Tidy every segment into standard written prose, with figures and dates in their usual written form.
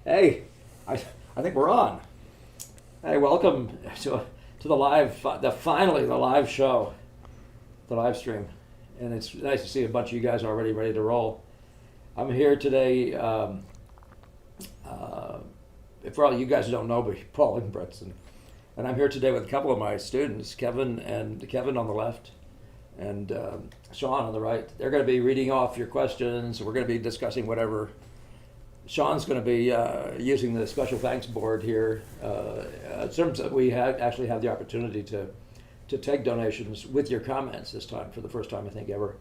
Hey, I think we're on. Hey, welcome to the finally the live show, the live stream, and it's nice to see a bunch of you guys already ready to roll. I'm here today. For all you guys who don't know, but Paul Ingbretson, and I'm here today with a couple of my students, Kevin on the left, and Sean on the right. They're going to be reading off your questions. We're going to be discussing whatever. Sean's going to be using the special thanks board here. In terms that we actually have the opportunity to take donations with your comments this time, for the first time I think ever.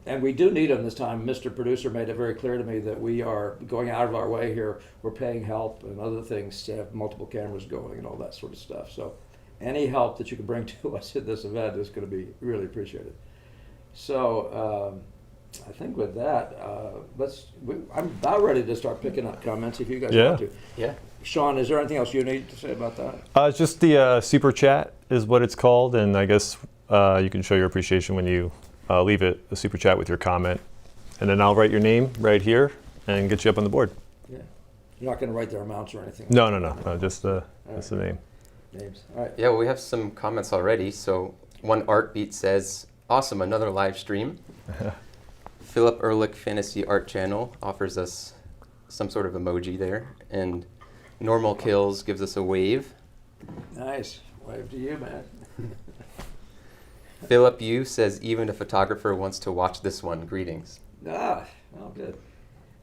And we do need them this time. Mr. Producer made it very clear to me that we are going out of our way here. We're paying help and other things to have multiple cameras going and all that sort of stuff. So any help that you can bring to us at this event is going to be really appreciated. So I think with that, I'm about ready to start picking up comments if you guys want to. Yeah. Sean, is there anything else you need to say about that? It's just the super chat is what it's called, and I guess you can show your appreciation when you leave it a super chat with your comment, and then I'll write your name right here and get you up on the board. Yeah. You're not going to write their amounts or anything? No, just the name. Names. All right. Yeah, well, we have some comments already. So one Artbeat says, awesome, another live stream. Philip Ehrlich Fantasy Art Channel offers us some sort of emoji there. And Normal Kills gives us a wave. Nice. Wave to you, man. Philip Yu says, even a photographer wants to watch this one. Greetings. Well, good.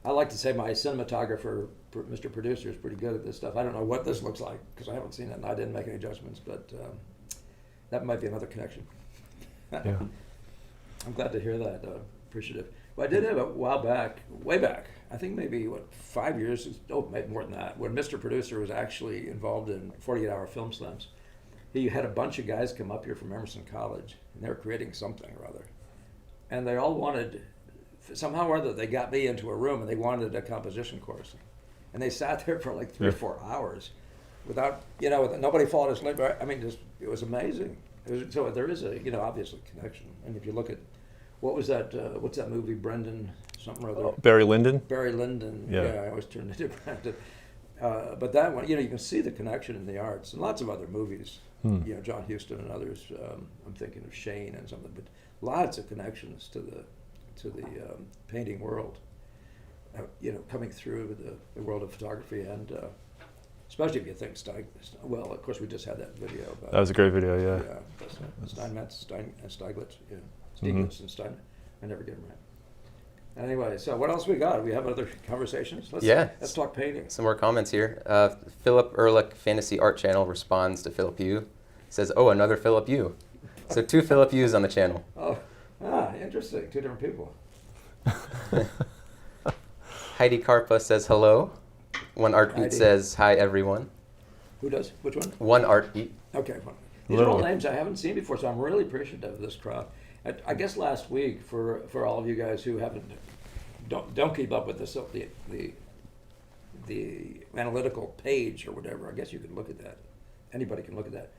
I like to say my cinematographer, Mr. Producer, is pretty good at this stuff. I don't know what this looks like because I haven't seen it and I didn't make any adjustments, but that might be another connection. Yeah. I'm glad to hear that. Appreciative. Well, I did have a while back, way back, I think maybe, 5 years, maybe more than that, when Mr. Producer was actually involved in 48-hour film slams. He had a bunch of guys come up here from Emerson College, and they were creating something or other. And they all wanted, somehow or other, they got me into a room and they wanted a composition course. And they sat there for like 3 or 4 hours without, nobody followed his lead. I mean, it was amazing. So there is a, obviously connection. And if you look at, what was that, what's that movie, Brendan, something or other? Oh, Barry Lyndon? Barry Lyndon, yeah, I always turned into Brendan. But that one, you can see the connection in the arts, and lots of other movies. John Huston and others. I'm thinking of Shane and something, but lots of connections to the painting world. Coming through the world of photography, and especially if you think well, of course we just had that video about. That was a great video, yeah. Yeah, Steinmetz and Stieglitz, Stieglitz and Stein. I never get them right. Anyway, so what else we got? We have other conversations? Let's talk painting. Some more comments here. Philip Ehrlich Fantasy Art Channel responds to Philip Yu. Says, oh, another Philip Yu. So 2 Philip Yus on the channel. Interesting. 2 different people. Heidi Karpa says hello. One Artbeat says hi everyone. Who does? Which one? One Artbeat. Okay, fine. These are all names I haven't seen before, so I'm really appreciative of this crowd. I guess last week, for all of you guys who don't keep up with the analytical page or whatever, I guess you can look at that. Anybody can look at that.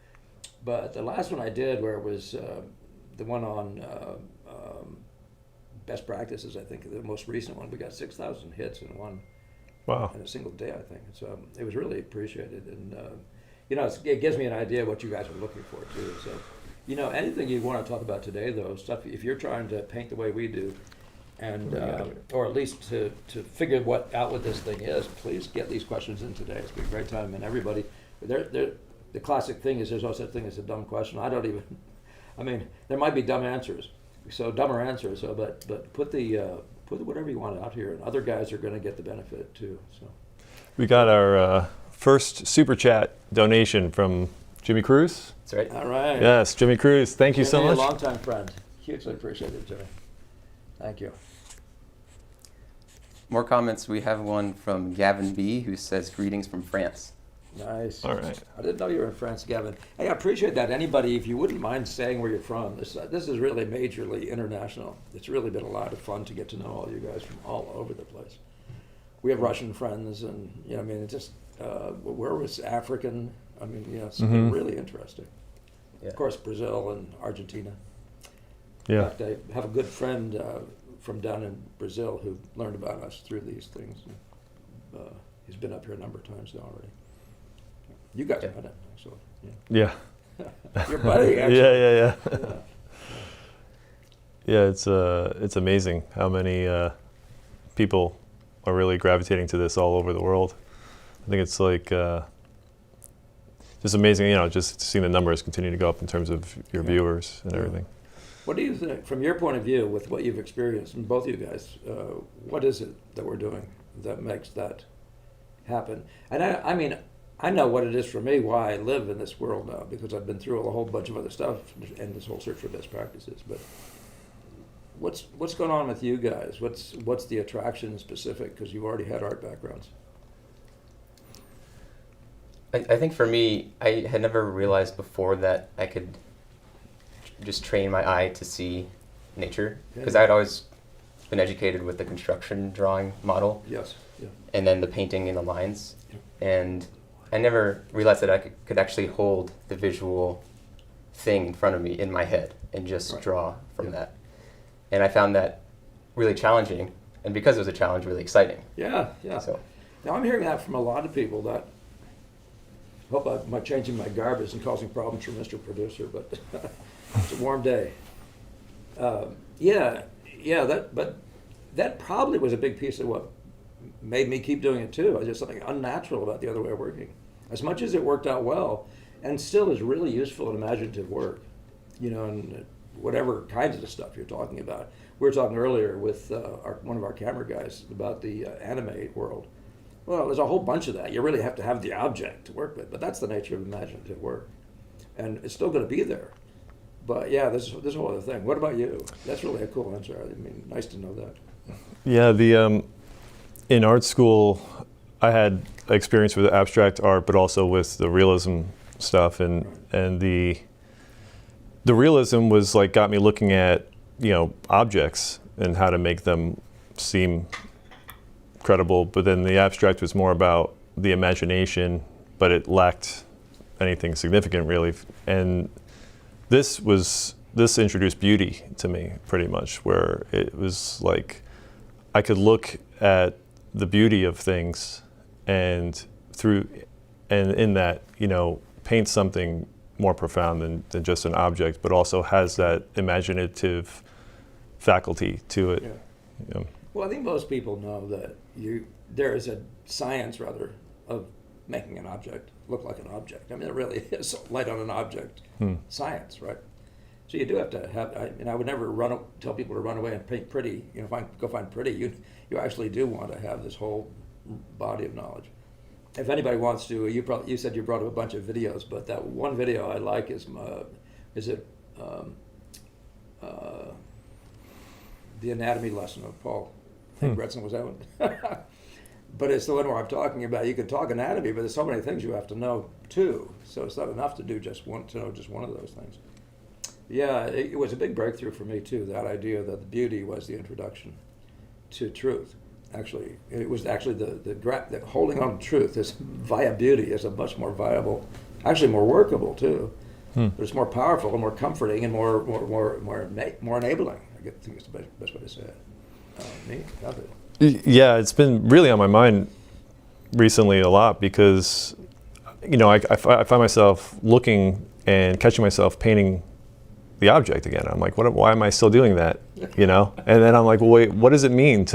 But the last one I did, where it was the one on best practices, I think the most recent one, we got 6,000 hits in in a single day, I think. So it was really appreciated, and it gives me an idea of what you guys are looking for too. So. Anything you want to talk about today, though, stuff, if you're trying to paint the way we do, and or at least to figure out what this thing is, please get these questions in today. It's been a great time, and everybody, the classic thing is there's no such thing as a dumb question. There might be dumb answers, dumber answers, but put whatever you want out here, and other guys are going to get the benefit too. So We got our first super chat donation from Jimmy Cruz. That's right. All right. Yes, Jimmy Cruz. Thank you so much. A longtime friend. Hugely appreciated, Jimmy. Thank you. More comments. We have one from Gavin B, who says greetings from France. Nice. All right. I didn't know you were in France, Gavin. Hey, I appreciate that. Anybody, if you wouldn't mind saying where you're from, this is really majorly international. It's really been a lot of fun to get to know all you guys from all over the place. We have Russian friends, and where was African? It's really interesting. Yeah. Of course, Brazil and Argentina. Yeah. In fact, I have a good friend from down in Brazil who learned about us through these things. He's been up here a number of times now already. You guys met him, actually. Yeah. Your buddy, actually. Yeah. Yeah. Yeah, it's amazing how many people are really gravitating to this all over the world. I think it's like just amazing, just seeing the numbers continue to go up in terms of your viewers and everything. What do you think, from your point of view, with what you've experienced, and both of you guys, what is it that we're doing that makes that happen? And I mean, I know what it is for me, why I live in this world now, because I've been through a whole bunch of other stuff and this whole search for best practices. But what's going on with you guys? What's the attraction specific? Because you've already had art backgrounds. I think for me, I had never realized before that I could just train my eye to see nature, because I had always been educated with the construction drawing model. Yes. Yeah. And then the painting in the lines. Yeah. And I never realized that I could actually hold the visual thing in front of me in my head and just draw from that. And I found that really challenging, and because it was a challenge, really exciting. Yeah. So Now I'm hearing that from a lot of people. That hope I'm not changing my garbage and causing problems for Mr. Producer, but it's a warm day. But that probably was a big piece of what made me keep doing it too. There's just something unnatural about the other way of working. As much as it worked out well, and still is really useful in imaginative work, and whatever kinds of stuff you're talking about. We were talking earlier with one of our camera guys about the anime world. Well, there's a whole bunch of that. You really have to have the object to work with, but that's the nature of imaginative work. And it's still going to be there. But yeah, this whole other thing. What about you? That's really a cool answer. I mean, nice to know that. Yeah, in art school, I had experience with abstract art, but also with the realism stuff, and the realism was like got me looking at objects and how to make them seem credible. But then the abstract was more about the imagination, but it lacked anything significant really. And this introduced beauty to me pretty much, where it was like I could look at the beauty of things and in that paint something more profound than just an object, but also has that imaginative faculty to it. Yeah. Well, I think most people know that there is a science, rather, of making an object look like an object. I mean, it really is light on an object science, right? So you do have to have. I would never tell people to run away and paint pretty. Go find pretty. You actually do want to have this whole body of knowledge. If anybody wants to, you said you brought up a bunch of videos, but that one video I like is the anatomy lesson of Paul Ingbretson, was that one? But it's the one where I'm talking about you can talk anatomy, but there's so many things you have to know too. So it's not enough to know just one of those things. Yeah, it was a big breakthrough for me too. That idea that the beauty was the introduction to truth. Actually, it was actually the holding on to truth is via beauty is a much more viable, actually more workable too. But it's more powerful and more comforting and more enabling. I think it's the best way to say it. Me, nothing. Yeah, it's been really on my mind recently a lot because, I find myself looking and catching myself painting the object again. I'm like, why am I still doing that? And then I'm like, well, wait, what does it mean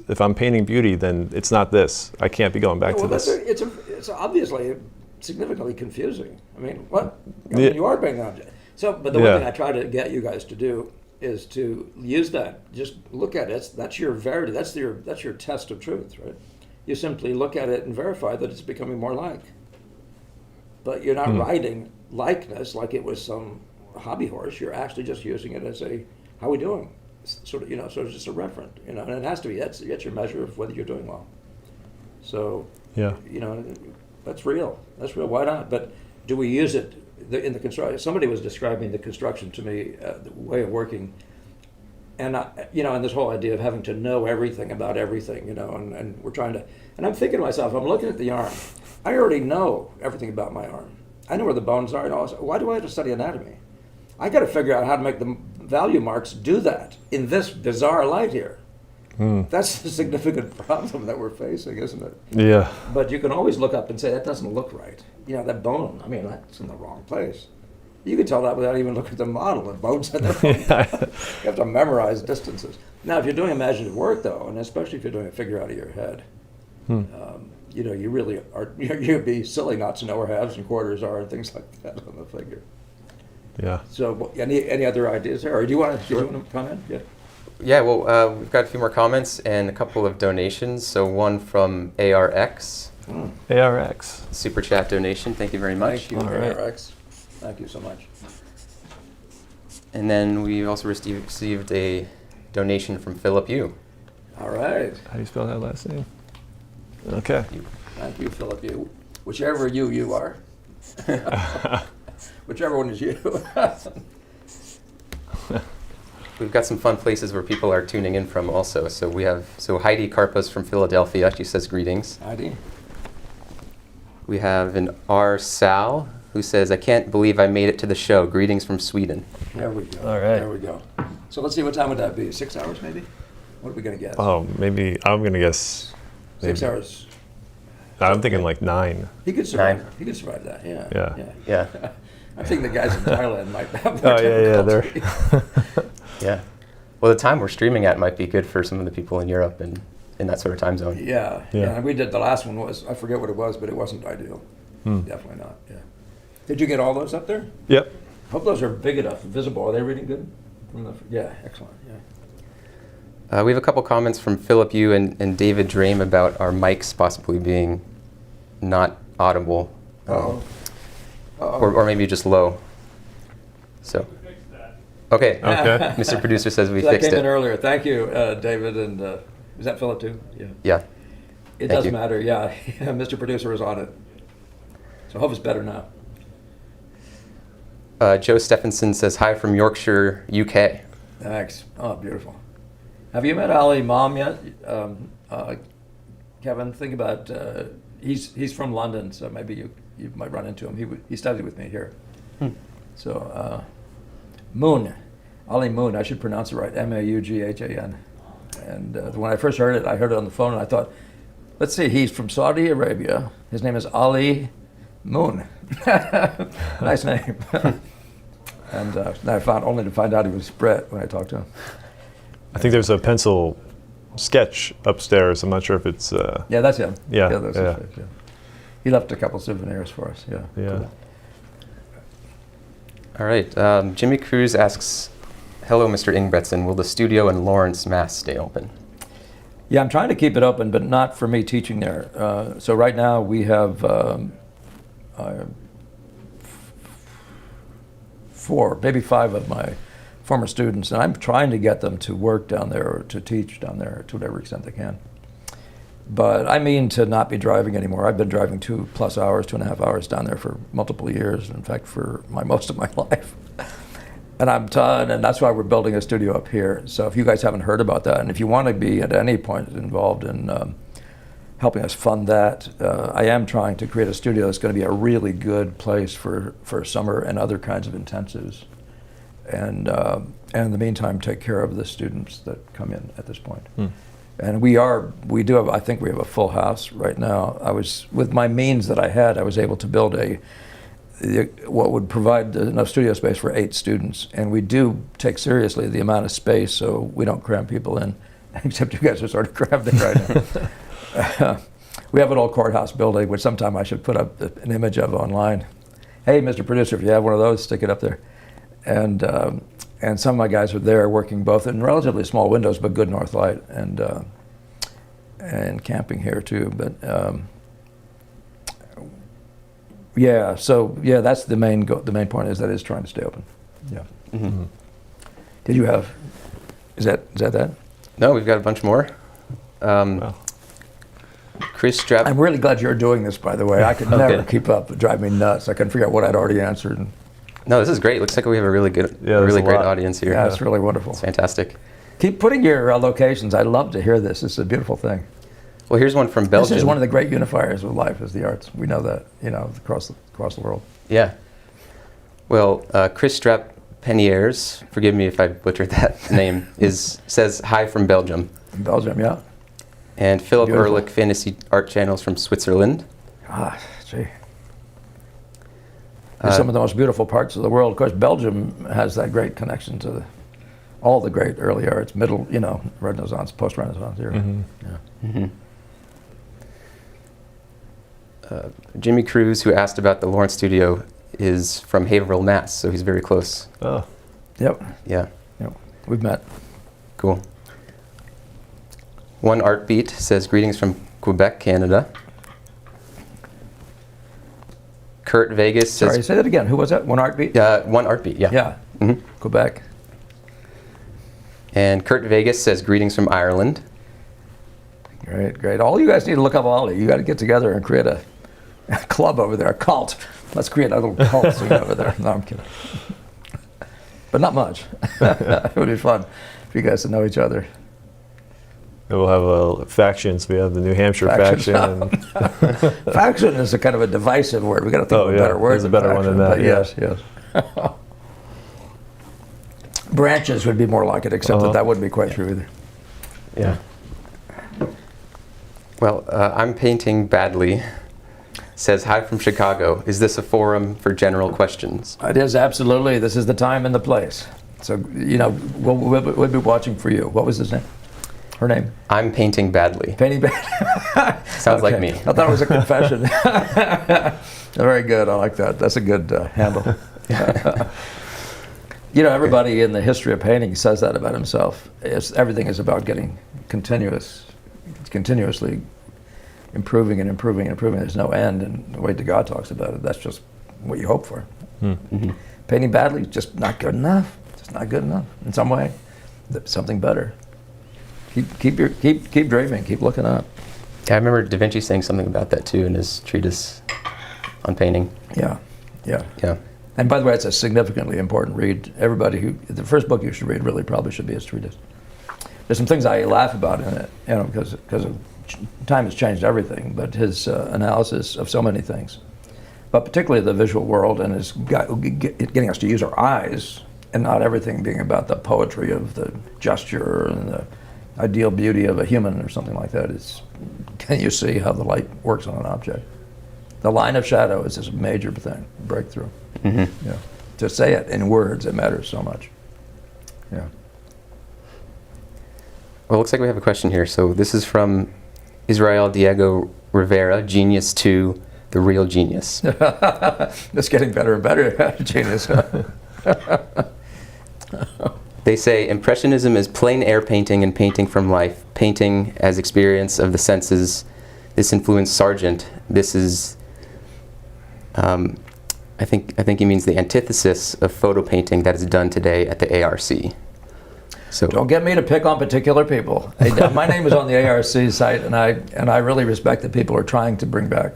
if I'm painting beauty, then it's not this. I can't be going back to this. It's obviously significantly confusing. I mean, what? You are painting an object. So, but the one thing I try to get you guys to do is to use that. Just look at it. That's your verity. That's your test of truth, right? You simply look at it and verify that it's becoming more like. But you're not writing likeness like it was some hobby horse. You're actually just using it as how are we doing? Sort of just a referent, and it has to be. That's your measure of whether you're doing well. So, that's real. That's real. Why not? But do we use it in the construction? Somebody was describing the construction to me, the way of working, and and this whole idea of having to know everything about everything, and we're trying to. And I'm thinking to myself, I'm looking at the arm. I already know everything about my arm. I know where the bones are and all. Why do I have to study anatomy? I got to figure out how to make the value marks do that in this bizarre light here. That's a significant problem that we're facing, isn't it? Yeah. But you can always look up and say, that doesn't look right. You know, that bone, I mean, that's in the wrong place. You can tell that without even looking at the model. The bone's in the wrong place. You have to memorize distances. Now, if you're doing imaginative work, though, and especially if you're doing a figure out of your head, you know, you really are, you'd be silly not to know where halves and quarters are and things like that on the figure. Yeah. So, any other ideas there? Or do you want to comment? Yeah. Yeah, well, we've got a few more comments and a couple of donations. So one from ARX, ARX. super chat donation. Thank you very much. Thank you, All right. ARX. Thank you so much. And then we also received a donation from Philip Yu. All right. How do you spell that last name? Okay. Thank you, Philip. You, whichever you are, whichever one is you. We've got some fun places where people are tuning in from also. So we have Heidi Karpas from Philadelphia. She says greetings. Heidi. We have an R. Sal who says, I can't believe I made it to the show. Greetings from Sweden. There we go. All right. There we go. So let's see, what time would that be? 6 hours maybe? What are we going to guess? Oh, maybe I'm gonna guess. 6 maybe- hours. I'm thinking like 9. He could survive. 9. He could survive that. Yeah. Yeah. Yeah. I think the guys in Thailand might have more Oh yeah, difficulty. Yeah. Well, the time we're streaming at might be good for some of the people in Europe and in that sort of time zone. Yeah. Yeah. Yeah. And we did, the last one was, I forget what it was, but it wasn't ideal. Definitely not. Yeah. Did you get all those up there? Yep. Hope those are big enough, visible. Are they reading good? Yeah. Excellent. Yeah. We have a couple comments from Philip Yu and David Drame about our mics possibly being not audible, Uh-oh. or maybe just low. So, okay. Okay. Mr. Producer says we That fixed came in it. earlier. Thank you, David. And is that Philip too? Yeah. Yeah. It Thank doesn't you. matter. Yeah. Mr. Producer is on it. So I hope it's better now. Joe Stephenson says hi from Yorkshire, UK. Thanks. Oh, beautiful. Have you met Ali Mom yet? Kevin, think about, he's from London, so maybe you might run into him. He studied with me here. So, Moon, Ali Moon, I should pronounce it right, Maughan. And when I first heard it on the phone, and I thought, let's see, he's from Saudi Arabia. His name is Ali Moon. Nice name. And I found only to find out he was Brit when I talked to him. I think there's a pencil sketch upstairs. I'm not sure if it's. Yeah, that's him. Yeah, That's yeah. his face, yeah. He left a couple souvenirs for us. Yeah. Yeah. Cool. All right. Jimmy Cruz asks, hello, Mr. Ingbretson. Will the studio in Lawrence, Mass. stay open? Yeah, I'm trying to keep it open, but not for me teaching there. So right now we have 4, maybe 5 of my former students, and I'm trying to get them to work down there or to teach down there to whatever extent they can. But I mean to not be driving anymore. I've been driving 2+ hours, 2.5 hours down there for multiple years, in fact, for most of my life. And I'm done, and that's why we're building a studio up here. So if you guys haven't heard about that, and if you want to be at any point involved in helping us fund that, I am trying to create a studio that's going to be a really good place for summer and other kinds of intensives. And in the meantime, take care of the students that come in at this point. And we do have, I think we have a full house right now. With my means that I had, I was able to build what would provide enough studio space for 8 students. And we do take seriously the amount of space so we don't cram people in, except you guys are sort of crammed in right now. We have an old courthouse building, which sometime I should put up an image of online. Hey, Mr. Producer, if you have one of those, stick it up there. And some of my guys are there working both in relatively small windows, but good north light, and camping here too. But yeah, so yeah, that's the main point is that it's trying to stay open. Yeah. Mm-hmm. Did you have? Is that? No, we've got a bunch more. Wow. Chris Strap. I'm really glad you're doing this, by the way. I could never keep up. It drive me nuts. I couldn't figure out what I'd already answered. No, this is great. Looks like we have a really good, there's a great lot. audience here. Yeah, it's really wonderful. It's fantastic. Keep putting your locations. I'd love to hear this. It's a beautiful thing. Well, here's one from Belgium. This is one of the great unifiers of life, is the arts. We know that, across the world. Yeah. Well, Chris Strap Peniers, forgive me if I butchered that name, says hi from Belgium. In Belgium, yeah. And Philip Beautiful. Ehrlich Fantasy Art Channels from Switzerland. Ah, gee. It's some of the most beautiful parts of the world. Of course, Belgium has that great connection to all the great early arts, middle, Renaissance, post-Renaissance era. Yeah. Jimmy Cruz, who asked about the Lawrence Studio, is from Haverhill, Mass., so he's very close. Oh, Yep. Yeah, Yep. We've met. cool. One Art Beat says, greetings from Quebec, Canada. Kurt Vegas Sorry, says, say that again. Who was that? One Art Beat? One Art Beat, yeah. Yeah. hmm Quebec. And Kurt Vegas says, greetings from Ireland. Great, great. All you guys need to look up Ollie. You got to get together and create a club over there, a cult. Let's create a little cult scene over there. No, I'm kidding. But not much. It would be fun for you guys to know each other. we'll have factions. We have the New Hampshire Faction. faction. And Faction is a kind of a divisive word. We got to think of a yeah, better word. there's a than better one faction, than that, but yeah. Yes. Branches would be more like it, except that wouldn't be quite true either. yeah. Well, I'm painting badly. Says, hi from Chicago. Is this a forum for general questions? It is, absolutely. This is the time and the place. So, we'll be watching for you. What was his name? Her name? I'm painting badly. Painting Bad. Sounds like me. I thought it was a confession. Very good. I like that. That's a good handle. Everybody in the history of painting says that about himself. Everything is about getting continuously improving and improving and improving. There's no end, and the way God talks about it, that's just what you hope for. Mm-hmm. Painting badly is just not good enough. Just not good enough. In some way, something better. Keep dreaming. Keep looking up. Yeah, I remember Da Vinci saying something about that too in his treatise on painting. Yeah. Yeah. And by the way, it's a significantly important read. The first book you should read really probably should be his treatise. There's some things I laugh about in it, because time has changed everything, but his analysis of so many things, but particularly the visual world, and his getting us to use our eyes and not everything being about the poetry of the gesture and the ideal beauty of a human or something like that. Can you see how the light works on an object? The line of shadow is this major thing, breakthrough. Mm-hmm. Yeah. To say it in words, it matters so much. Yeah. Well, it looks like we have a question here. So this is from Israel Diego Rivera, Genius to the Real Genius. It's getting better and better, genius. They say Impressionism is plein air painting and painting from life, painting as experience of the senses. This influenced Sargent. This is, I think he means the antithesis of photo painting that is done today at the ARC. So Don't get me to pick on particular people. My name is on the ARC site, and I really respect that people are trying to bring back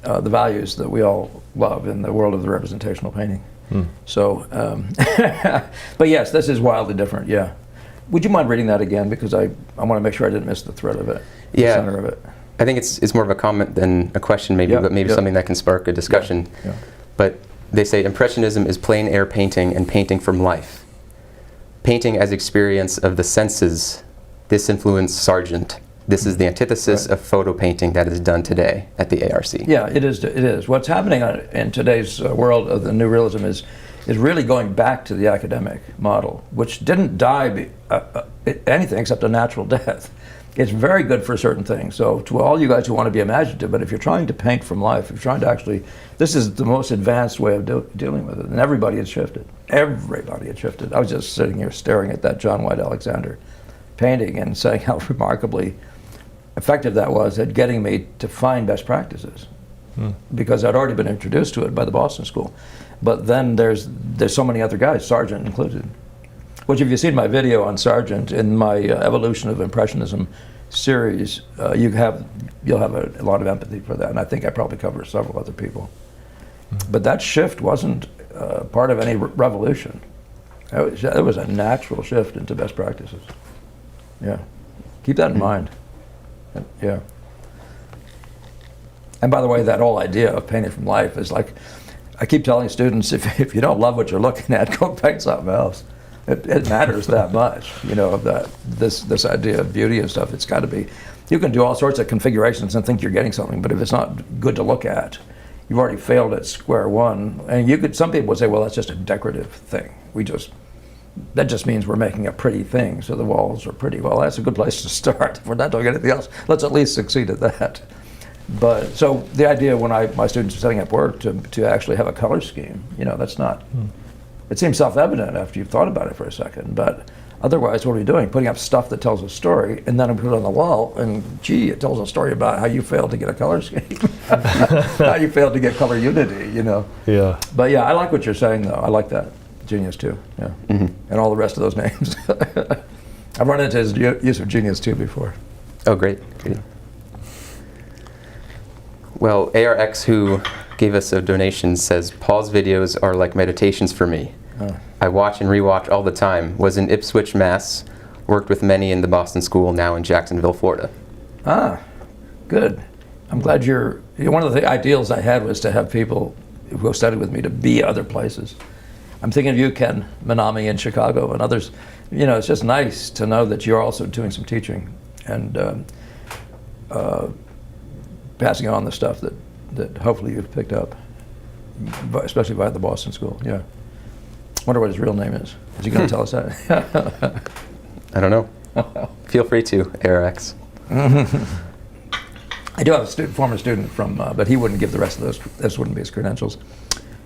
the values that we all love in the world of the representational painting. So, but yes, this is wildly different. Yeah. Would you mind reading that again, because I want to make sure I didn't miss the thread of it, yeah, the center of it. I think it's more of a comment than a question, maybe, Yeah, but maybe yeah. something that can spark a discussion. Yeah. But they say Impressionism is plein air painting and painting from life. Painting as experience of the senses. This influenced Sargent. This is the antithesis of photo painting that is done today at the ARC. Yeah, it is. It is. What's happening in today's world of the new realism is really going back to the academic model, which didn't die anything except a natural death. It's very good for certain things. So to all you guys who want to be imaginative, but if you're trying to paint from life, if you're trying to actually, this is the most advanced way of dealing with it. And everybody had shifted. Everybody had shifted. I was just sitting here staring at that John White Alexander painting and saying how remarkably effective that was at getting me to find best practices, because I'd already been introduced to it by the Boston School. But then there's so many other guys, Sargent included. Which, if you've seen my video on Sargent in my Evolution of Impressionism series, you'll have a lot of empathy for that, and I think I probably cover several other people. But that shift wasn't part of any revolution. It was a natural shift into best practices. Yeah, keep that in mind. Yeah. And by the way, that whole idea of painting from life is like, I keep telling students, if you don't love what you're looking at, go paint something else. It matters that much, that this idea of beauty and stuff. It's got to be. You can do all sorts of configurations and think you're getting something, but if it's not good to look at, you've already failed at square one. And some people would say, well, that's just a decorative thing. That just means we're making a pretty thing, so the walls are pretty. Well, that's a good place to start. If we're not doing anything else, let's at least succeed at that. But so the idea when my students are setting up work to actually have a color scheme, that's not. It seems self-evident after you've thought about it for a second, but otherwise, what are we doing? Putting up stuff that tells a story, and then we put it on the wall, and gee, it tells a story about how you failed to get a color scheme, how you failed to get color unity, Yeah. But yeah, I like what you're saying, though. I like that. Genius, too, yeah. And all the rest of those names. I've run into his use of genius, too, before. Oh, great. Well, ARX, who gave us a donation, says, Paul's videos are like meditations for me. I watch and rewatch all the time. Was in Ipswich, Mass. Worked with many in the Boston School, now in Jacksonville, Florida. Ah, good. I'm glad one of the ideals I had was to have people who studied with me to be other places. I'm thinking of you, Ken Manami in Chicago, and others. It's just nice to know that you're also doing some teaching and passing on the stuff that hopefully you've picked up, especially by the Boston School. Yeah. Wonder what his real name is. Is he going to tell us that? I don't know. Feel free to, ARX. I do have a former student from, but he wouldn't give the rest of those. This wouldn't be his credentials.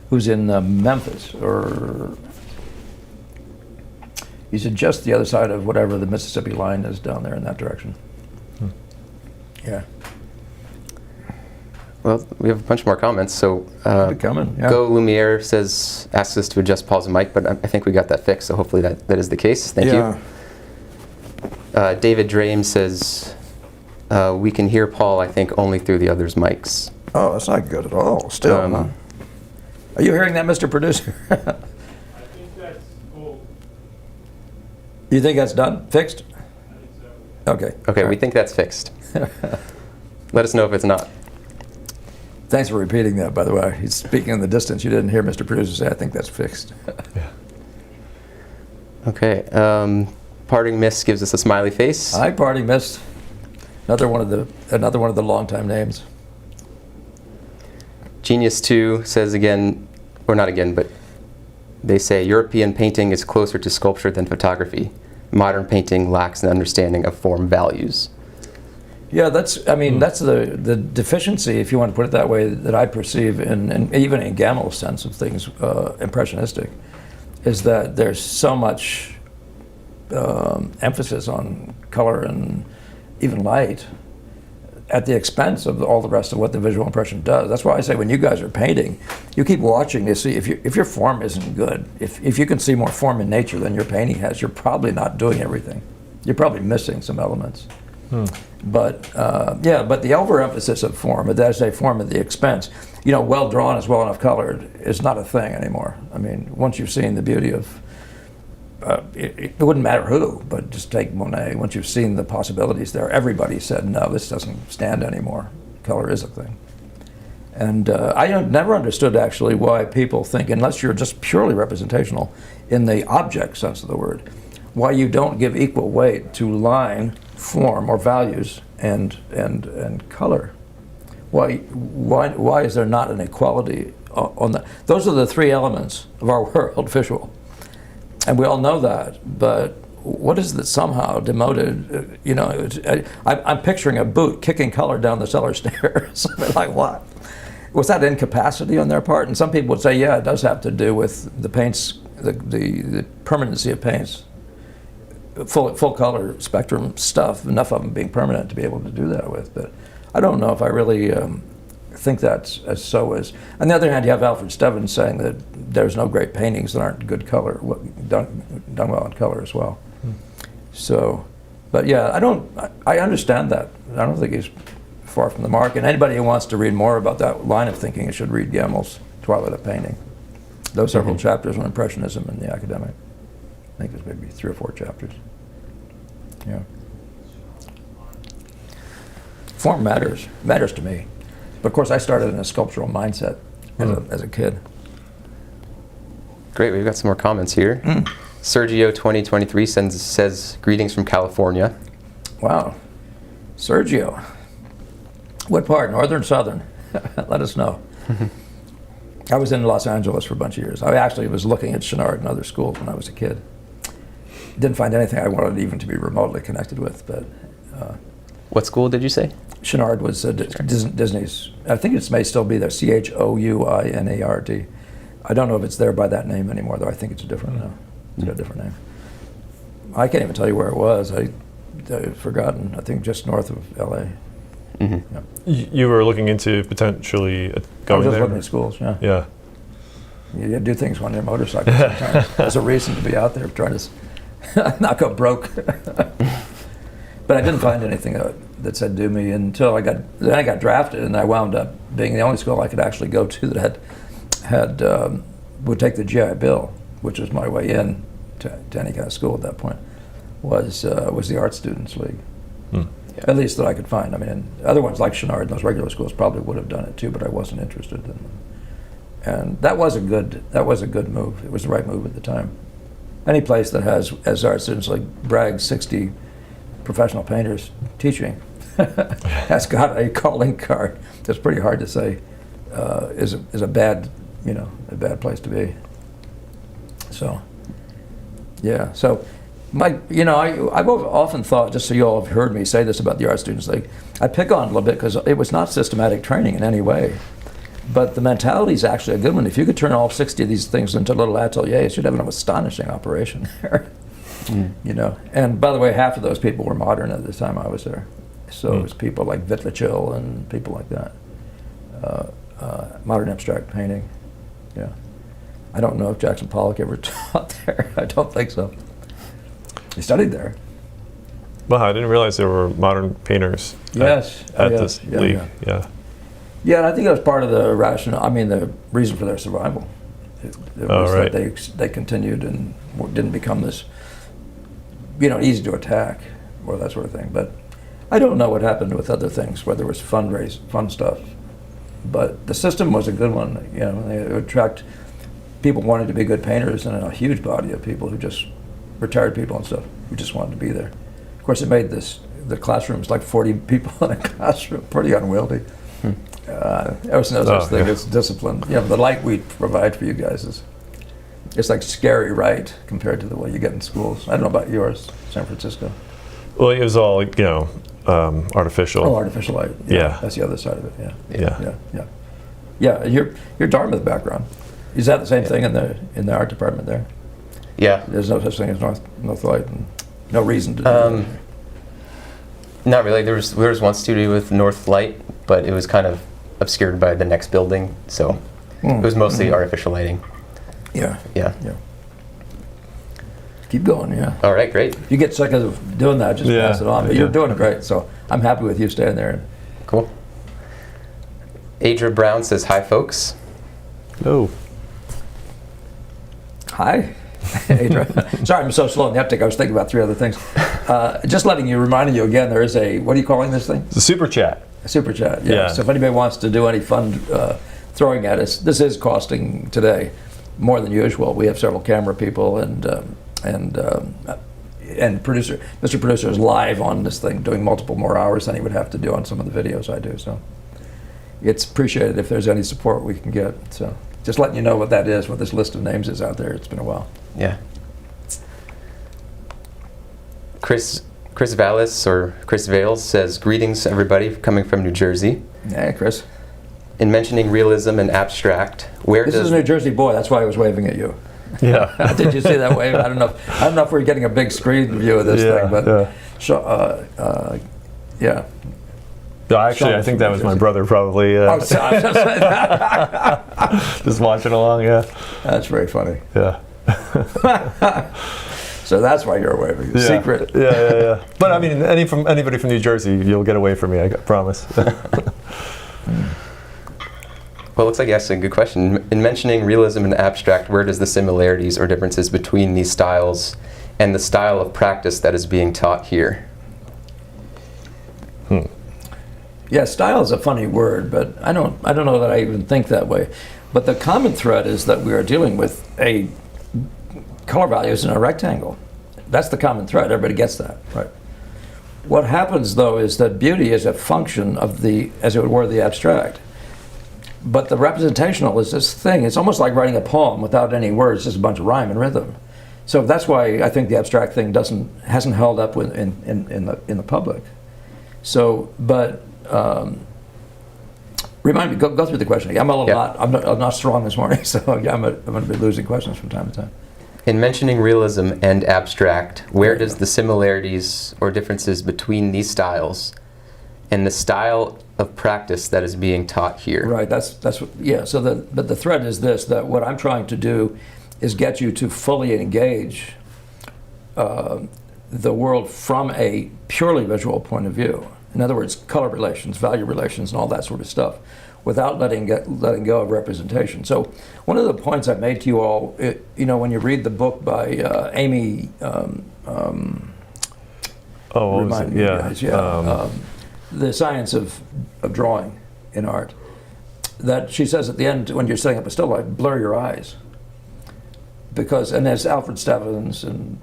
Who's in Memphis, or he's just the other side of whatever the Mississippi line is down there in that direction. Yeah. Well, we have a bunch more comments. So, Coming, yeah. Go Lumiere asks us to adjust Paul's mic, but I think we got that fixed, so hopefully that is the case. Thank you. David Drame says, we can hear Paul, I think, only through the others' mics. Oh, that's not good at all. Still, huh? Are you hearing that, Mr. Producer? I think that's cool. You think that's done? Fixed? I think so. Okay. Okay, All we right. think that's fixed. Let us know if it's not. Thanks for repeating that, by the way. He's speaking in the distance. You didn't hear Mr. Producer say, I think that's fixed. Okay. Parting Miss gives us a smiley face. Hi, Party Mist. Another one of the longtime names. Genius 2 says again, or not again, but they say European painting is closer to sculpture than photography. Modern painting lacks an understanding of form values. Yeah, that's the deficiency, if you want to put it that way, that I perceive and even in Gamel's sense of things, impressionistic, is that there's so much emphasis on color and even light at the expense of all the rest of what the visual impression does. That's why I say when you guys are painting, you keep watching to see if your form isn't good. If you can see more form in nature than your painting has, you're probably not doing everything. You're probably missing some elements. But but the overemphasis of form, that is a form at the expense. Well drawn is well enough colored is not a thing anymore. I mean, once you've seen the beauty of, it wouldn't matter who, but just take Monet. Once you've seen the possibilities there, everybody said, no, this doesn't stand anymore. Color is a thing. And I never understood actually why people think, unless you're just purely representational in the object sense of the word, why you don't give equal weight to line, form, or values and color. Why is there not an equality on that? Those are the three elements of our world, visual. And we all know that, but what is that somehow demoted? I'm picturing a boot kicking color down the cellar stairs. I mean, like what? Was that incapacity on their part? And some people would say, yeah, it does have to do with the paints, the permanency of paints. Full color spectrum stuff, enough of them being permanent to be able to do that with. But I don't know if I really think that's as so is. On the other hand, you have Alfred Stebbins saying that there's no great paintings that aren't good color, done well in color as well. So, but yeah, I understand that. I don't think he's far from the mark. And anybody who wants to read more about that line of thinking should read Gamel's Twilight of Painting. Those several chapters on Impressionism in the academic. I think there's maybe 3 or 4 chapters. Yeah. Form matters to me. But of course, I started in a sculptural mindset as a kid. Great, we've got some more comments here. Sergio 2023 says greetings from California. Wow. Sergio. What part? Northern, southern? Let us know. I was in Los Angeles for a bunch of years. I actually was looking at Chenard and other schools when I was a kid. Didn't find anything I wanted even to be remotely connected with, but What school did you say? Chenard was Disney's. I think it may still be there. Chouinard. I don't know if it's there by that name anymore, though. I think it's a different. It's got a different name. I can't even tell you where it was. I've forgotten. I think just north of L.A. Mm-hmm. Yeah. You were looking into potentially I was going just there? looking at schools. Yeah. Yeah. You do things on your motorcycle sometimes. There's a reason to be out there trying to not go broke. But I didn't find anything that said do me until I got drafted, and I wound up being the only school I could actually go to that would take the GI Bill, which was my way in to any kind of school at that point. Was the Art Students League, at least that I could find. I mean, and other ones like Chenard and those regular schools probably would have done it too, but I wasn't interested in them. And that was a good move. It was the right move at the time. Any place that has, as Art Students League brags, 60 professional painters teaching has got a calling card. That's pretty hard to say is a bad place to be. So yeah, so I've often thought, just so you all have heard me say this about the Art Students League, I pick on it a little bit because it was not systematic training in any way, but the mentality is actually a good one. If you could turn all 60 of these things into little ateliers, you'd have an astonishing operation there. And by the way, half of those people were modern at the time I was there. So it was people like Vitlichil and people like that. Modern abstract painting. Yeah. I don't know if Jackson Pollock ever taught there. I don't think so. He studied there. Wow, I didn't realize there were modern painters Yes. at yes. this Yeah, league. Yeah. Yeah, and I think that was part of the rationale. I mean, the reason for their survival. It was right. that they continued and didn't become this, easy to attack or that sort of thing. But I don't know what happened with other things, whether it was fun stuff. But the system was a good one. It would attract people wanting to be good painters and a huge body of people who just retired people and stuff who just wanted to be there. Of course, it made the classrooms like 40 people in a classroom pretty unwieldy. There was no such thing as discipline. The light we provide for you guys it's like scary right compared to the way you get in schools. I don't know about yours, San Francisco. Well, it was all, artificial. Oh, artificial light. Yeah. That's the other side of it. Yeah. Yeah. Your Dartmouth background. Is that the same thing in the art department there? Yeah. There's no such thing as North Light, and no reason to do that. Not really. There was one studio with North Light, but it was kind of obscured by the next building, so it was mostly artificial lighting. Yeah. Yeah. Keep going, yeah. All right, great. If you get sick of doing that, just pass it on. But you're doing great, so I'm happy with you staying there. Cool. Adra Brown says, hi, folks. Oh. Hi, Adra. Sorry, I'm so slow in the uptake. I was thinking about 3 other things. Just reminding you again, there is what are you calling this thing? It's a super chat. A super chat, yeah. So if anybody wants to do any fun throwing at us, this is costing today more than usual. We have several camera people and producer. Mr. Producer is live on this thing, doing multiple more hours than he would have to do on some of the videos I do. So it's appreciated if there's any support we can get. So just letting you know what that is, what this list of names is out there. It's been a while. Yeah. Chris Vallis or Chris Vales says, greetings everybody coming from New Jersey. Hey, Chris. In mentioning realism and abstract, This is a New Jersey boy. That's why I was waving at you. Yeah. Did you see that wave? I don't know if we're getting a big screen view of this thing, but yeah. No, actually, I think that was my brother probably. Just watching along, yeah. That's very funny. Yeah. So that's why you're waving. Yeah. Secret. Yeah. But I mean, anybody from New Jersey, you'll get away from me, I promise. Well, it looks like you asked a good question. In mentioning realism and abstract, where does the similarities or differences between these styles and the style of practice that is being taught here? Yeah, style is a funny word, but I don't know that I even think that way. But the common thread is that we are dealing with a color values in a rectangle. That's the common thread. Everybody gets that, right? What happens, though, is that beauty is a function of the, as it were, the abstract. But the representational is this thing. It's almost like writing a poem without any words, just a bunch of rhyme and rhythm. So that's why I think the abstract thing hasn't held up in the public. So, but remind me, go through the question. I'm not strong this morning, so yeah, I'm going to be losing questions from time to time. In mentioning realism and abstract, where does the similarities or differences between these styles and the style of practice that is being taught here? Right. That's what, yeah. So but the thread is this: that what I'm trying to do is get you to fully engage the world from a purely visual point of view. In other words, color relations, value relations, and all that sort of stuff, without letting go of representation. So one of the points I made to you all, when you read the book by Amy, remind me, guys, The Science of Drawing in Art, that she says at the end, when you're setting up a still life, blur your eyes. Because, and there's Alfred Stevens and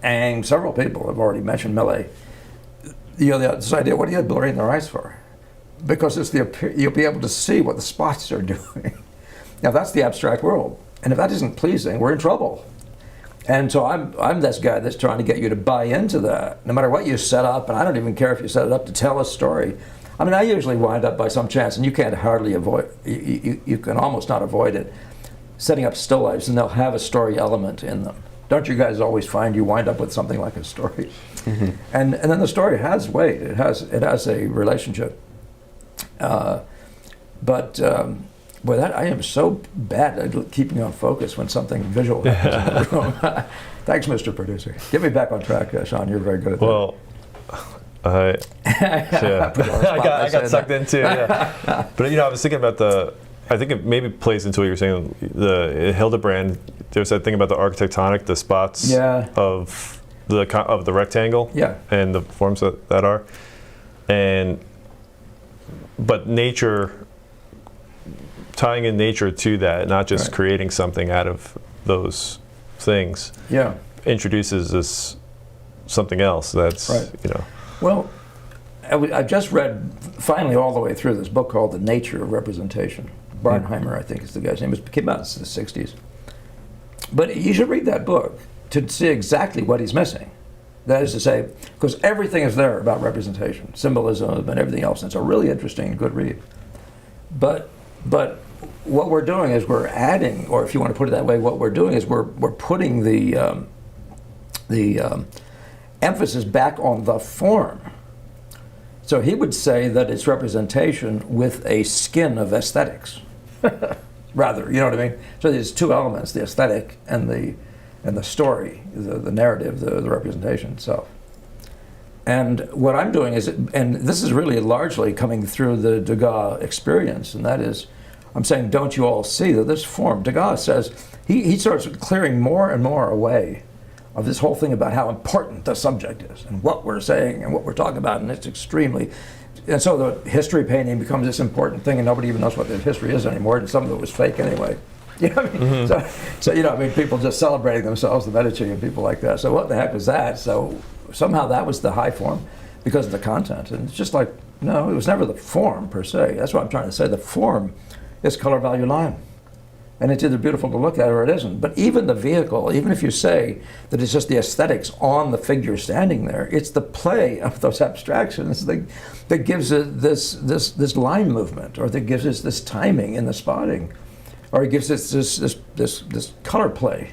Ang, several people have already mentioned Millet. This idea, what are you blurring their eyes for? Because you'll be able to see what the spots are doing. Now that's the abstract world, and if that isn't pleasing, we're in trouble. And so I'm this guy that's trying to get you to buy into that, no matter what you set up. And I don't even care if you set it up to tell a story. I mean, I usually wind up by some chance, and you can't hardly avoid. You can almost not avoid it. Setting up still lifes, and they'll have a story element in them. Don't you guys always find you wind up with something like a story? Mm-hmm. And then the story has weight. It has a relationship. Boy, I am so bad at keeping on focus when something visual happens in the room. Thanks, Mr. Producer. Get me back on track, Sean. You're very good at that. Well, I got sucked into yeah. But I was thinking about I think it maybe plays into what you're saying. The Hildebrand, there's that thing about the architectonic, the spots of the rectangle, and the forms that are, but nature, tying in nature to that, not just creating something out of those things, introduces this something else that's Well, I just read finally all the way through this book called The Nature of Representation. Barnheimer, I think is the guy's name. It came out in the 60s. But you should read that book to see exactly what he's missing. That is to say, because everything is there about representation, symbolism, and everything else. And it's a really interesting, good read. But what we're doing is we're adding, or if you want to put it that way, what we're doing is we're putting the emphasis back on the form. So he would say that it's representation with a skin of aesthetics. Rather, you know what I mean? So there's two elements, the aesthetic and the story, the narrative, the representation itself. And what I'm doing is, and this is really largely coming through the Degas experience, and that is, I'm saying, don't you all see that this form, Degas says, he starts clearing more and more away of this whole thing about how important the subject is and what we're saying and what we're talking about, and it's extremely, and so the history painting becomes this important thing, and nobody even knows what the history is anymore, and some of it was fake anyway. You know what I mean? Mm-hmm. So people just celebrating themselves, the Medici and people like that. So what the heck was that? So somehow that was the high form because of the content, and it's just like, no, it was never the form per se. That's what I'm trying to say. The form is color value line. And it's either beautiful to look at or it isn't. But even the vehicle, even if you say that it's just the aesthetics on the figure standing there, it's the play of those abstractions that gives it this line movement, or that gives us this timing in the spotting, or it gives us this color play.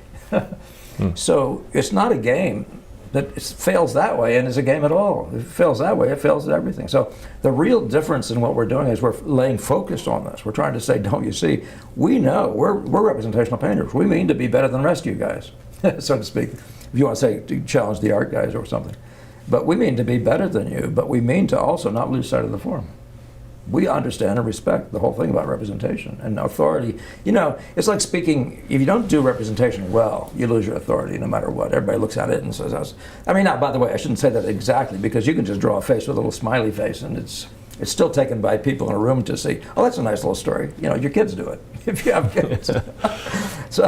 So it's not a game that fails that way and is a game at all. If it fails that way, it fails at everything. So the real difference in what we're doing is we're laying focus on this. We're trying to say, don't you see, we know, we're representational painters. We mean to be better than the rest of you guys, so to speak. If you want to say, to challenge the art guys or something. But we mean to be better than you, but we mean to also not lose sight of the form. We understand and respect the whole thing about representation and authority. It's like speaking, if you don't do representation well, you lose your authority no matter what. Everybody looks at it and says, by the way, I shouldn't say that exactly, because you can just draw a face with a little smiley face, and it's still taken by people in a room to see, oh, that's a nice little story. Your kids do it, if you have kids. So,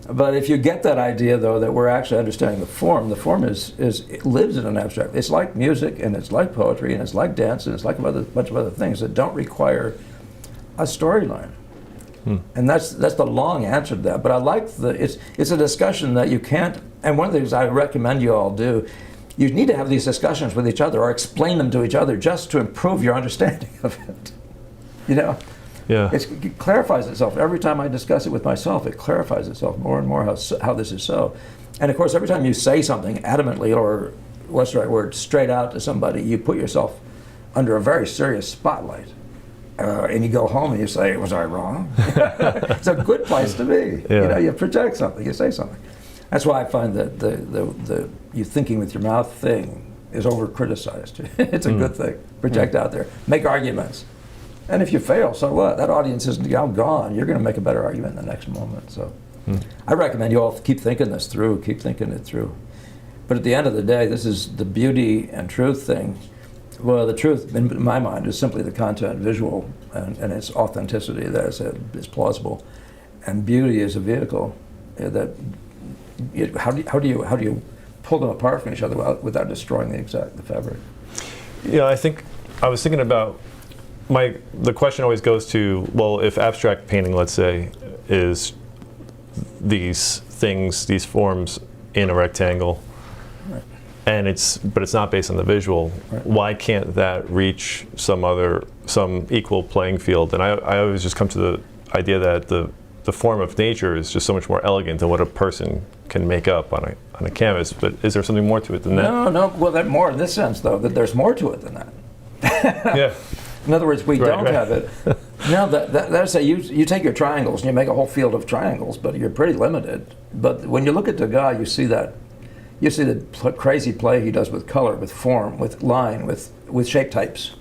but if you get that idea, though, that we're actually understanding the form is it lives in an abstract. It's like music, and it's like poetry, and it's like dance, and it's like a bunch of other things that don't require a storyline. And that's the long answer to that. But I like it's a discussion that you can't. And one of the things I recommend you all do, you need to have these discussions with each other or explain them to each other just to improve your understanding of it. You know. Yeah. It clarifies itself. Every time I discuss it with myself, it clarifies itself more and more how this is so. And of course, every time you say something adamantly, or what's the right word, straight out to somebody, you put yourself under a very serious spotlight. And you go home and you say, was I wrong? It's a good place to be. Yeah. You know, you project something, you say something. That's why I find that the you thinking with your mouth thing is over-criticized. It's a good thing. Project out there. Make arguments. And if you fail, so what? That audience is now gone. You're going to make a better argument in the next moment. So I recommend you all keep thinking this through, keep thinking it through. But at the end of the day, this is the beauty and truth thing. Well, the truth, in my mind, is simply the content visual and its authenticity that is plausible. And beauty is a vehicle that, how do you pull them apart from each other without destroying the fabric? Yeah, I was thinking about the question always goes to, well, if abstract painting, let's say, is these things, these forms in a rectangle, right, and but it's not based on the visual, right, why can't that reach some equal playing field? And I always just come to the idea that the form of nature is just so much more elegant than what a person can make up on a canvas. But is there something more to it than that? No. Well, that more in this sense, though, that there's more to it than that. Yeah. In other words, we don't right. have it. Now, that's you take your triangles and you make a whole field of triangles, but you're pretty limited. But when you look at Degas, you see the crazy play he does with color, with form, with line, with shape types.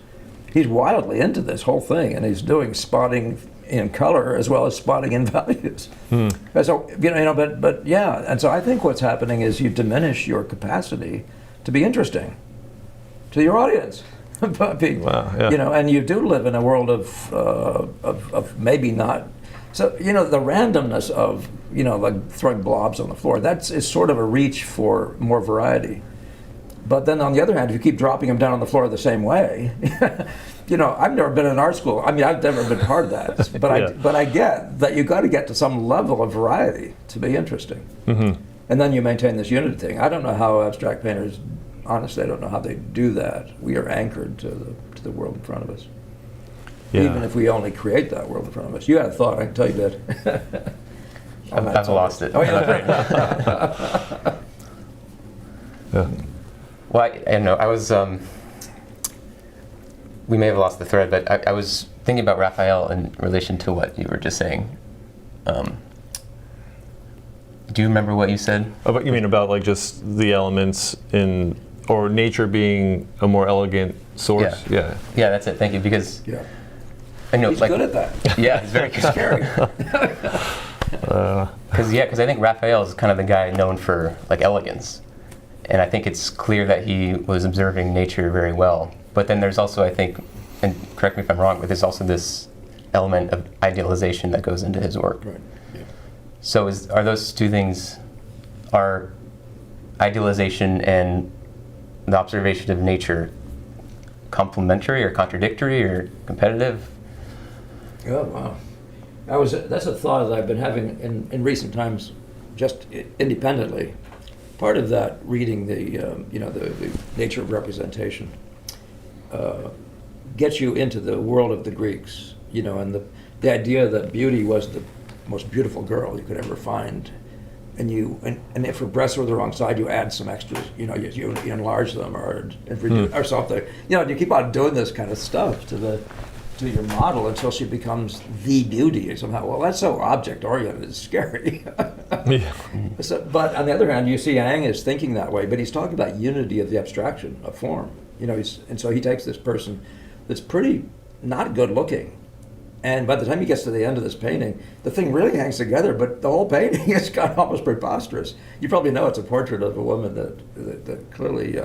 He's wildly into this whole thing, and he's doing spotting in color as well as spotting in values. And so but yeah, and so I think what's happening is you diminish your capacity to be interesting to your audience. Wow, yeah. You know, and you do live in a world of maybe not. So the randomness of like throwing blobs on the floor, is sort of a reach for more variety. But then on the other hand, if you keep dropping them down on the floor the same way, I've never been in art school. I mean, I've never been part of that. But Yeah. I get that you got to get to some level of variety to be interesting. Mm-hmm. And then you maintain this unity thing. I don't know how abstract painters. Honestly, I don't know how they do that. We are anchored to the world in front of us. Yeah. Even if we only create that world in front of us. You had a thought, I can tell you did. I've lost it. Oh, yeah. Yeah. Well, I know, I was, we may have lost the thread, but I was thinking about Raphael in relation to what you were just saying. Do you remember what you said? You mean about like just the elements or nature being a more elegant source? Yeah, that's it. Thank you. Because Yeah. I know, He's like, good at that. yeah, he's very good. Scary. Because I think Raphael is kind of the guy known for like elegance, and I think it's clear that he was observing nature very well. But then there's also, I think, and correct me if I'm wrong, but there's also this element of idealization that goes into his work. Right. Yeah. So are those two things, are idealization and the observation of nature complementary or contradictory or competitive? Oh, wow. That's a thought that I've been having in recent times, just independently. Part of that, reading the nature of representation, gets you into the world of the Greeks, and the idea that beauty was the most beautiful girl you could ever find, and if her breasts were the wrong side, you add some extras, you enlarge them or something. You keep on doing this kind of stuff to your model until she becomes the beauty somehow. Well, that's so object-oriented, it's scary. Yeah. But on the other hand, you see Yang is thinking that way, but he's talking about unity of the abstraction of form. And so he takes this person that's pretty not good looking, and by the time he gets to the end of this painting, the thing really hangs together, but the whole painting is kind of almost preposterous. You probably know it's a portrait of a woman that clearly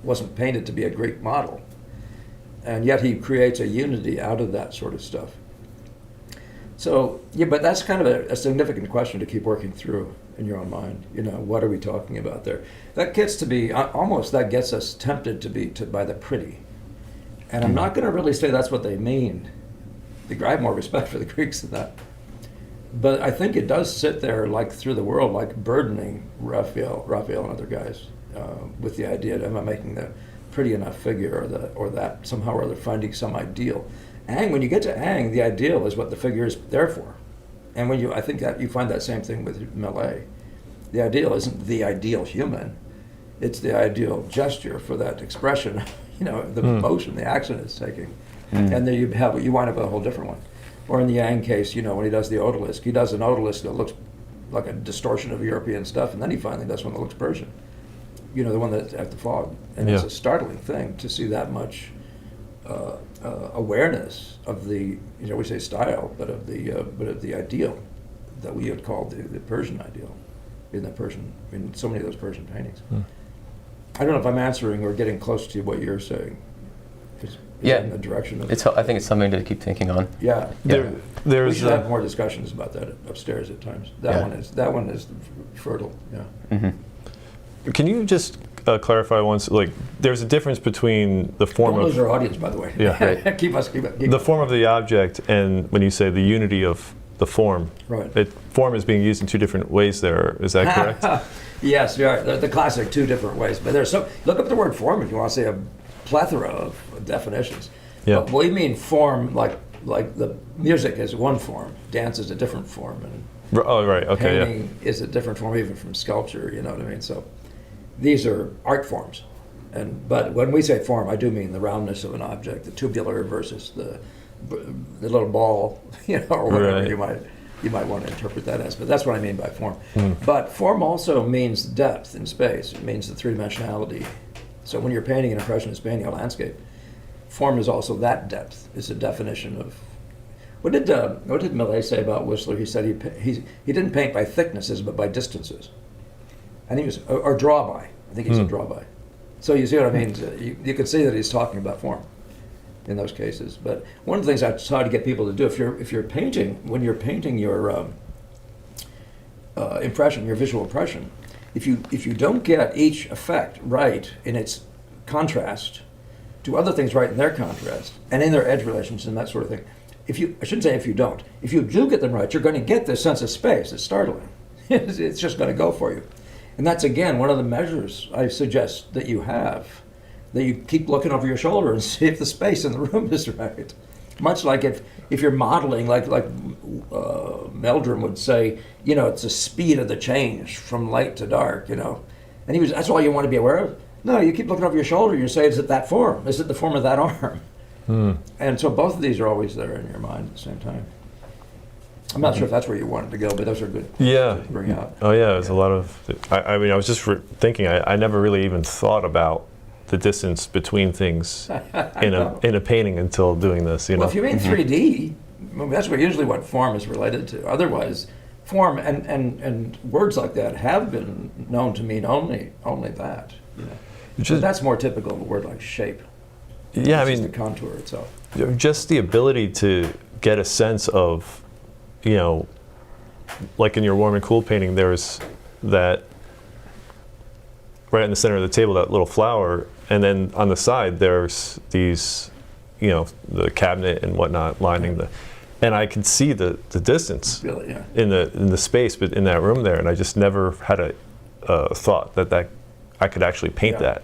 wasn't painted to be a Greek model. And yet he creates a unity out of that sort of stuff. So, yeah, but that's kind of a significant question to keep working through in your own mind. You know, what are we talking about there? That gets to be, almost that gets us tempted to be by the pretty. And I'm not going to really say that's what they mean. I have more respect for the Greeks than that. But I think it does sit there like through the world, like burdening Raphael and other guys with the idea of am I making the pretty enough figure or that somehow or other finding some ideal. When you get to Ang, the ideal is what the figure is there for. And I think that you find that same thing with Millet. The ideal isn't the ideal human. It's the ideal gesture for that expression, the motion, the action it's taking. And then you wind up with a whole different one. Or in the Yang case, when he does the odalisque, he does an odalisque that looks like a distortion of European stuff, and then he finally does one that looks Persian. The one that's at the fog. And it's a startling thing to see that much awareness of the, we say style, but of the ideal that we would call the Persian ideal in so many of those Persian paintings. I don't know if I'm answering or getting close to what you're saying. Is in the direction of I think it's something to keep thinking on. Yeah. There's we should have more discussions about that upstairs at times. That one is fertile. Yeah. Mm-hmm. Can you just clarify once? Like, there's a difference between the form Don't of lose our audience, by the way. Yeah. Right. keep the form of the object, and when you say the unity of the form. Right. Form is being used in two different ways. There is that correct? Yes, you're right. The classic two different ways. But there's look up the word form if you want to say a plethora of definitions. Yeah. But we mean form like the music is one form, dance is a different form, and Oh, right. Okay. painting is a different form even from sculpture. You know what I mean? So these are art forms, but when we say form, I do mean the roundness of an object, the tubular versus the little ball, or whatever Right. you might want to interpret that as. But that's what I mean by form. But form also means depth in space. It means the three-dimensionality. So when you're painting an Impressionist painting, a landscape, form is also that depth. It's a definition of. What did Millet say about Whistler? He said he didn't paint by thicknesses but by distances. And he was or draw by. I think he said draw by. So you see what I mean? You can see that he's talking about form in those cases. But one of the things I try to get people to do, if you're painting, when you're painting your impression, your visual impression, if you don't get each effect right in its contrast to other things right in their contrast and in their edge relations and that sort of thing, I shouldn't say if you don't. If you do get them right, you're going to get this sense of space. It's startling. It's just going to go for you. And that's, again, one of the measures I suggest that you have, that you keep looking over your shoulder and see if the space in the room is right. Much like if you're modeling, like Meldrum would say, it's the speed of the change from light to dark, And that's all you want to be aware of. No, you keep looking over your shoulder and you say, is it that form? Is it the form of that arm? And so both of these are always there in your mind at the same time. I'm not sure if that's where you wanted to go, but those are good to bring out. Oh, yeah, there's a lot of. I mean, I was just thinking. I never really even thought about the distance between things in a painting until doing this. Well, if you mean 3D, that's usually what form is related to. Otherwise, form and words like that have been known to mean only that. But that's more typical of a word like shape. Yeah, It's I just mean, the contour itself. just the ability to get a sense of, like in your warm and cool painting, there's that right in the center of the table, that little flower, and then on the side there's these, the cabinet and whatnot lining and I can see the distance Really, yeah. in the space, but in that room there, and I just never had a thought that I could actually paint that.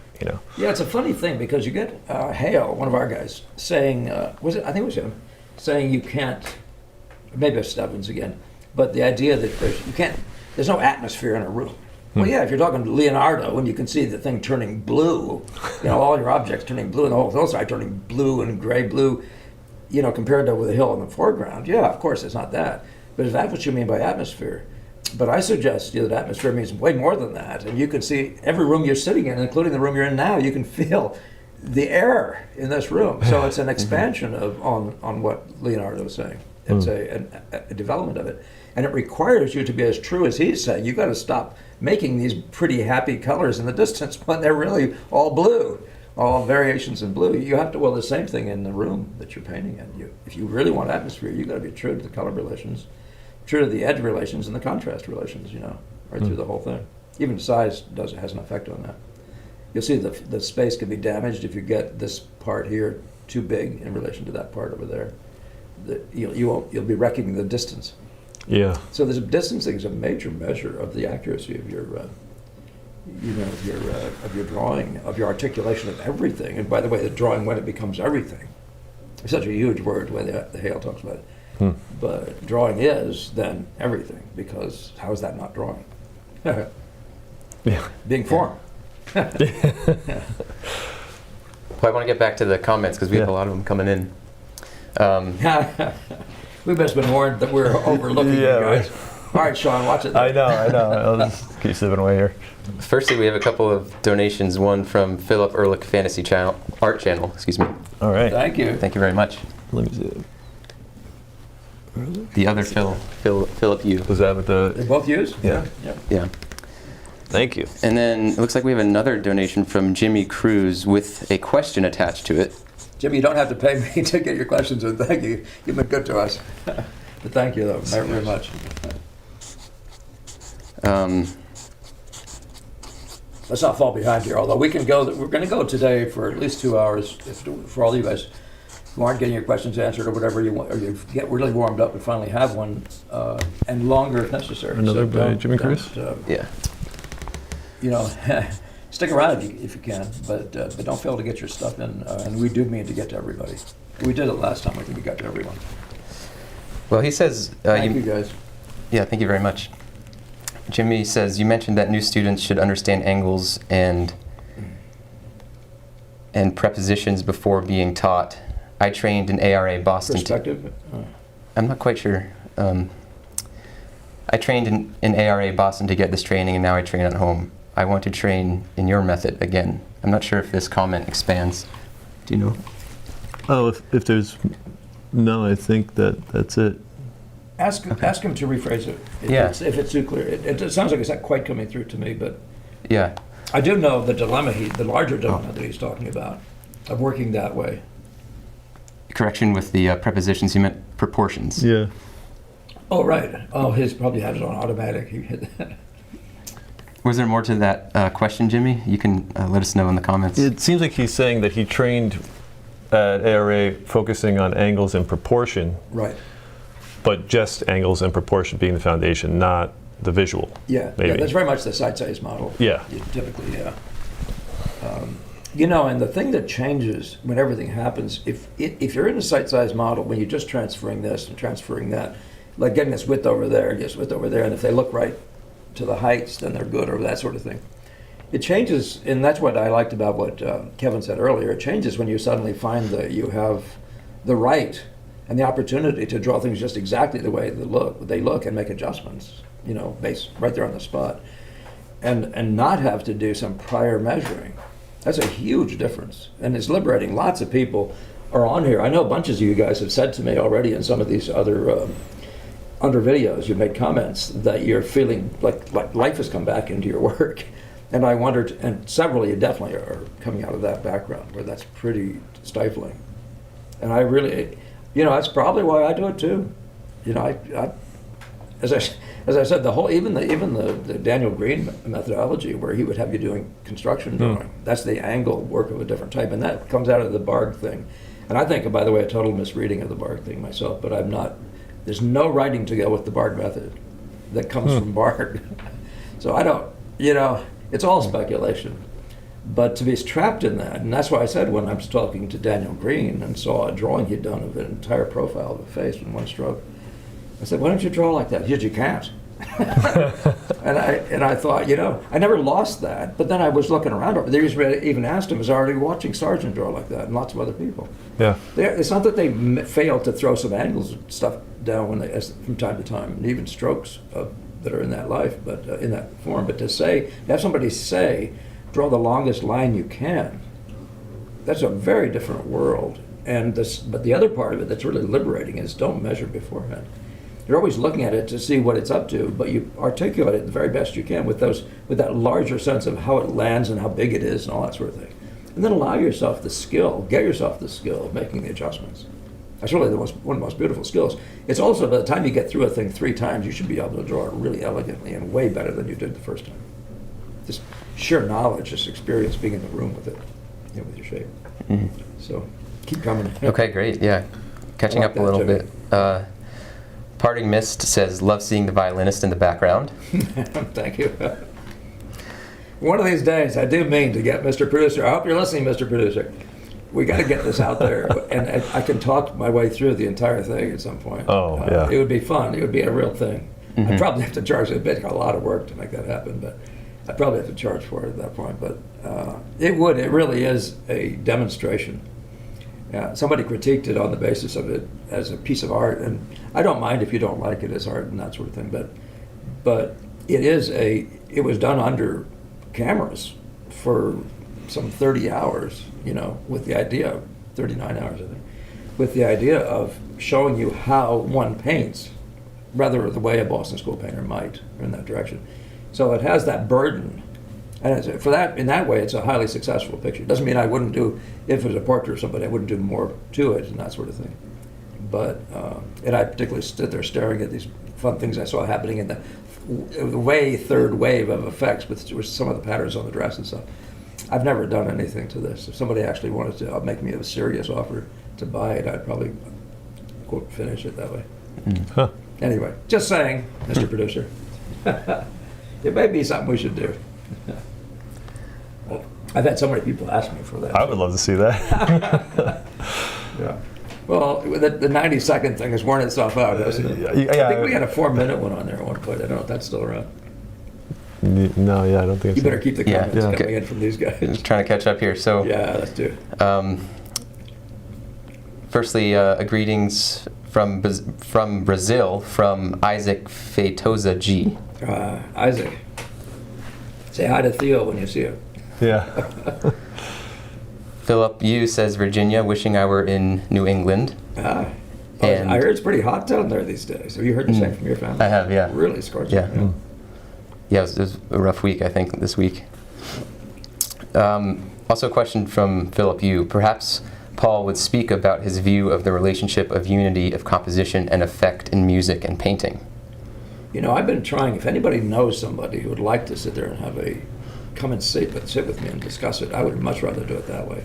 Yeah, it's a funny thing because you get Hale, one of our guys, saying, I think it was him, saying you can't, maybe it's Stebbins again, but the idea that there's no atmosphere in a room. Well, yeah, if you're talking to Leonardo and you can see the thing turning blue, all your objects turning blue and the whole hillside turning blue and gray blue, compared to with a hill in the foreground, yeah, of course it's not that. But is that what you mean by atmosphere? But I suggest that atmosphere means way more than that. And you can see every room you're sitting in, including the room you're in now, you can feel the air in this room. So it's an expansion on what Leonardo is saying. It's a development of it. And it requires you to be as true as he's saying. You've got to stop making these pretty happy colors in the distance when they're really all blue. all variations in blue. You have to, well, the same thing in the room that you're painting in. If you really want atmosphere, you've got to be true to the color relations, true to the edge relations and the contrast relations, right through the whole thing. Even size has an effect on that. You'll see the space can be damaged if you get this part here too big in relation to that part over there. You'll be wrecking the distance. Yeah. So there's distancing is a major measure of the accuracy of your, of your drawing, of your articulation of everything. And by the way, the drawing when it becomes everything. It's such a huge word the way the Hale talks about it. But drawing is then everything, because how is that not drawing? Yeah. Being form. Well, I want to get back to the comments because we have a lot of them coming in. We've just been warned that we're overlooking you guys. All right, Sean, watch it. I know. I'll just keep sipping away here. Firstly, we have a couple of donations. One from Philip Ehrlich Fantasy Channel, Art Channel. Excuse me. All right. Thank you. Thank you very much. Let me see it. The other Philip Yu. Was that with the? They're both used? Yeah. Yeah. Thank you. And then it looks like we have another donation from Jimmy Cruz with a question attached to it. Jimmy, you don't have to pay me to get your questions in. Thank you. You've been good to us. But thank you, though, very much. Let's not fall behind here, although we're going to go today for at least 2 hours for all you guys who aren't getting your questions answered or whatever you want, or you get really warmed up and finally have one, and longer if necessary. Another by Jimmy Cruz? Yeah. Stick around if you can, but don't fail to get your stuff in. And we do mean to get to everybody. We did it last time. I think we got to everyone. Well, he says... Thank you, guys. Yeah, thank you very much. Jimmy says, you mentioned that new students should understand angles and prepositions before being taught. I trained in ARA Boston. Perspective? I'm not quite sure. I trained in ARA Boston to get this training, and now I train at home. I want to train in your method again. I'm not sure if this comment expands. Do you know? Oh, if there's no, I think that's it. Ask him to rephrase it. If it's too clear. It sounds like it's not quite coming through to me, but Yeah. I do know the dilemma, the larger dilemma that he's talking about, of working that way. Correction with the prepositions, you meant proportions. Yeah. Oh, right. Oh, his probably has it on automatic. He hit that. Was there more to that question, Jimmy? You can let us know in the comments. It seems like he's saying that he trained at ARA focusing on angles and proportion. Right. But just angles and proportion being the foundation, not the visual. Yeah, maybe. yeah, that's very much the size model. Yeah. Typically, yeah. And the thing that changes when everything happens, if you're in a size model, when you're just transferring this and transferring that, like getting this width over there, and if they look right to the heights, then they're good, or that sort of thing. It changes, and that's what I liked about what Kevin said earlier. It changes when you suddenly find that you have the right and the opportunity to draw things just exactly the way they look and make adjustments, based right there on the spot, and not have to do some prior measuring. That's a huge difference, and it's liberating. Lots of people are on here. I know bunches of you guys have said to me already in some of these other under videos, you've made comments that you're feeling like life has come back into your work. And I wondered, and several of you definitely are coming out of that background where that's pretty stifling. And I really, that's probably why I do it too. As I said, even the Daniel Green methodology, where he would have you doing construction drawing, that's the angle work of a different type, and that comes out of the Barg thing. And I think, by the way, a total misreading of the Barg thing myself, but I'm not. There's no writing to go with the Barg method that comes from Barg. So I don't, it's all speculation. But to be trapped in that, and that's why I said when I was talking to Daniel Green and saw a drawing he'd done of an entire profile of a face in one stroke, I said, why don't you draw like that? He said, you can't. and I thought, I never lost that. But then I was looking around. They even asked him, was already watching Sargent draw like that, and lots of other people. Yeah. It's not that they failed to throw some angles and stuff down from time to time, and even strokes that are in that life, but in that form. But to have somebody say, draw the longest line you can, that's a very different world. But the other part of it that's really liberating is don't measure beforehand. You're always looking at it to see what it's up to, but you articulate it the very best you can with that larger sense of how it lands and how big it is and all that sort of thing. and then allow yourself the skill, get yourself the skill of making the adjustments. That's really one of the most beautiful skills. It's also, by the time you get through a thing 3 times, you should be able to draw it really elegantly and way better than you did the first time. Just sheer knowledge, just experience being in the room with it, with your shape. Mhm. So keep coming. Okay, great. Yeah, catching I like up a little that, bit. Parting Mist says, love seeing the violinist in the background. Thank you. One of these days, I do mean to get Mr. Producer. I hope you're listening, Mr. Producer. We got to get this out there, and I can talk my way through the entire thing at some point. Oh, yeah. It would be fun. It would be a real thing. Mhm. I'd probably have to charge a lot of work to make that happen, but I'd probably have to charge for it at that point. But it would. It really is a demonstration. Yeah, somebody critiqued it on the basis of it as a piece of art, and I don't mind if you don't like it as art and that sort of thing. But it was done under cameras for some 30 hours, with the idea, 39 hours, I think, with the idea of showing you how one paints, rather the way a Boston School painter might, or in that direction. So it has that burden. And in that way, it's a highly successful picture. It doesn't mean I wouldn't do, if it was a portrait of somebody, I wouldn't do more to it and that sort of thing. But, and I particularly stood there staring at these fun things I saw happening in the third wave of effects with some of the patterns on the dress and stuff. I've never done anything to this. If somebody actually wanted to make me a serious offer to buy it, I'd probably, quote, finish it that way. Huh. Anyway, just saying, Mr. Producer. It may be something we should do. I've had so many people ask me for that. I would love to see that. Yeah. Well, the 90-second thing has worn itself out, hasn't it? Yeah, I think we had a 4-minute one on there at one point. I don't know if that's still around. No, yeah, I don't think You so. better keep the Yeah. comments Yeah. coming in from these guys. Just trying to catch up here. So, Yeah, let's do it. Firstly, greetings from Brazil, from Isaac Feitosa G. Isaac, say hi to Theo when you see him. Yeah. Philip Yu says, Virginia, wishing I were in New England. I And- heard it's pretty hot down there these days. Have you heard the same from your family? I have, yeah. Really scorching. Yeah. Yeah, it was a rough week, I think, this week. Also a question from Philip Yu. Perhaps Paul would speak about his view of the relationship of unity of composition and effect in music and painting. I've been trying, if anybody knows somebody who would like to sit there and come and sit with me and discuss it, I would much rather do it that way.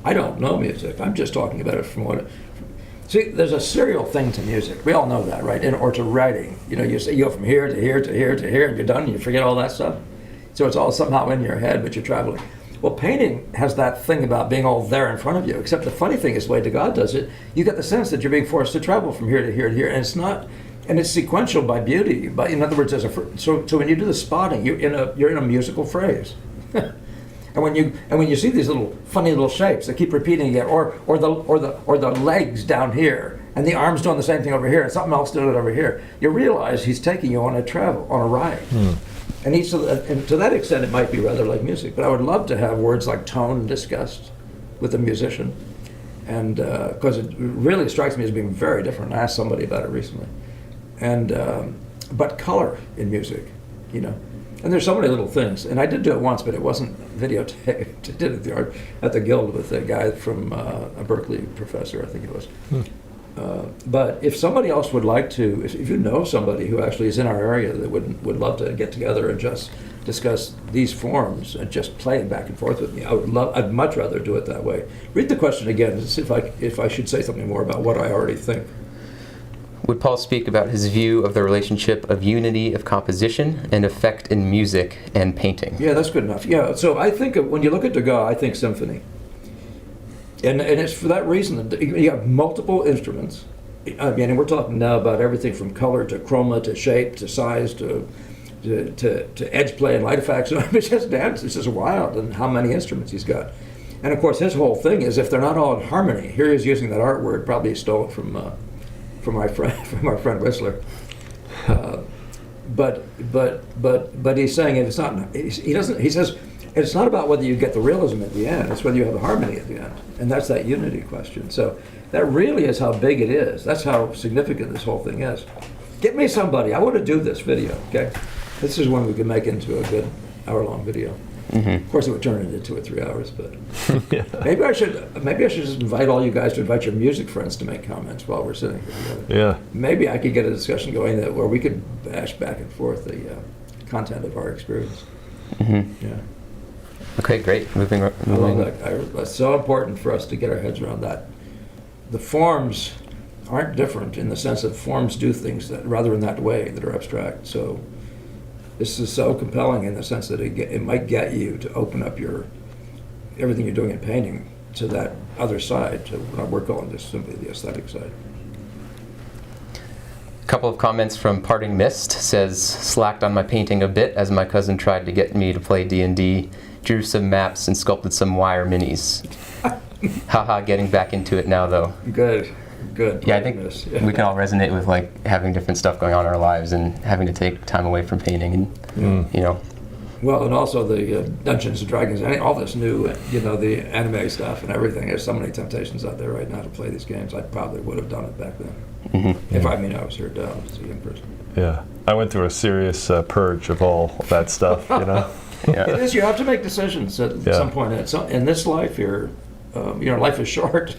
I don't know music. I'm just talking about it see, there's a serial thing to music. We all know that, right? Or to writing. You go from here to here to here to here, and you're done, and you forget all that stuff. So it's all somehow in your head, but you're traveling. Well, painting has that thing about being all there in front of you, except the funny thing is the way God does it, you get the sense that you're being forced to travel from here to here to here, and it's not, and it's sequential by beauty. But in other words, so when you do the spotting, you're in a musical phrase. And when you see these funny little shapes that keep repeating again, or the legs down here, and the arms doing the same thing over here, and something else doing it over here, you realize he's taking you on a ride. And and to that extent, it might be rather like music. But I would love to have words like tone discussed with a musician, and because it really strikes me as being very different. I asked somebody about it recently, and but color in music, And there's so many little things. And I did do it once, but it wasn't videotaped. I did it at the Guild with a guy from a Berkeley professor, I think it was. But if somebody else would like to, if you know somebody who actually is in our area that would love to get together and just discuss these forms and just play it back and forth with me, I'd much rather do it that way. Read the question again and see if I should say something more about what I already think. Would Paul speak about his view of the relationship of unity of composition and effect in music and painting? Yeah, that's good enough. Yeah, so I think when you look at Degas, I think symphony. And it's for that reason that you have multiple instruments. I mean, and we're talking now about everything from color to chroma to shape to size to edge play and light effects. It's just dance. It's just wild, and how many instruments he's got. And of course, his whole thing is if they're not all in harmony. Here he's using that art word, probably stole it from our friend Whistler. But he's saying if it's not. He doesn't. He says it's not about whether you get the realism at the end. It's whether you have the harmony at the end, and that's that unity question. So that really is how big it is. That's how significant this whole thing is. Get me somebody. I want to do this video. Okay, this is one we can make into a good hour-long video. Of course, it would turn into 2 or 3 hours, but Yeah. maybe I should just invite all you guys to invite your music friends to make comments while we're sitting here together. Yeah. Maybe I could get a discussion going where we could bash back and forth the content of our experience. Hmm. Yeah. Okay, great. Moving. I love that. It's so important for us to get our heads around that. The forms aren't different in the sense that forms do things that rather in that way that are abstract. So this is so compelling in the sense that it might get you to open up everything you're doing in painting to that other side, to what we're calling just simply the aesthetic side. A couple of comments from Parting Mist says, slacked on my painting a bit as my cousin tried to get me to play D&D, drew some maps and sculpted some wire minis. Haha, getting back into it now though. Good. Yeah, I think we can all resonate with like having different stuff going on in our lives and having to take time away from painting and, you know. Well, and also the Dungeons and Dragons, all this new, the anime stuff and everything. There's so many temptations out there right now to play these games. I probably would have done it back then. If I was here down as a young person. Yeah. I went through a serious purge of all that stuff, Yeah. It is. You have to make decisions at some point. In this life here, life is short,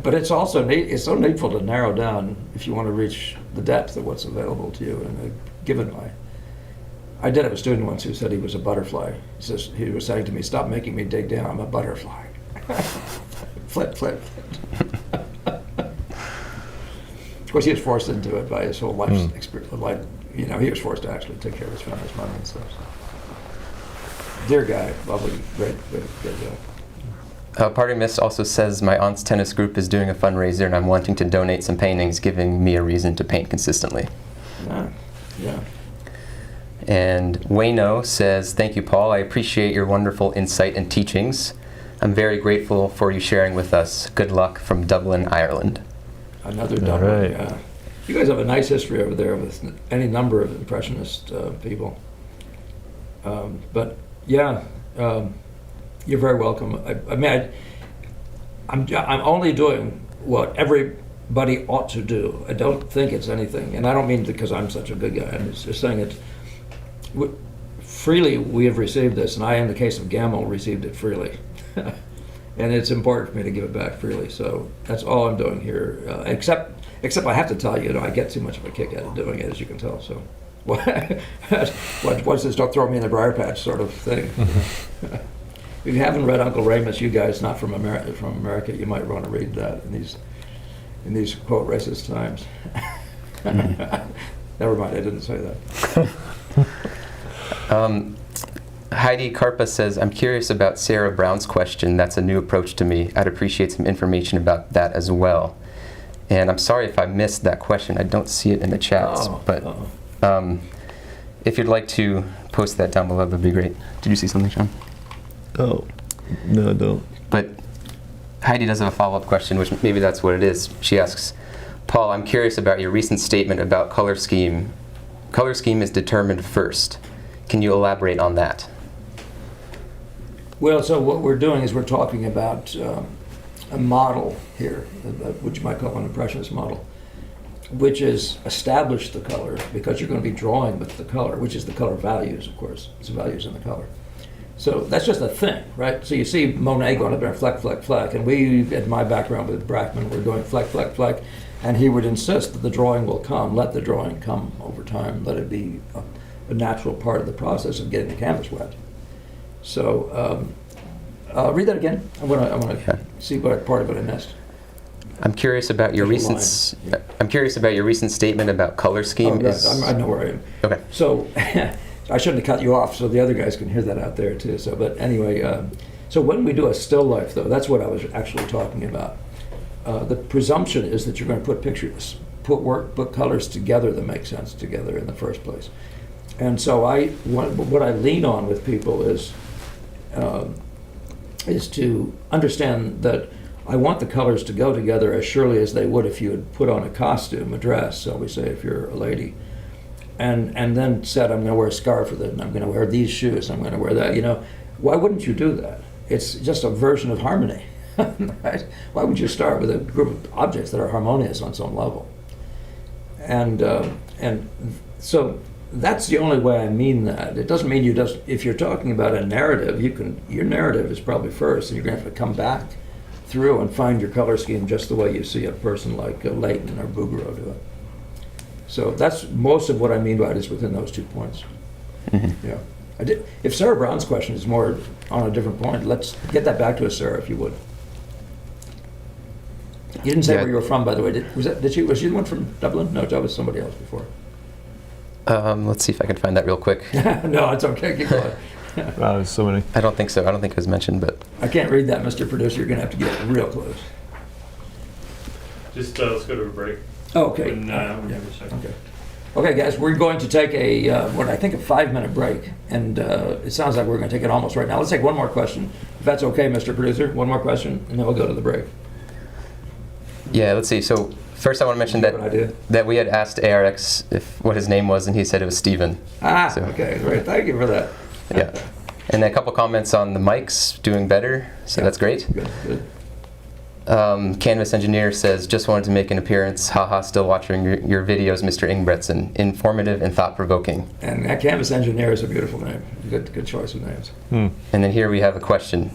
but it's also it's so needful to narrow down if you want to reach the depth of what's available to you in a given way. I did have a student once who said he was a butterfly. He was saying to me, "Stop making me dig down. I'm a butterfly." Flip. Of course, he was forced into it by his whole life's experience. He was forced to actually take care of his family's money and stuff. So. Dear guy, lovely, great guy. Parting Mist also says, my aunt's tennis group is doing a fundraiser and I'm wanting to donate some paintings, giving me a reason to paint consistently. Yeah. And Wayno says, thank you, Paul. I appreciate your wonderful insight and teachings. I'm very grateful for you sharing with us. Good luck from Dublin, Ireland. Another Dublin, yeah. You guys have a nice history over there with any number of Impressionist people. But yeah, you're very welcome. I'm only doing what everybody ought to do. I don't think it's anything, and I don't mean because I'm such a good guy. I'm just saying it. Freely we have received this, and I, in the case of Gamel, received it freely. And it's important for me to give it back freely. So that's all I'm doing here. Except I have to tell you, I get too much of a kick out of doing it, as you can tell. So what's this? Don't throw me in the briar patch sort of thing. If you haven't read Uncle Remus, you guys not from America, you might want to read that in these quote racist times. Never mind, I didn't say that. Heidi Karpa says, I'm curious about Sarah Brown's question. That's a new approach to me. I'd appreciate some information about that as well. And I'm sorry if I missed that question. I don't see it in the chats. If you'd like to post that down below, that'd be great. Did you see something, Sean? Oh, no, I don't. But Heidi does have a follow-up question, which maybe that's what it is. She asks, Paul, I'm curious about your recent statement about color scheme. Color scheme is determined first. Can you elaborate on that? Well, so what we're doing is we're talking about a model here, which you might call an impressionist model, which is establish the color, because you're going to be drawing with the color, which is the color values, of course. It's the values in the color. So that's just a thing, right? So you see Monet going up there, fleck, fleck, fleck, and we, in my background with Brackman, we're doing fleck, fleck, fleck, and he would insist that the drawing will come, let the drawing come over time, let it be a natural part of the process of getting the canvas wet. So read that again. I want to see what part of it I missed. I'm curious about your recent. I'm curious about your recent statement about color scheme. I know where I am. Okay. So I shouldn't have cut you off, so the other guys can hear that out there too. So, but anyway, so when we do a still life, though, that's what I was actually talking about. The presumption is that you're going to put pictures, put colors together that make sense together in the first place. And so what I lean on with people is to understand that I want the colors to go together as surely as they would if you had put on a costume, a dress, so we say if you're a lady, and then said, I'm going to wear a scarf with it, and I'm going to wear these shoes, I'm going to wear that, why wouldn't you do that? It's just a version of harmony, right? Why would you start with a group of objects that are harmonious on some level? And so that's the only way I mean that. It doesn't mean if you're talking about a narrative, your narrative is probably first, and you're going to have to come back through and find your color scheme just the way you see a person like Leighton or Bouguereau do it. So that's most of what I mean by it is within those 2 points. Mm-hmm. Yeah. If Sarah Brown's question is more on a different point, let's get that back to us, Sarah, if you would. You didn't say Yeah. where you were from, by the way. Was she the one from Dublin? No, that was somebody else before. Let's see if I can find that real quick. No, it's okay. Keep going. Wow, there's so many. I don't think so. I don't think it was mentioned, but I can't read that, Mr. Producer. You're going to have to get real close. Just let's go to a break. Oh, okay. And, we'll give it a second. Okay. Okay, guys, we're going to take what I think a 5-minute break, and it sounds like we're going to take it almost right now. Let's take one more question, if that's okay, Mr. Producer. One more question, and then we'll go to the break. yeah, let's see. So first I want to mention You have an idea? that we had asked ARX what his name was, and he said it was Steven. So- Okay, great. Thank you for that. Yeah. And then a couple comments on the mics doing better, so that's great. Good, good. Canvas Engineer says, just wanted to make an appearance. Haha, still watching your videos, Mr. Ingbretson. Informative and thought-provoking. And that Canvas Engineer is a beautiful name. Good choice of names. And then here we have a question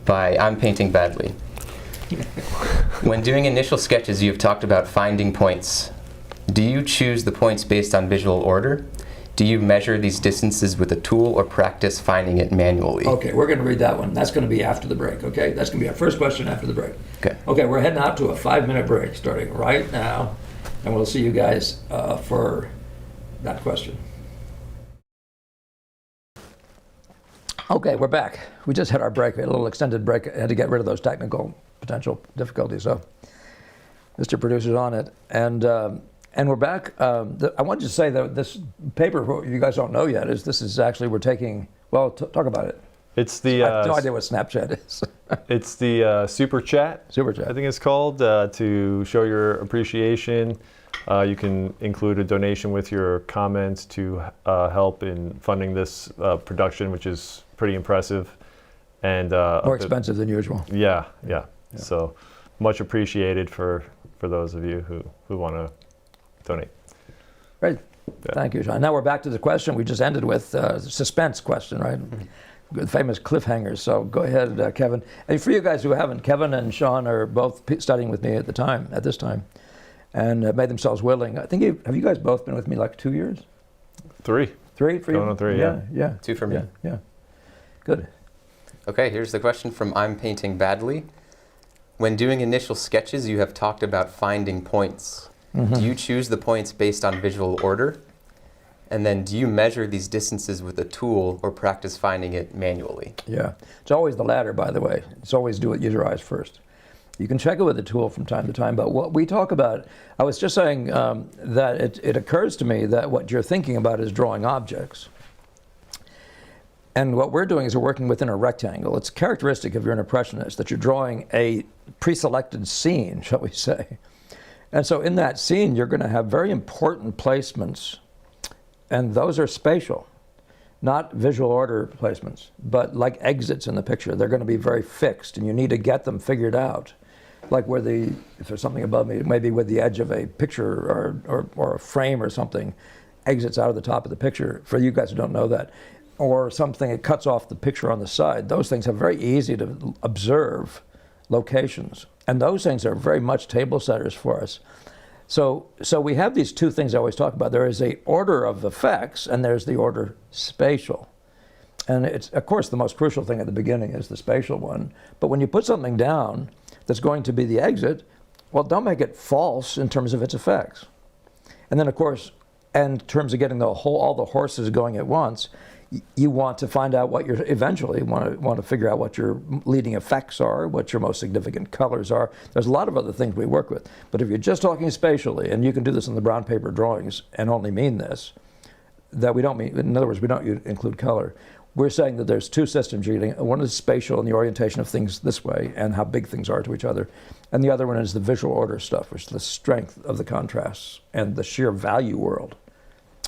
by I'm Painting Badly. When doing initial sketches, you have talked about finding points. Do you choose the points based on visual order? Do you measure these distances with a tool or practice finding it manually? Okay, we're going to read that one. That's going to be after the break, okay? That's going to be our first question after the break. Okay. Okay, we're heading out to a 5-minute break starting right now, and we'll see you guys for that question. Okay, we're back. We just had our break, a little extended break. I had to get rid of those technical potential difficulties, so Mr. Producer's on it. And we're back. I wanted to say that this paper, what you guys don't know yet, is this is actually, we're taking, well, talk about it. It's the I have no idea what Snapchat is. it's the super chat. Super chat. I think it's called to show your appreciation. You can include a donation with your comments to help in funding this production, which is pretty impressive and More expensive than usual. Yeah. So much appreciated for those of you who want to donate. Great. Yeah. Thank you, Sean. Now we're back to the question we just ended with, suspense question, right? Good, famous cliffhangers. So go ahead, Kevin. And for you guys who haven't, Kevin and Sean are both studying with me at this time, and made themselves willing. I think have you guys both been with me like 2 years? 3. 3 for you? Going on 3, yeah. Yeah. 2 for me. Yeah. Good. Okay, here's the question from I'm Painting Badly. When doing initial sketches, you have talked about finding points. Do you choose the points based on visual order? And then do you measure these distances with a tool or practice finding it manually? Yeah. It's always the latter, by the way. It's always use your eyes first. You can check it with a tool from time to time, but what we talk about, I was just saying that it occurs to me that what you're thinking about is drawing objects. And what we're doing is we're working within a rectangle. It's characteristic of you're an impressionist that you're drawing a pre-selected scene, shall we say. And so in that scene, you're going to have very important placements, and those are spatial, not visual order placements, but like exits in the picture. They're going to be very fixed, and you need to get them figured out. Like where if there's something above me, maybe with the edge of a picture or a frame or something, exits out of the top of the picture, for you guys who don't know that. Or something that cuts off the picture on the side. Those things are very easy to observe locations. And those things are very much table setters for us. So we have these two things I always talk about. There is a order of effects, and there's the order spatial. And it's, of course, the most crucial thing at the beginning is the spatial one. But when you put something down that's going to be the exit, well, don't make it false in terms of its effects. And then, of course, in terms of getting all the horses going at once, you want to find out what eventually want to figure out what your leading effects are, what your most significant colors are. There's a lot of other things we work with. But if you're just talking spatially, and you can do this in the brown paper drawings and only mean this, that we don't mean, in other words, we don't include color. We're saying that there's two systems you're getting. One is spatial and the orientation of things this way and how big things are to each other. And the other one is the visual order stuff, which is the strength of the contrasts and the sheer value world.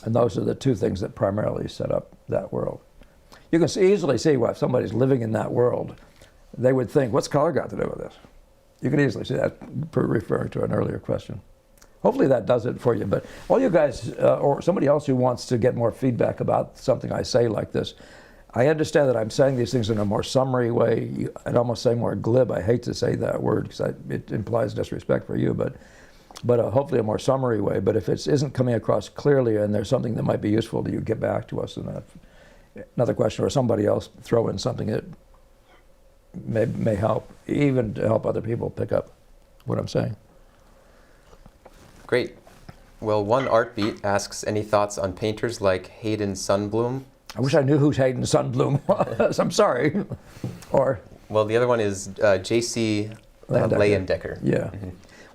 And those are the two things that primarily set up that world. You can easily see why if somebody's living in that world, they would think, what's color got to do with this? You can easily see that referring to an earlier question. hopefully that does it for you. But all you guys, or somebody else who wants to get more feedback about something I say like this, I understand that I'm saying these things in a more summary way. I'd almost say more glib. I hate to say that word because it implies disrespect for you, but hopefully a more summary way. But if it isn't coming across clearly and there's something that might be useful to you, get back to us. And another question, or somebody else throw in something that may help, even to help other people pick up what I'm saying. Great. Well, one art beat asks any thoughts on painters like Hayden Sundblom. I wish I knew who Hayden Sundblom was. I'm sorry. Or Well, the other one is J.C. Leyendecker. Yeah.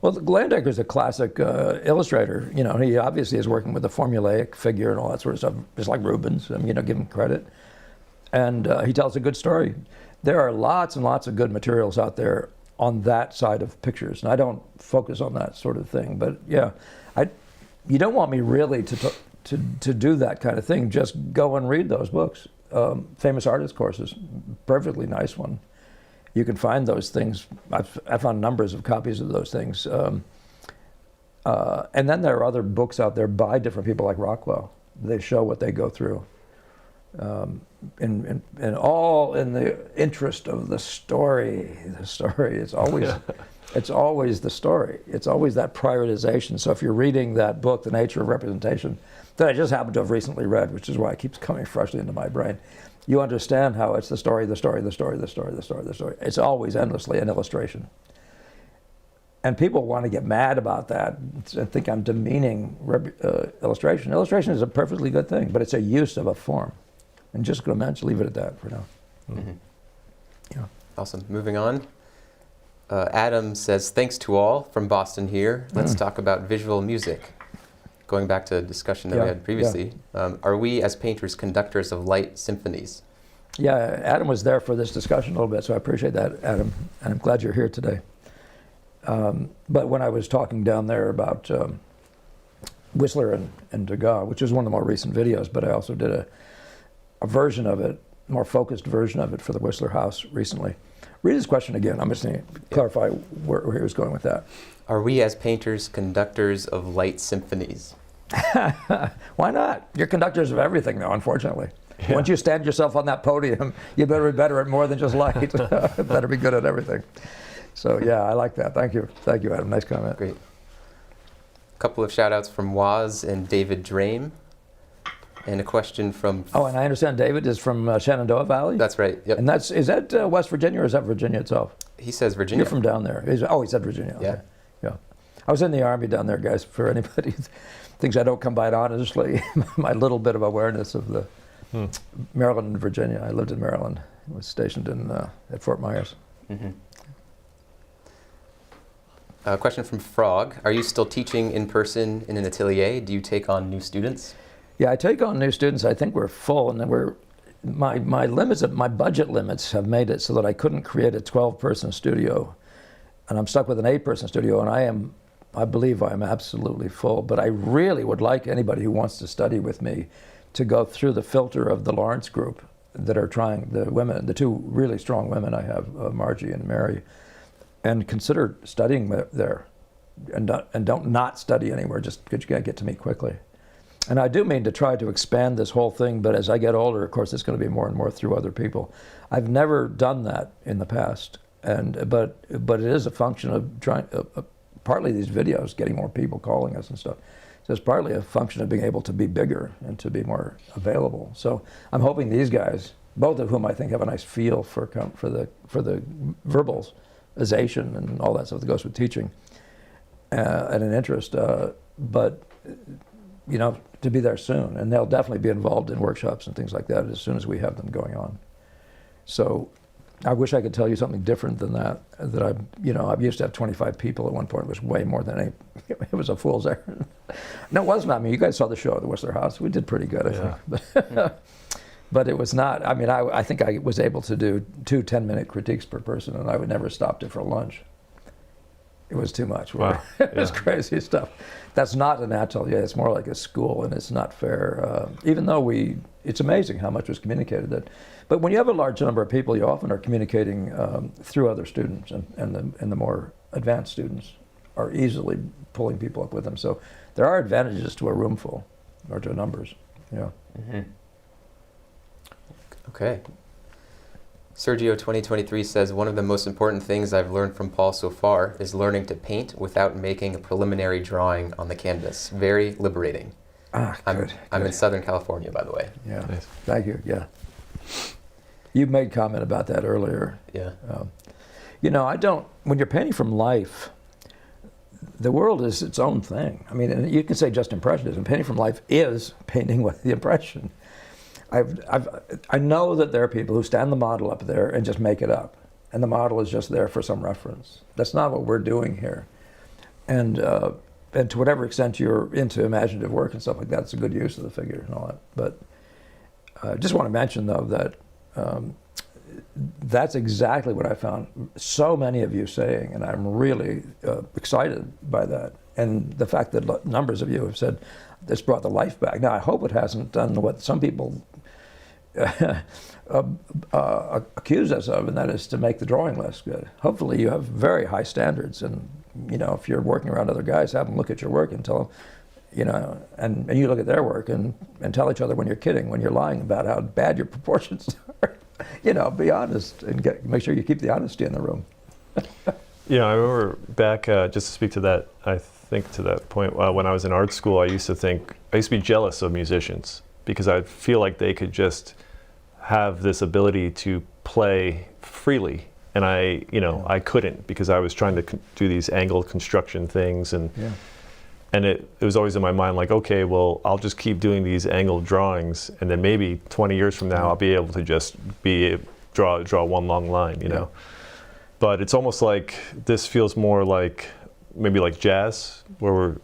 Well, Leyendecker is a classic illustrator. You know, he obviously is working with a formulaic figure and all that sort of stuff, just like Rubens. You know, give him credit. And he tells a good story. There are lots and lots of good materials out there on that side of pictures, and I don't focus on that sort of thing. But yeah, you don't want me really to do that kind of thing. Just go and read those books. Famous Artist Courses, perfectly nice one. You can find those things. I found numbers of copies of those things. And then there are other books out there by different people like Rockwell. They show what they go through. And all in the interest of the story. The story is always, it's always the story. It's always that prioritization. So if you're reading that book, The Nature of Representation, that I just happened to have recently read, which is why it keeps coming freshly into my brain, you understand how it's the story, the story, the story, the story, the story, the story. It's always endlessly an illustration. And people want to get mad about that and think I'm demeaning illustration. Illustration is a perfectly good thing, but it's a use of a form. And just going to leave it at that for now. Mm-hmm. Yeah. Awesome. Moving on. Adam says, thanks to all from Boston here. Let's talk about visual music. Going back to a discussion that we had previously. Are we as painters conductors of light symphonies? Yeah, Adam was there for this discussion a little bit, so I appreciate that, Adam. And I'm glad you're here today. But when I was talking down there about Whistler and Degas, which is one of the more recent videos, but I also did a version of it, more focused version of it for the Whistler House recently. Read his question again. I'm just going to clarify where he was going with that. Are we as painters conductors of light symphonies? Why not? You're conductors of everything, though, unfortunately. Yeah. Once you stand yourself on that podium, you better be better at more than just light. Better be good at everything. So, yeah, I like that. Thank you. Thank you, Adam. Nice comment. Great. A couple of shout-outs from Waz and David Drame. And a question from... Oh, and I understand David is from Shenandoah Valley? That's right, yep. And is that West Virginia or is that Virginia itself? He says Virginia. You're from down there. He said Virginia. Okay. Yeah. Yeah. I was in the Army down there, guys, for anybody. Things I don't come by honestly. My little bit of awareness of the Maryland and Virginia. I lived in Maryland. I was stationed at Fort Myers. Mm-hmm. A question from Frog. Are you still teaching in person in an atelier? Do you take on new students? Yeah, I take on new students. I think we're full, and then my limits, my budget limits have made it so that I couldn't create a 12-person studio, and I'm stuck with an 8-person studio, and I believe I'm absolutely full. But I really would like anybody who wants to study with me to go through the filter of the Lawrence group that are trying, the two really strong women I have, Margie and Mary, and consider studying there, and don't not study anywhere just because you got to get to me quickly. And I do mean to try to expand this whole thing, but as I get older, of course, it's going to be more and more through other people. I've never done that in the past, but it is a function of trying. Partly these videos, getting more people calling us and stuff. So it's partly a function of being able to be bigger and to be more available. So I'm hoping these guys, both of whom I think have a nice feel for the verbalization and all that stuff that goes with teaching, and an interest, but. You know, to be there soon, and they'll definitely be involved in workshops and things like that as soon as we have them going on. So, I wish I could tell you something different than that. That I used to have 25 people at one point. It was way more than any. It was a fool's errand. No, it wasn't. I mean, you guys saw the show at the Whistler House. We did pretty good, I think. But it was not. I mean, I think I was able to do 2 10-minute critiques per person, and I would never stopped it for lunch. It was too much. Wow. It was crazy stuff. That's not an atelier. It's more like a school, and it's not fair. Even though it's amazing how much was communicated. But when you have a large number of people, you often are communicating through other students and the more advanced students. are easily pulling people up with them. So there are advantages to a room full, or to numbers. Yeah. Mm-hmm. Okay. Sergio 2023 says, one of the most important things I've learned from Paul so far is learning to paint without making a preliminary drawing on the canvas. Very liberating. I'm in Southern California, by the way. Yeah. Nice. Thank you. Yeah. You made comment about that earlier. Yeah. When you're painting from life, the world is its own thing. I mean, and you can say just Impressionism. Painting from life is painting with the impression. I know that there are people who stand the model up there and just make it up, and the model is just there for some reference. That's not what we're doing here. And to whatever extent you're into imaginative work and stuff like that, it's a good use of the figure and all that. But I just want to mention, though, that that's exactly what I found so many of you saying, and I'm really excited by that. And the fact that numbers of you have said this brought the life back. Now, I hope it hasn't done what some people accuse us of, and that is to make the drawing less good. Hopefully you have very high standards, and if you're working around other guys, have them look at your work and tell them, and you look at their work and tell each other when you're kidding, when you're lying about how bad your proportions are. Be honest and make sure you keep the honesty in the room. Yeah, I remember back, just to speak to that, I think to that point, when I was in art school, I used to be jealous of musicians because I feel like they could just have this ability to play freely. And I couldn't, because I was trying to do these angled construction things, and it was always in my mind like, okay, well, I'll just keep doing these angled drawings, and then maybe 20 years from now I'll be able to just draw one long line, know. But it's almost like this feels more like maybe like jazz, where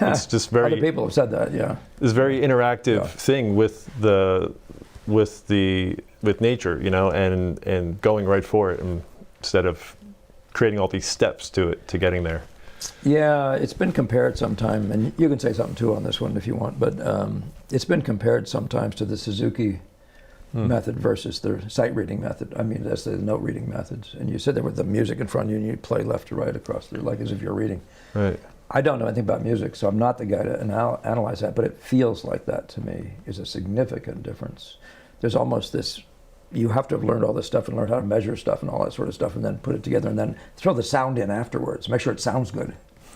it's just very other people have said that, yeah. This very interactive thing with nature, and going right for it, instead of creating all these steps to getting there. Yeah, it's been compared sometime, and you can say something too on this one if you want, but it's been compared sometimes to the Suzuki method versus the sight reading method. I mean, that's the note reading methods. And you sit there with the music in front of you and you play left to right across there, like as if you're reading. Right. I don't know anything about music, so I'm not the guy to analyze that, but it feels like that to me is a significant difference. There's almost this, you have to have learned all this stuff and learn how to measure stuff and all that sort of stuff, and then put it together and then throw the sound in afterwards. Make sure it sounds good.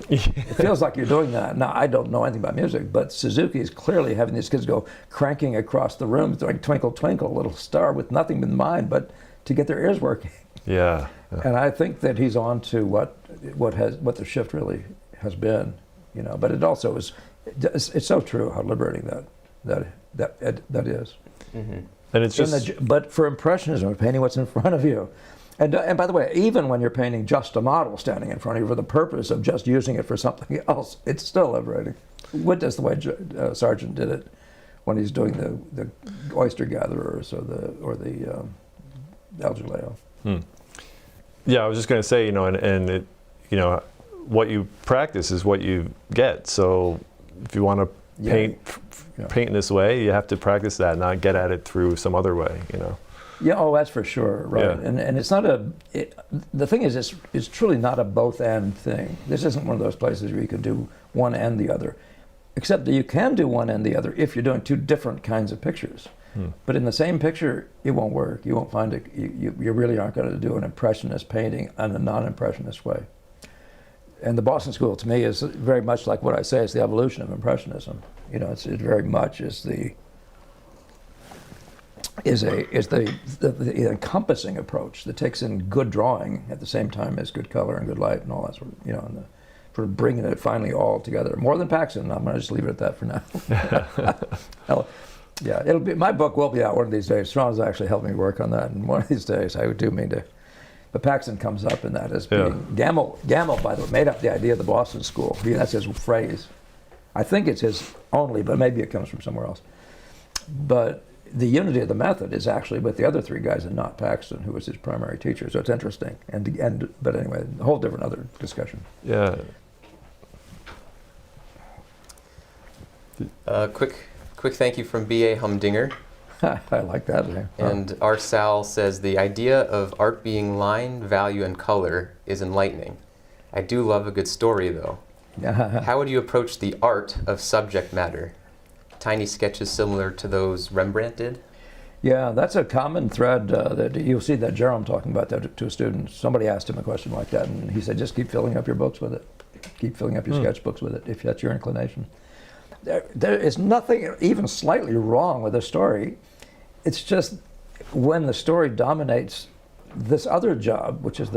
It feels like you're doing that. Now, I don't know anything about music, but Suzuki is clearly having these kids go cranking across the room, like Twinkle, Twinkle, Little Star, with nothing in mind but to get their ears working. Yeah. And I think that he's on to what the shift really has been, But it also is, it's so true how liberating that is. Mm-hmm. And it's just, but for Impressionism, painting what's in front of you. And by the way, even when you're painting just a model standing in front of you for the purpose of just using it for something else, it's still liberating. Witness the way Sargent did it when he's doing the oyster gatherers or the Algaleo. Yeah, I was just going to say, and it, what you practice is what you get. So if you want to paint in this way, you have to practice that, not get at it through some other way, Yeah, oh, that's for sure, right. Yeah. And it's not the thing is, it's truly not a both and thing. This isn't one of those places where you can do one and the other, except that you can do one and the other if you're doing two different kinds of pictures. But in the same picture, it won't work. You won't find it, you really aren't going to do an Impressionist painting in a non-Impressionist way. And the Boston School, to me, is very much like what I say is the evolution of Impressionism. It very much is the encompassing approach that takes in good drawing at the same time as good color and good light and all that sort of, and the sort of bringing it finally all together. More than Paxson. I'm going to just leave it at that for now. Yeah, my book will be out one of these days. Strawn's actually helped me work on that, and one of these days I do mean to. But Paxson comes up in that as being Gamble, by the way, made up the idea of the Boston School. That's his phrase. I think it's his only, but maybe it comes from somewhere else. But the unity of the method is actually with the other three guys and not Paxton, who was his primary teacher. So it's interesting. But anyway, a whole different other discussion. Yeah. Quick thank you from B.A. Humdinger. I like that. And R. Sal says, the idea of art being line, value, and color is enlightening. I do love a good story, though. How would you approach the art of subject matter? Tiny sketches similar to those Rembrandt did? Yeah, that's a common thread that you'll see that Jerome talking about that to a student. Somebody asked him a question like that, and he said, just keep filling up your books with it. Keep filling up your sketchbooks with it, if that's your inclination. There is nothing even slightly wrong with a story. It's just when the story dominates this other job, which is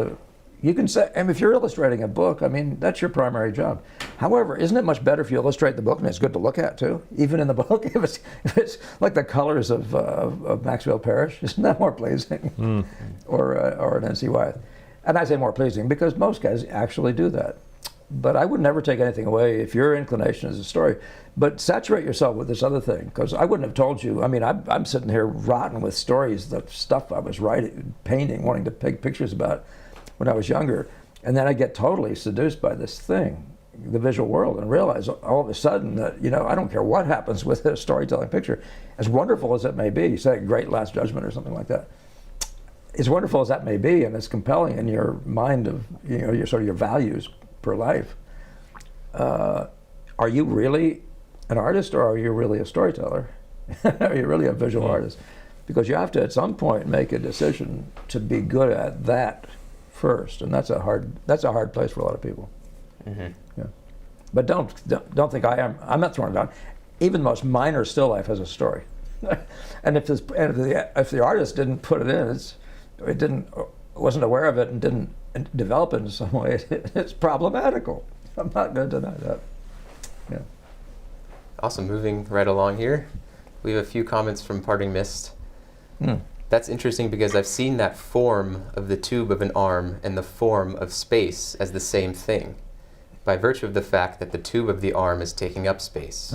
you can say, and if you're illustrating a book, I mean, that's your primary job. However, isn't it much better if you illustrate the book and it's good to look at too, even in the book? If it's like the colors of Maxwell Parrish, isn't that more pleasing? Or an N.C. Wyeth. And I say more pleasing because most guys actually do that. But I would never take anything away if your inclination is a story. But saturate yourself with this other thing, because I wouldn't have told you. I mean, I'm sitting here rotten with stories, the stuff I was writing, painting, wanting to take pictures about when I was younger. And then I get totally seduced by this thing, the visual world, and realize all of a sudden that, I don't care what happens with a storytelling picture, as wonderful as it may be, say Great Last Judgment or something like that, as wonderful as that may be, and as compelling in your mind of, your sort of your values per life, are you really an artist or are you really a storyteller? Are you really a visual artist? Because you have to at some point make a decision to be good at that first, and that's a hard place for a lot of people. Yeah. But don't think I am. I'm not throwing it down. Even the most minor still life has a story, and if the artist didn't put it in, wasn't aware of it and didn't develop it in some way, it's problematical. I'm not going to deny that. Yeah. Awesome. Moving right along here, we have a few comments from Parting Mist. That's interesting because I've seen that form of the tube of an arm and the form of space as the same thing, by virtue of the fact that the tube of the arm is taking up space.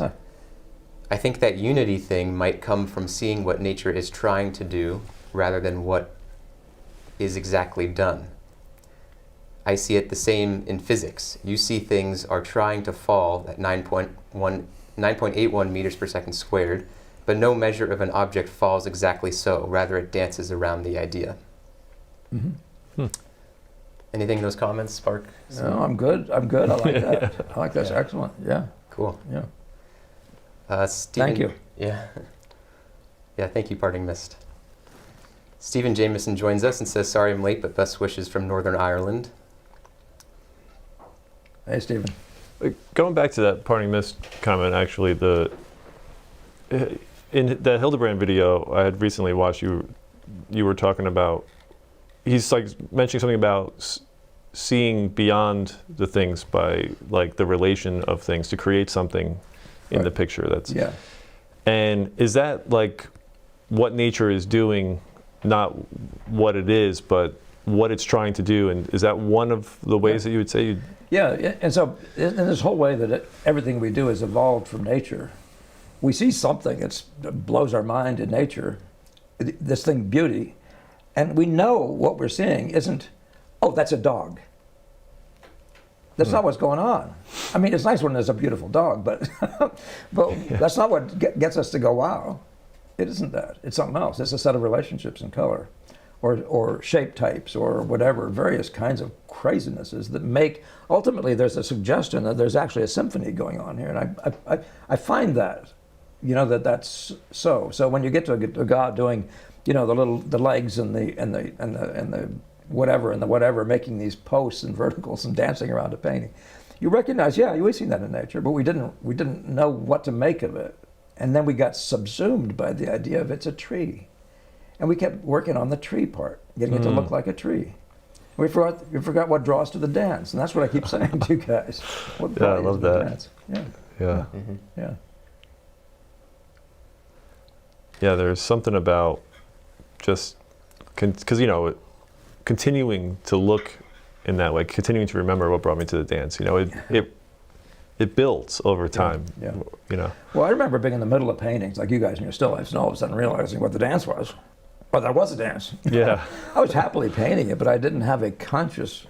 I think that unity thing might come from seeing what nature is trying to do rather than what is exactly done. I see it the same in physics. You see things are trying to fall at 9.81 meters per second squared, but no measure of an object falls exactly so. Rather, it dances around the idea. Anything in those comments spark? No, I'm good. I like that. I like that's excellent. Yeah. Cool. Yeah. Stephen, Thank you. Yeah. Yeah, thank you, Parting Mist. Stephen Jameson joins us and says, sorry I'm late, but best wishes from Northern Ireland. Hey, Stephen. Going back to that Parting Mist comment, actually, in the Hildebrand video I had recently watched, you were talking about, he's like mentioning something about seeing beyond the things by like the relation of things to create something in the picture. And is that like what nature is doing, not what it is, but what it's trying to do? And is that one of the ways that you would say Yeah, and so in this whole way that everything we do is evolved from nature, we see something that blows our mind in nature, this thing, beauty, and we know what we're seeing isn't, oh, that's a dog. That's not what's going on. I mean, it's nice when there's a beautiful dog, but that's not what gets us to go, wow. It isn't that. It's something else. It's a set of relationships in color, or shape types, or whatever, various kinds of crazinesses that make, ultimately there's a suggestion that there's actually a symphony going on here. And I find that, that's so. So when you get to a God doing, the legs and the whatever, making these posts and verticals and dancing around a painting, you recognize, we've seen that in nature, but we didn't know what to make of it. And then we got subsumed by the idea of it's a tree. And we kept working on the tree part, getting it to look like a tree. We forgot what draws to the dance, and that's what I keep saying to you guys. What I love that. Dance? Yeah, there's something about just, because continuing to look in that way, continuing to remember what brought me to the dance. It builds over time. Well, I remember being in the middle of paintings, like you guys in your still lifes, and all of a sudden realizing what the dance was. Well, there was a dance. Yeah. I was happily painting it, but I didn't have a conscious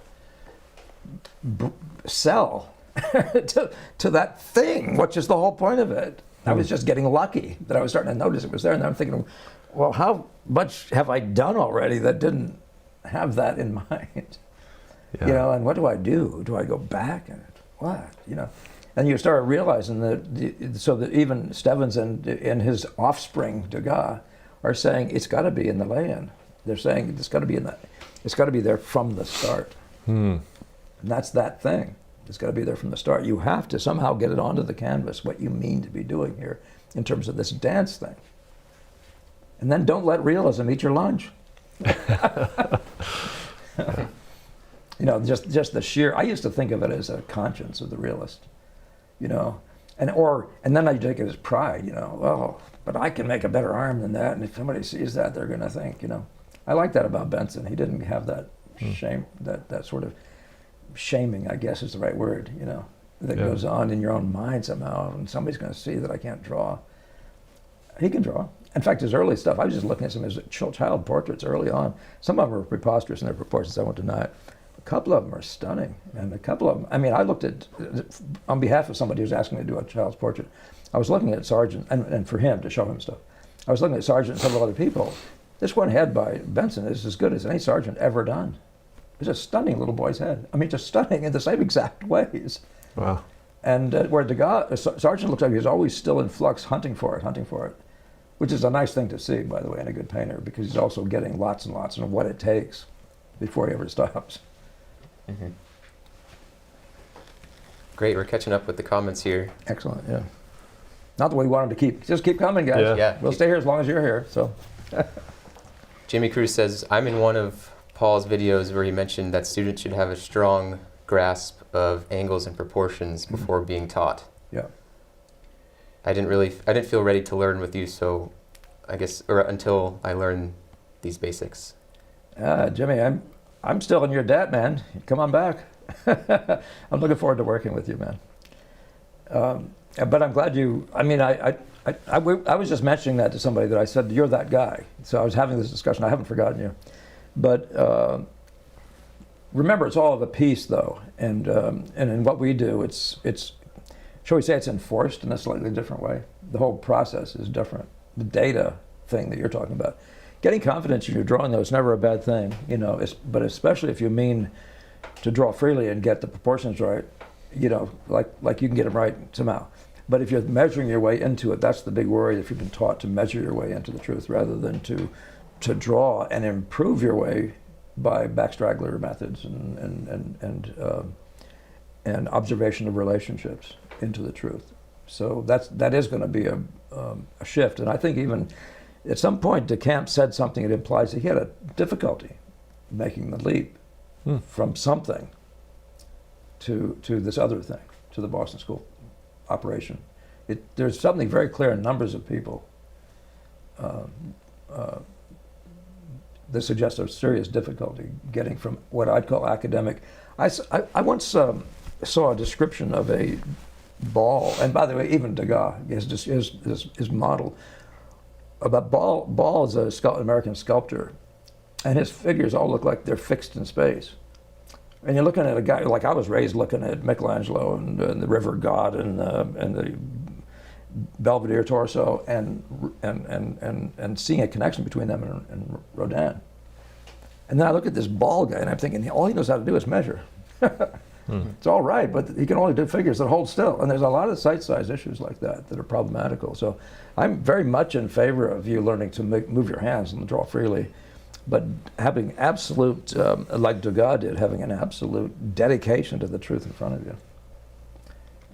cell to that thing, which is the whole point of it. I was just getting lucky that I was starting to notice it was there, and I'm thinking, well, how much have I done already that didn't have that in mind? Yeah. You know, and what do I do? Do I go back and what? You know, and you start realizing so that even Stevens and his offspring Degas are saying it's got to be in the lay-in. They're saying it's got to be it's got to be there from the start. And that's that thing. It's got to be there from the start. You have to somehow get it onto the canvas what you mean to be doing here in terms of this dance thing. And then don't let realism eat your lunch. You know, just the sheer. I used to think of it as a conscience of the realist. You know, and then I take it as pride. You know, oh, but I can make a better arm than that, and if somebody sees that, they're going to think. You know, I like that about Benson. He didn't have that shame, that sort of shaming, I guess is the right word. You know, that goes on in your own mind somehow, and somebody's going to see that I can't draw. He can draw. In fact, his early stuff, I was just looking at some of his child portraits early on. Some of them are preposterous in their proportions, I won't deny it. A couple of them are stunning. And a couple of them, I mean, I looked at, on behalf of somebody who's asking me to do a child's portrait, I was looking at Sargent, and for him, to show him stuff. I was looking at Sargent and several other people. This one head by Benson is as good as any Sargent ever done. It's a stunning little boy's head. I mean, just stunning in the same exact ways. Wow. And where Degas, Sargent looks like he's always still in flux, hunting for it. Which is a nice thing to see, by the way, in a good painter, because he's also getting lots and lots of what it takes before he ever stops. Mm-hmm. Great, we're catching up with the comments here. Excellent, yeah. Not that we want him to just keep coming, guys. Yeah. We'll stay here as long as you're here, so. Jimmy Cruz says, I'm in one of Paul's videos where he mentioned that students should have a strong grasp of angles and proportions before being taught. Yeah. I didn't feel ready to learn with you, so I guess, or until I learn these basics. Jimmy, I'm still in your debt, man. Come on back. I'm looking forward to working with you, man. But I'm glad I was just mentioning that to somebody that I said, you're that guy. So I was having this discussion. I haven't forgotten you. But remember, it's all of a piece, though. And in what we do, it's shall we say it's enforced in a slightly different way? The whole process is different. The data thing that you're talking about. Getting confidence in your drawing, though, is never a bad thing, you know, but especially if you mean to draw freely and get the proportions right, you know, like you can get them right somehow. But if you're measuring your way into it, that's the big worry, if you've been taught to measure your way into the truth rather than to draw and improve your way by backstraggler methods and observation of relationships into the truth. So that is going to be a shift. And I think even at some point DeCamp said something that implies that he had a difficulty making the leap from something to this other thing, to the Boston School operation. There's something very clear in numbers of people that suggests a serious difficulty getting from what I'd call academic. I once saw a description of a ball, and by the way, even Degas, his model, about Ball is an American sculptor, and his figures all look like they're fixed in space. And you're looking at a guy, like I was raised looking at Michelangelo and the River God and the Belvedere torso, and seeing a connection between them and Rodin. And then I look at this Ball guy, and I'm thinking, all he knows how to do is measure. It's all right, but he can only do figures that hold still. And there's a lot of sight size issues like that are problematical. So I'm very much in favor of you learning to move your hands and draw freely, but having absolute, like Degas did, having an absolute dedication to the truth in front of you.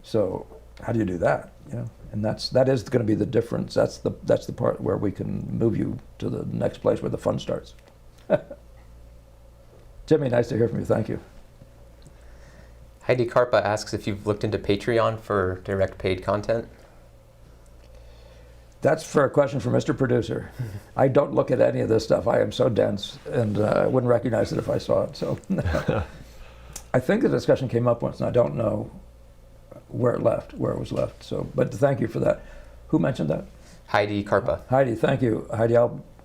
So how do you do that? You know, and that is going to be the difference. That's the part where we can move you to the next place where the fun starts. Jimmy, nice to hear from you. Thank you. Heidi Karpa asks if you've looked into Patreon for direct paid content. That's for a question for Mr. Producer. I don't look at any of this stuff. I am so dense, and I wouldn't recognize it if I saw it. So I think the discussion came up once, and I don't know where it was left. So, but thank you for that. Who mentioned that? Heidi Karpa. Heidi, thank you. Heidi,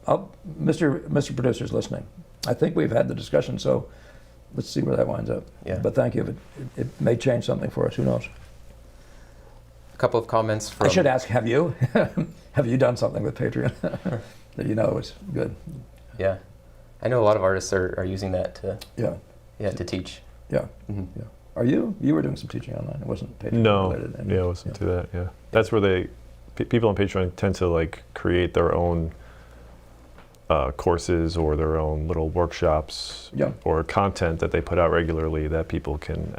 Mr. Producer's listening. I think we've had the discussion, so let's see where that winds up. Yeah. But thank you. It may change something for us. Who knows? A couple of comments from... I should ask, have you? Have you done something with Patreon that you know is good? Yeah. I know a lot of artists are using that to... Yeah. Yeah, to teach. Yeah. Mhm. Yeah. Are you? You were doing some teaching online. It wasn't Patreon No, related. yeah, I wasn't to that. Yeah, that's where people on Patreon tend to like create their own courses or their own little workshops Yeah. or content that they put out regularly that people can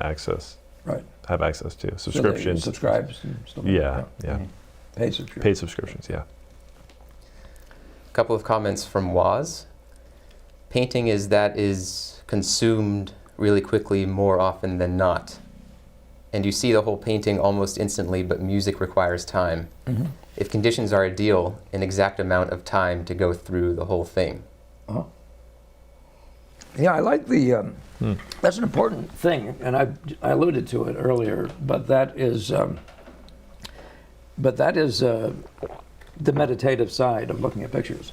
Right. have access to. So they Subscriptions. subscribe and stuff like Yeah, that. yeah. Mhm. Paid subscription. Paid subscriptions, yeah. A couple of comments from Waz. Painting is consumed really quickly more often than not. And you see the whole painting almost instantly, but music requires time. Mm-hmm. If conditions are ideal, an exact amount of time to go through the whole thing. Uh-huh. Yeah, I like the. That's an important thing, and I alluded to it earlier. But that is the meditative side of looking at pictures.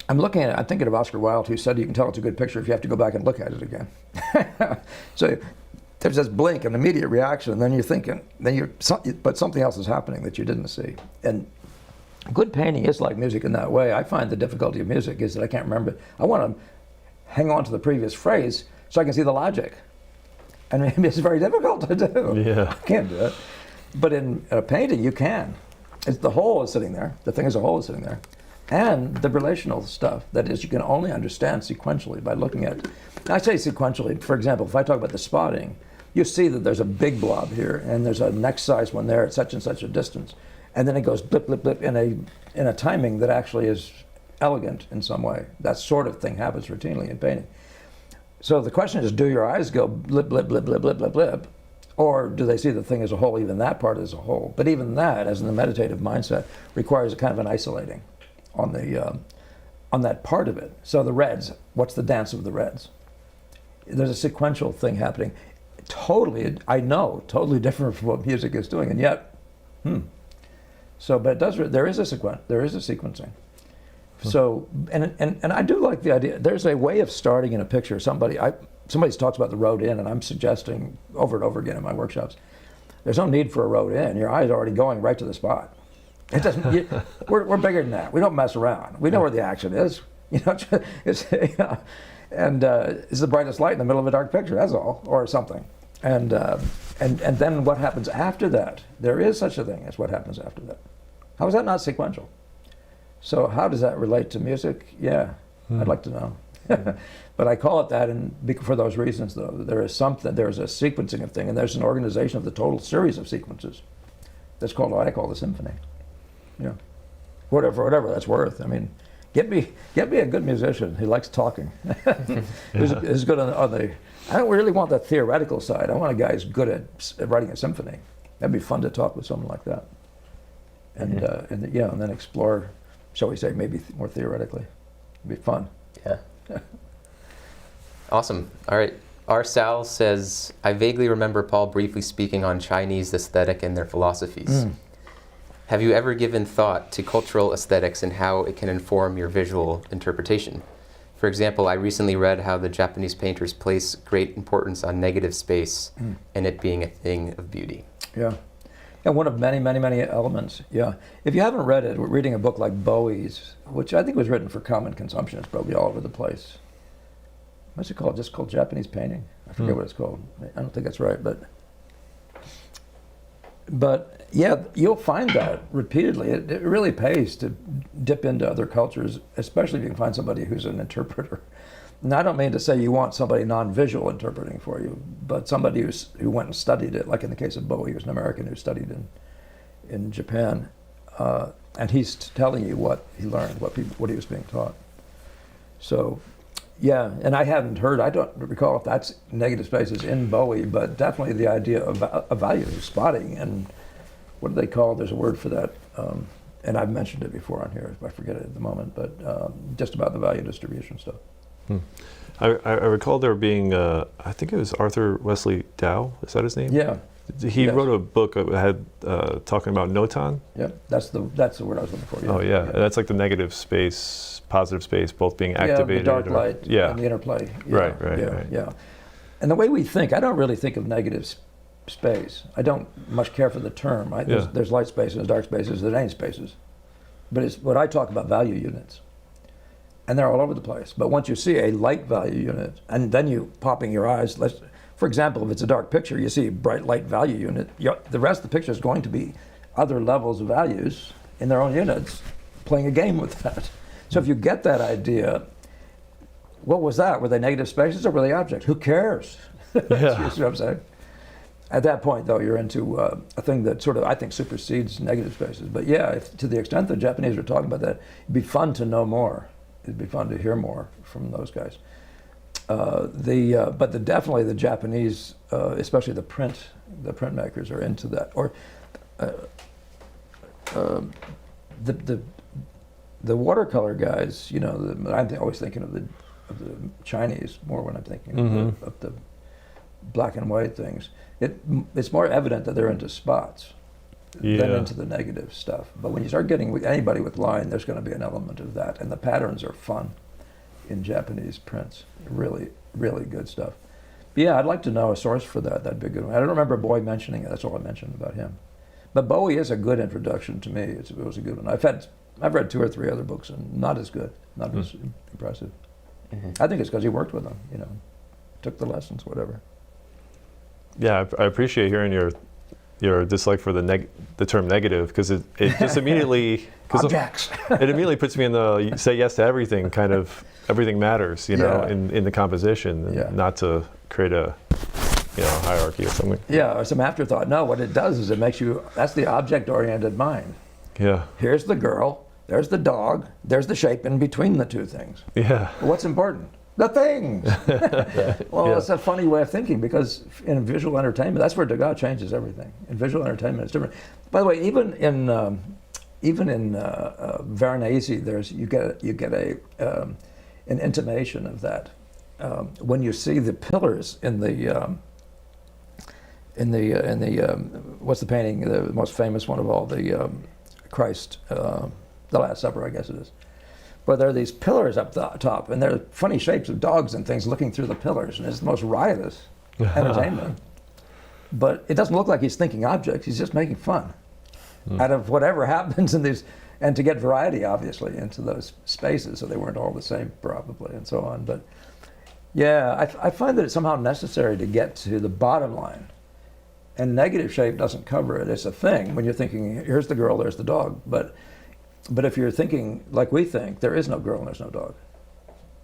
I'm thinking of Oscar Wilde, who said you can tell it's a good picture if you have to go back and look at it again. So there's this blink, an immediate reaction, and then you're thinking, but something else is happening that you didn't see. And good painting is like music in that way. I find the difficulty of music is that I can't remember. I want to hang on to the previous phrase so I can see the logic. And it's very difficult to do. Yeah. I can't do it. But in a painting, you can. The whole is sitting there. The thing as a whole is sitting there. And the relational stuff, that is, you can only understand sequentially by looking at it. I say sequentially, for example, if I talk about the spotting, you see that there's a big blob here, and there's a next size one there at such and such a distance. And then it goes blip, blip, blip in a timing that actually is elegant in some way. That sort of thing happens routinely in painting. So the question is, do your eyes go blip, blip, blip, blip, blip, blip, blip? Or do they see the thing as a whole, even that part as a whole? But even that, as in the meditative mindset, requires a kind of an isolating on that part of it. So the reds, what's the dance of the reds? There's a sequential thing happening. Totally, I know, totally different from what music is doing, and yet, So, but there is a sequencing. So, and I do like the idea. There's a way of starting in a picture. Somebody's talked about the road in, and I'm suggesting over and over again in my workshops, there's no need for a road in. Your eye's already going right to the spot. It doesn't. We're bigger than that. We don't mess around. We know where the action is. It's the brightest light in the middle of a dark picture. That's all, or something. And then what happens after that? There is such a thing as what happens after that. How is that not sequential? So how does that relate to music? Yeah, I'd like to know. But I call it that, and for those reasons, though, there's a sequencing of thing, and there's an organization of the total series of sequences. That's called what I call the symphony. Yeah, whatever that's worth. I mean, get me a good musician who likes talking. Who's good on the. I don't really want the theoretical side. I want a guy who's good at writing a symphony. That'd be fun to talk with someone like that, and then explore, shall we say, maybe more theoretically. It'd be fun. Yeah. Awesome. All right. R. Sal says, I vaguely remember Paul briefly speaking on Chinese aesthetic and their philosophies. Have you ever given thought to cultural aesthetics and how it can inform your visual interpretation? For example, I recently read how the Japanese painters place great importance on negative space and it being a thing of beauty. Yeah. And one of many, many, many elements. Yeah. If you haven't read it, we're reading a book like Bowie's, which I think was written for common consumption. It's probably all over the place. What's it called? Just called Japanese painting? I forget what it's called. I don't think that's right, but yeah, you'll find that repeatedly. It really pays to dip into other cultures, especially if you can find somebody who's an interpreter. And I don't mean to say you want somebody non-visual interpreting for you, but somebody who went and studied it, like in the case of Bowie, who's an American who studied in Japan, and he's telling you what he learned, what he was being taught. So, yeah, and I don't recall if that's negative spaces in Bowie, but definitely the idea of value, spotting, and what do they call it? There's a word for that, and I've mentioned it before on here, I forget it at the moment, but just about the value distribution stuff. I recall there being, I think it was Arthur Wesley Dow, is that his name? Yeah. He wrote a book that had talking about notan. Yeah, that's the word I was looking for. Yeah. Oh yeah, and that's like the negative space, positive space, both being activated. Yeah, the dark light and the interplay. Yeah, Right. Yeah. And the way we think, I don't really think of negative space. I don't much care for the term. There's light spaces, dark spaces, there's any spaces. But it's what I talk about value units. and they're all over the place. But once you see a light value unit, and then you popping your eyes, for example, if it's a dark picture, you see a bright light value unit. The rest of the picture is going to be other levels of values in their own units, playing a game with that. So if you get that idea, what was that? Were they negative spaces or were they objects? Who cares? Yeah. You see what I'm saying? At that point, though, you're into a thing that sort of, I think, supersedes negative spaces. But yeah, to the extent the Japanese are talking about that, it'd be fun to know more. It'd be fun to hear more from those guys. Definitely the Japanese, especially the printmakers are into that. Or the watercolor guys, you know, I'm always thinking of the Chinese more when I'm thinking of the black and white things. It's more evident that they're into spots than into the negative stuff. But when you start getting with anybody with line, there's going to be an element of that, and the patterns are fun in Japanese prints. Really, really good stuff. But yeah, I'd like to know a source for that. That'd be a good one. I don't remember Bowie mentioning it. That's all I mentioned about him. But Bowie is a good introduction to me. It was a good one. I've read 2 or 3 other books and not as good, not as impressive. I think it's because he worked with them, you know, took the lessons, whatever. Yeah, I appreciate hearing your dislike for the term negative, because it just immediately Objects. It immediately puts me in the say yes to everything kind of everything matters, you know, in the composition, and not to create a hierarchy or something. Yeah, or some afterthought. No, what it does is it makes you. That's the object-oriented mind. Yeah. Here's the girl. There's the dog. There's the shape in between the two things. Yeah. What's important? The things. Well, it's a funny way of thinking, because in visual entertainment, that's where Degas changes everything. In visual entertainment, it's different. By the way, even in Veronese, you get an intimation of that when you see the pillars in the what's the painting, the most famous one of all, the Christ, the Last Supper, I guess it is. But there are these pillars up the top, and they're funny shapes of dogs and things looking through the pillars, and it's the most riotous entertainment. But it doesn't look like he's thinking objects, he's just making fun out of whatever happens in these, and to get variety, obviously, into those spaces, so they weren't all the same, probably, and so on. But yeah, I find that it's somehow necessary to get to the bottom line. And negative shape doesn't cover it. It's a thing when you're thinking, here's the girl, there's the dog. But if you're thinking like we think, there is no girl and there's no dog.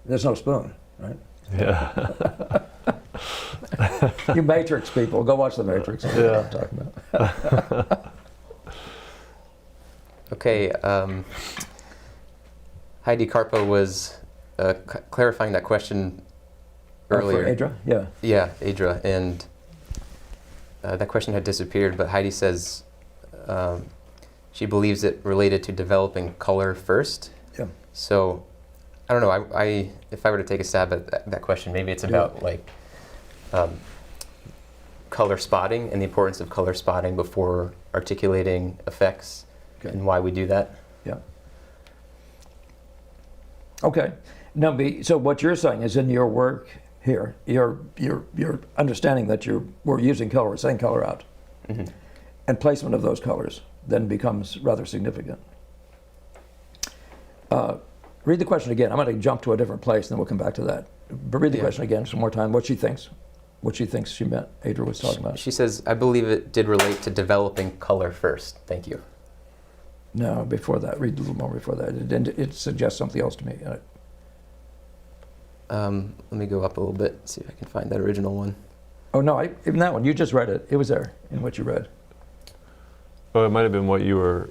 There's no spoon, right? Yeah. You Matrix people, go watch The Matrix. That's what I'm talking about. Okay, Heidi Carpo was clarifying that question earlier. For Adra? Yeah. Yeah, Adra, and that question had disappeared, but Heidi says she believes it related to developing color first. Yeah. So, I don't know, I if I were to take a stab at that question, maybe it's about like color spotting and the importance of color spotting before articulating effects and why we do that. Yeah. Okay. Now, so what you're saying is in your work here, you're understanding that we're using color, we're setting color out, and placement of those colors then becomes rather significant. Read the question again. I'm going to jump to a different place, and then we'll come back to that. But read the question again some more time. What she thinks she meant Adra was talking about. She says, I believe it did relate to developing color first. Thank you. No, before that. Read a little more before that. It suggests something else to me. Let me go up a little bit, see if I can find that original one. Oh, no, even that one. You just read it. It was there in what you read. Oh, it might have been what you were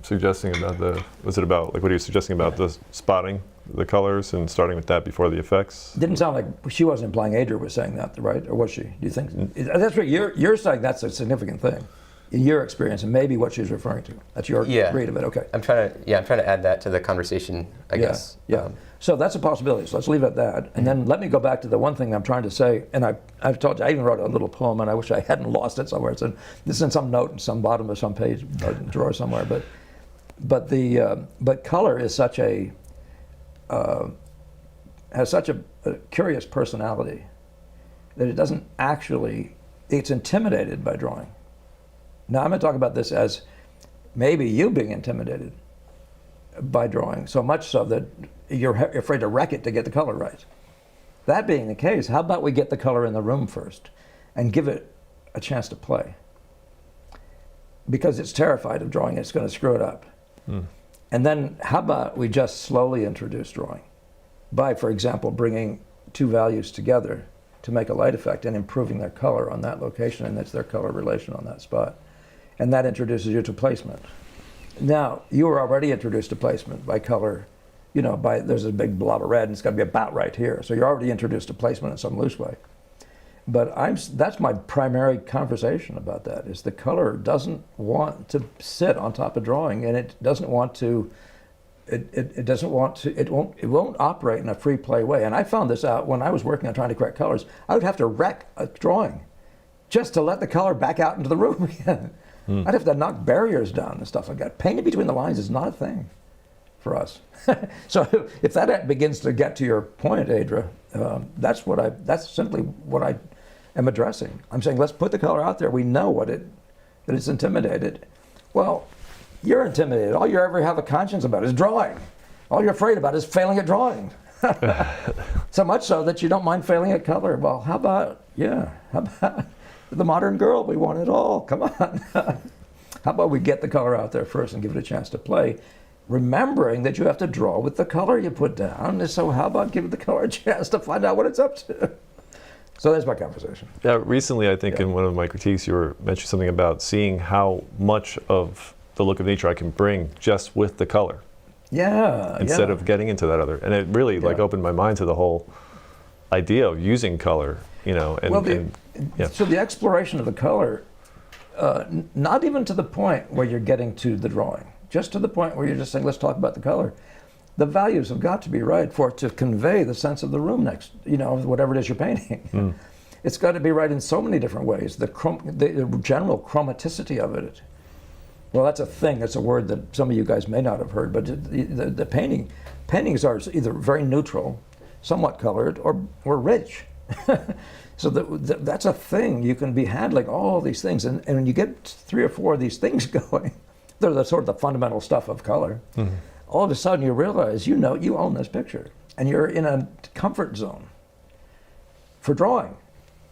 suggesting about was it about, like what he was suggesting about the spotting the colors and starting with that before the effects? Didn't sound like she wasn't implying Adra was saying that, right? Or was she? Do you think? That's what you're saying. That's a significant thing in your experience, and maybe what she's referring to. That's your read of it. Okay. I'm trying to add that to the conversation, I guess. Yeah. So that's a possibility. So let's leave it at that. And then let me go back to the one thing I'm trying to say. And I've told you, I even wrote a little poem, and I wish I hadn't lost it somewhere. This is in some note in some bottom of some page, drawer somewhere. But color is such has such a curious personality that it doesn't actually. It's intimidated by drawing. Now I'm going to talk about this as maybe you being intimidated by drawing, so much so that you're afraid to wreck it to get the color right. That being the case, how about we get the color in the room first and give it a chance to play? Because it's terrified of drawing, it's going to screw it up. And then how about we just slowly introduce drawing by, for example, bringing two values together to make a light effect and improving their color on that location, and that's their color relation on that spot. And that introduces you to placement. Now, you were already introduced to placement by color, there's a big blob of red and it's got to be about right here. So you're already introduced to placement in some loose way. But that's my primary conversation about that, is the color doesn't want to sit on top of drawing, and it won't operate in a free play way. And I found this out when I was working on trying to correct colors. I would have to wreck a drawing just to let the color back out into the room again. I'd have to knock barriers down and stuff like that. Painting between the lines is not a thing for us. So if that begins to get to your point, Adra, that's simply what I am addressing. I'm saying, let's put the color out there. We know that it's intimidated. Well, you're intimidated. All you ever have a conscience about is drawing. All you're afraid about is failing at drawing. So much so that you don't mind failing at color. Well, how about the modern girl? We want it all. Come on. How about we get the color out there first and give it a chance to play, remembering that you have to draw with the color you put down. So how about giving the color a chance to find out what it's up to? So that's my conversation. Yeah, recently I think in one of my critiques you were mentioning something about seeing how much of the look of nature I can bring just with the color. Yeah. Instead of getting into that other. And it really opened my mind to the whole idea of using color, So the exploration of the color, not even to the point where you're getting to the drawing, just to the point where you're just saying, let's talk about the color. The values have got to be right for it to convey the sense of the room next, whatever it is you're painting. It's got to be right in so many different ways. The general chromaticity of it. Well, that's a thing. That's a word that some of you guys may not have heard. But the paintings are either very neutral, somewhat colored, or rich. So that's a thing. You can be handling all these things, and when you get 3 or 4 of these things going, they're the sort of the fundamental stuff of color. All of a sudden you realize you own this picture, and you're in a comfort zone for drawing.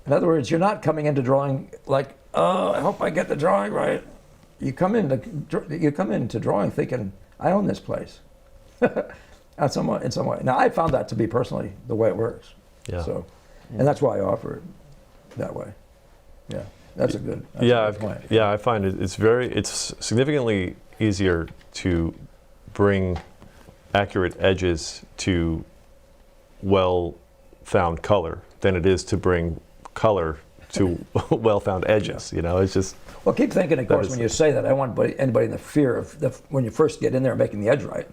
In other words, you're not coming into drawing like, oh, I hope I get the drawing right. You come into drawing thinking, I own this place, in some way. Now I found that to be personally the way it works. Yeah. So, and that's why I offer it that way. Yeah, that's a good point. Yeah, I find it's significantly easier to bring accurate edges to well-found color than it is to bring color to well-found edges. It's just. Well, keep thinking, of course, when you say that, I want anybody in the fear of when you first get in there making the edge right.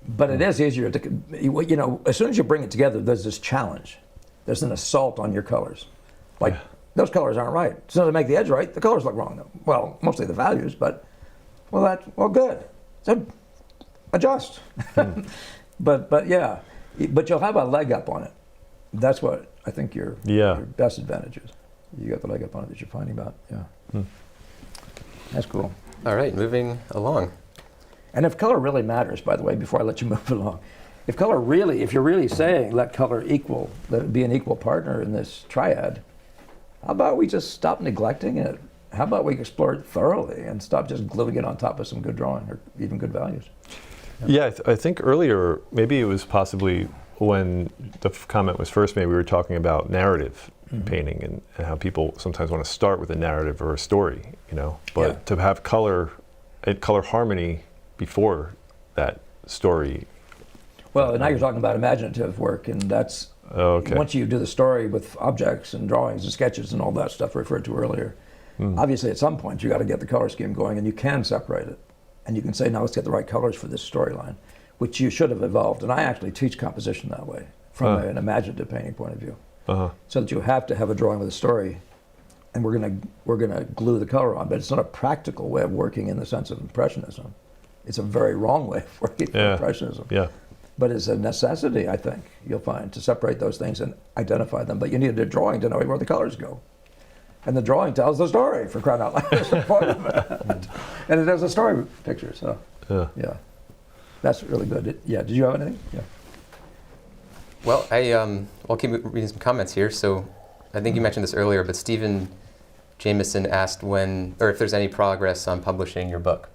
But it is easier to, as soon as you bring it together, there's this challenge. There's an assault on your colors. Like, those colors aren't right. As soon as I make the edge right, the colors look wrong. Well, mostly the values, but, good. So, adjust. But you'll have a leg up on it. That's what I think your best advantage is. You got the leg up on it that you're finding about. Yeah. That's cool. All right, moving along. And if color really matters, by the way, before I let you move along, if you're really saying let color let it be an equal partner in this triad, how about we just stop neglecting it? How about we explore it thoroughly and stop just gluing it on top of some good drawing or even good values? Yeah, I think earlier, maybe it was possibly when the comment was first made, we were talking about narrative painting and how people sometimes want to start with a narrative or a story, but to have color harmony before that story. Well, now you're talking about imaginative work, and that's once you do the story with objects and drawings and sketches and all that stuff referred to earlier. Obviously, at some point, you got to get the color scheme going, and you can separate it. And you can say, now let's get the right colors for this storyline, which you should have evolved. And I actually teach composition that way, from an imaginative painting point of view. So that you have to have a drawing with a story, and we're gonna glue the color on. But it's not a practical way of working in the sense of Impressionism. It's a very wrong way of working for Impressionism. Yeah. But it's a necessity, I think, you'll find, to separate those things and identify them. But you need a drawing to know where the colors go. And the drawing tells the story, for crying out loud. That's the point of it. And it has a story picture, so, yeah. That's really good. Yeah, did you have anything? Yeah. Well, I'll keep reading some comments here. So I think you mentioned this earlier, but Stephen Jameson asked when, or if there's any progress on publishing your book.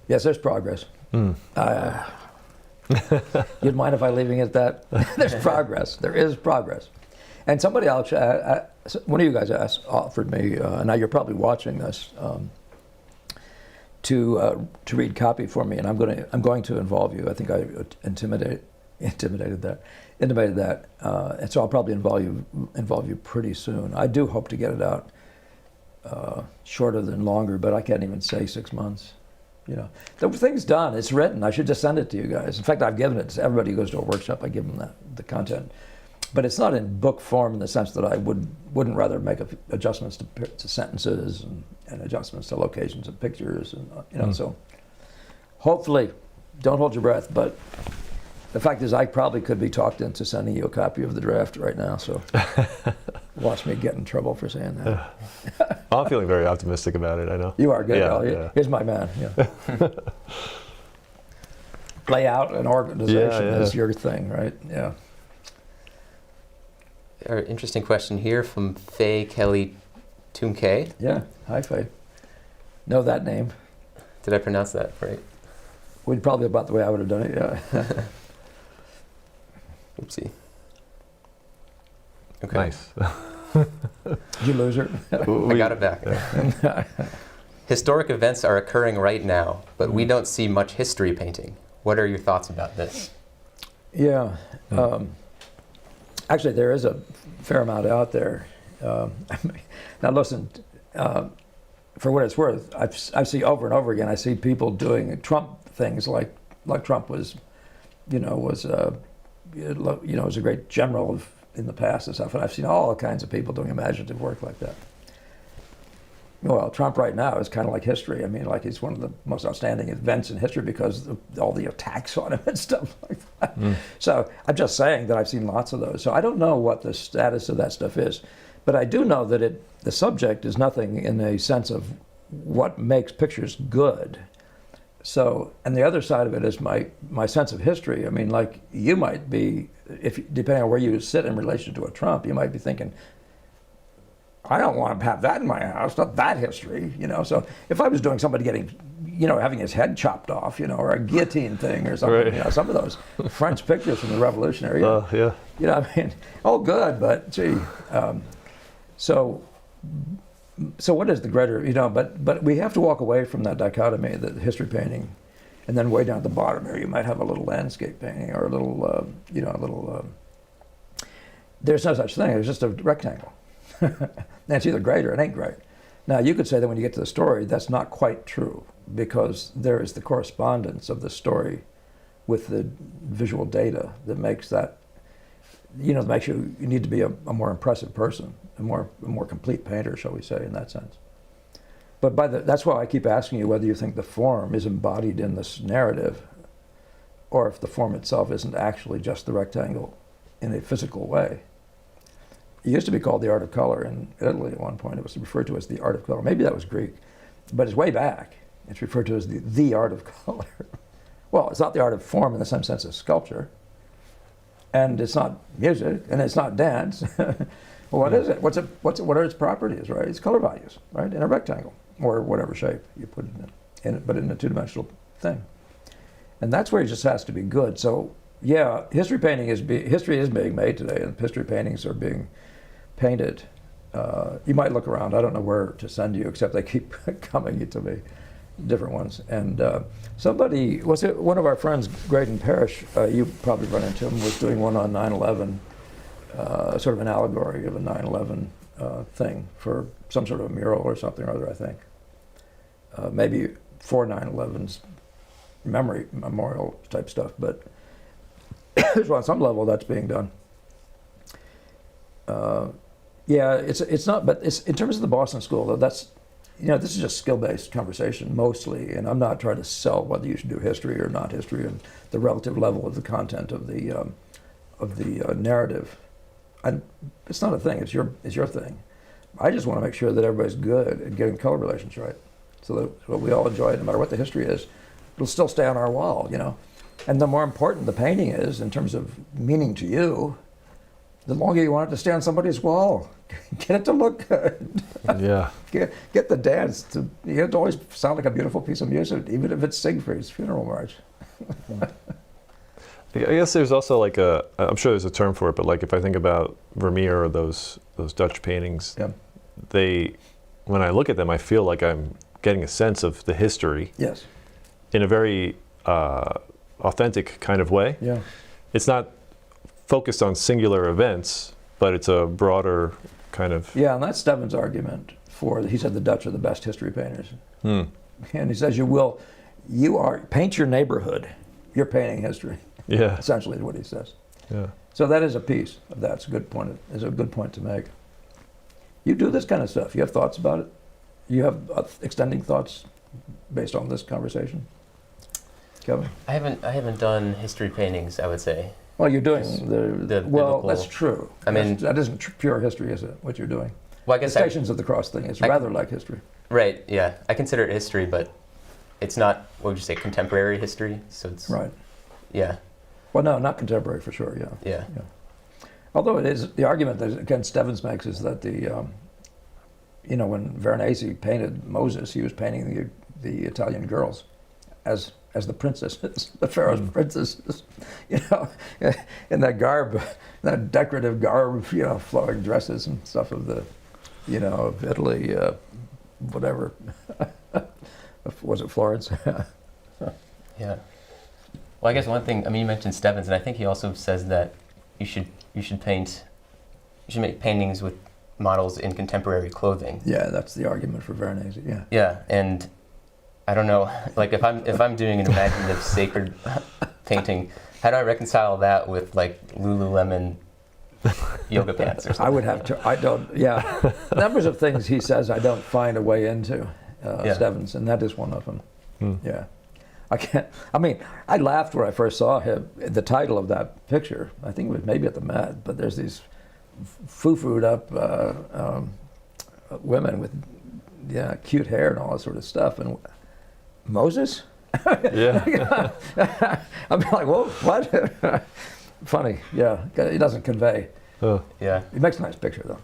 Yes, there's progress. You'd mind if I leaving it at that? There's progress. There is progress. And somebody else, one of you guys offered me, now you're probably watching this, to read copy for me, and I'm going to involve you. I think I intimated that, and so I'll probably involve you pretty soon. I do hope to get it out shorter than longer, but I can't even say 6 months. You know, the thing's done. It's written. I should just send it to you guys. In fact, I've given it to everybody who goes to a workshop. I give them the content, but it's not in book form in the sense that I wouldn't rather make adjustments to sentences and adjustments to locations and pictures, and you know. So hopefully, don't hold your breath. But the fact is, I probably could be talked into sending you a copy of the draft right now. So watch me get in trouble for saying that. I'm feeling very optimistic about it, I know. You are good. Yeah, Al. yeah. Here's my man. Yeah. Layout and organization is your thing, right? Yeah. An interesting question here from Faye Kelly Tunke. Yeah. Hi, Faye. Know that name. Did I pronounce that right? Would probably about the way I would have done it. Yeah. Oopsie. Okay. Nice. Did you lose her? I got it back. Historic events are occurring right now, but we don't see much history painting. What are your thoughts about this? Yeah. Actually, there is a fair amount out there. Now, listen, for what it's worth, I see over and over again, I see people doing Trump things like Trump was a great general in the past and stuff, and I've seen all kinds of people doing imaginative work like that. Well, Trump right now is kind of like history. I mean, like he's one of the most outstanding events in history because of all the attacks on him and stuff like that. So I'm just saying that I've seen lots of those. So I don't know what the status of that stuff is, but I do know that the subject is nothing in a sense of what makes pictures good. So, and the other side of it is my sense of history. I mean, like you might be, depending on where you sit in relation to a Trump, you might be thinking, I don't want to have that in my house, not that history, you know. So if I was doing somebody getting, having his head chopped off, or a guillotine thing or something, right. Some of those French pictures from the Revolutionary, Yeah. I mean, all good, but gee, so what is the greater, but we have to walk away from that dichotomy, the history painting, and then way down at the bottom here, you might have a little landscape painting or a little, there's no such thing, there's just a rectangle. That's either great or it ain't great. Now, you could say that when you get to the story, that's not quite true, because there is the correspondence of the story with the visual data that makes that, makes you need to be a more impressive person, a more complete painter, shall we say, in that sense. But that's why I keep asking you whether you think the form is embodied in this narrative, or if the form itself isn't actually just the rectangle in a physical way. It used to be called the art of color in Italy at one point. It was referred to as the art of color. Maybe that was Greek, but it's way back. It's referred to as the art of color. Well, it's not the art of form in the same sense as sculpture, and it's not music, and it's not dance. Well, what is it? What are its properties, right? It's color values, right, in a rectangle, or whatever shape you put it in, but in a two-dimensional thing. And that's where it just has to be good. So, yeah, history is being made today, and history paintings are being painted. You might look around. I don't know where to send you, except they keep coming to me, different ones. And one of our friends, Graydon Parrish, you probably run into him, was doing one on 9/11, sort of an allegory of a 9/11 thing for some sort of a mural or something or other, I think. Maybe for 9/11's memory, memorial type stuff, but so on some level that's being done. Yeah, it's not, but it's in terms of the Boston School, though, that's, this is just skill-based conversation mostly, and I'm not trying to sell whether you should do history or not history and the relative level of the content of the narrative. It's not a thing. It's your thing. I just want to make sure that everybody's good at getting color relations right, so that we all enjoy it, no matter what the history is. it'll still stay on our wall, you know. And the more important the painting is in terms of meaning to you, the longer you want it to stay on somebody's wall. Get it to look good. Yeah. Get the dance to, you know, to always sound like a beautiful piece of music, even if it's Siegfried's funeral march. I guess there's also like I'm sure there's a term for it, but like if I think about Vermeer or those Dutch paintings, Yeah. When I look at them, I feel like I'm getting a sense of the history Yes. in a very authentic kind of way. Yeah. It's not focused on singular events, but it's a broader kind of. Yeah, and that's Steven's argument for, he said the Dutch are the best history painters. Hmm. And he says paint your neighborhood, you're painting history. Yeah. Essentially is what he says. Yeah. So that is a piece of that. It's a good point. It's a good point to make. You do this kind of stuff. You have thoughts about it? You have extending thoughts based on this conversation? Kevin? I haven't done history paintings, I would say. Well, you're doing The well, biblical- that's true. I mean- that isn't pure history, is it, what you're doing? Well, I The guess Stations of the Cross thing is rather like history. right, yeah. I consider it history, but it's not, what would you say, contemporary history? So it's, Right. yeah, Well, no, not contemporary for sure, yeah. yeah. Although it is, the argument that, again, Stevens makes is that you know, when Veronese painted Moses, he was painting the Italian girls as the princesses, the Pharaoh's princesses, you know, in that garb, that decorative garb, you know, flowing dresses and stuff of the, you know, of Italy, whatever. Was it Florence? Yeah. Well, I guess one thing, I mean, you mentioned Stevens, and I think he also says that you should make paintings with models in contemporary clothing. Yeah, that's the argument for Veronese, yeah. Yeah, and I don't know, like if I'm doing an imaginative sacred painting, how do I reconcile that with like Lululemon yoga pants or something? I would have to, I don't, yeah. Numbers of things he says I don't find a way into, Yeah. Stevens, and that is one of them. Hmm. Yeah. I mean, I laughed when I first saw him, the title of that picture. I think it was maybe at the Met, but there's these foo-fooed up women with cute hair and all that sort of stuff. And Moses? Yeah. I'm like, whoa, what? Funny, yeah. It doesn't convey. Oh. Yeah. It makes a nice picture, though.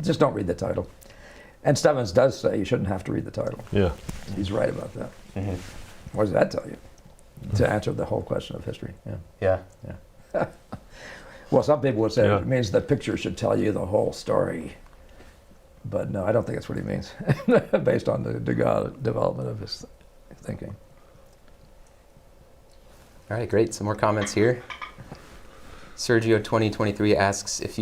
Just don't read the title. And Stevens does say you shouldn't have to read the title. Yeah. He's right about that. Mm-hmm. What does that tell you? To answer the whole question of history. Yeah. Yeah. Well, some people would say Yeah. it means the picture should tell you the whole story. But no, I don't think that's what he means, based on the development of his thinking. All right, great. Some more comments here. Sergio 2023 asks if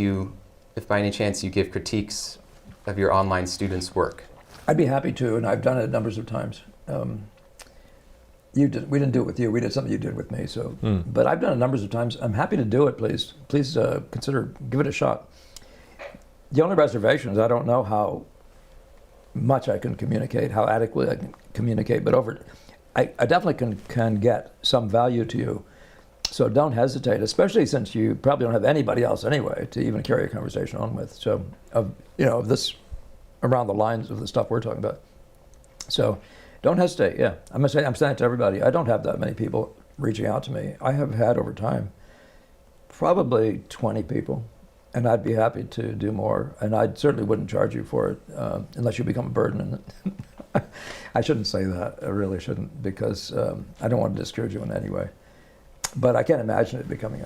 by any chance you give critiques of your online students' work. I'd be happy to, and I've done it numbers of times. We didn't do it with you. We did something you did with me. So, but I've done it numbers of times. I'm happy to do it. Please give it a shot. The only reservation is I don't know how much I can communicate, how adequately I can communicate. But I definitely can get some value to you. So don't hesitate, especially since you probably don't have anybody else anyway to even carry a conversation on with. So, of this around the lines of the stuff we're talking about. So. Don't hesitate, yeah. I'm saying it to everybody. I don't have that many people reaching out to me. I have had over time probably 20 people, and I'd be happy to do more. And I certainly wouldn't charge you for it unless you become a burden. And I shouldn't say that. I really shouldn't, because I don't want to discourage you in any way. But I can't imagine it becoming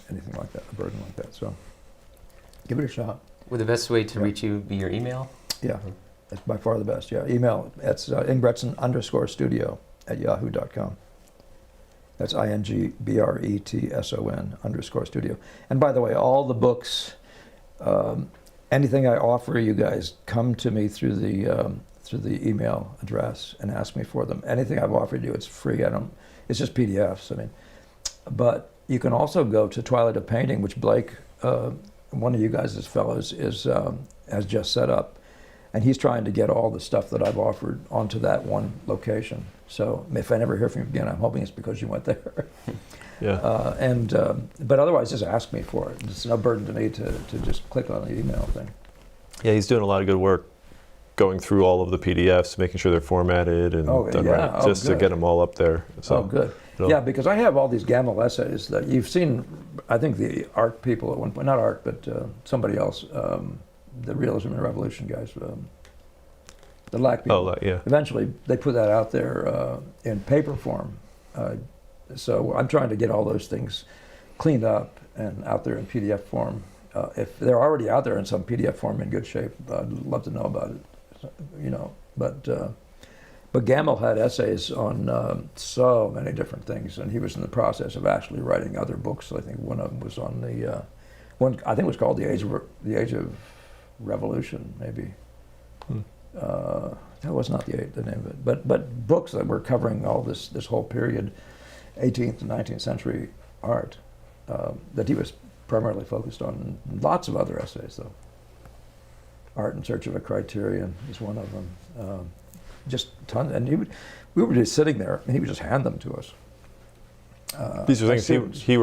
anything like that, a burden like that. So give it a shot. Would the best way to reach you be your email? Yeah. That's by far the best, yeah. Email, it's Ingbretson_studio@yahoo.com. That's INGBRETSON_studio. And by the way, all the books, anything I offer you guys, come to me through the email address and ask me for them. Anything I've offered you, it's free. It's just PDFs, I mean. But you can also go to Twilight of Painting, which Blake, one of you guys' fellows, has just set up. And he's trying to get all the stuff that I've offered onto that one location. So if I never hear from you again, I'm hoping it's because you went there. Yeah. But otherwise, just ask me for it. It's no burden to me to just click on the email thing. Yeah, he's doing a lot of good work going through all of the PDFs, making sure they're formatted and Oh, done yeah. right, Oh, just to good. get them all up there. So Oh, good. it'll- Yeah, because I have all these Gamel essays that you've seen. I think the art people at one point, not art, but somebody else, the Realism and Revolution guys, the Lack people. yeah. Eventually, they put that out there in paper form. So I'm trying to get all those things cleaned up and out there in PDF form. If they're already out there in some PDF form in good shape, I'd love to know about it. You know, but Gamel had essays on so many different things, and he was in the process of actually writing other books. I think one of them was on the one. I think it was called the Age of Revolution, maybe. That was not the name of it, but books that were covering all this whole period, 18th and 19th century art, that he was primarily focused on. Lots of other essays, though. Art in Search of a Criterion is one of them. Just tons, and we were just sitting there, and he would just hand them to us. These are as things students. he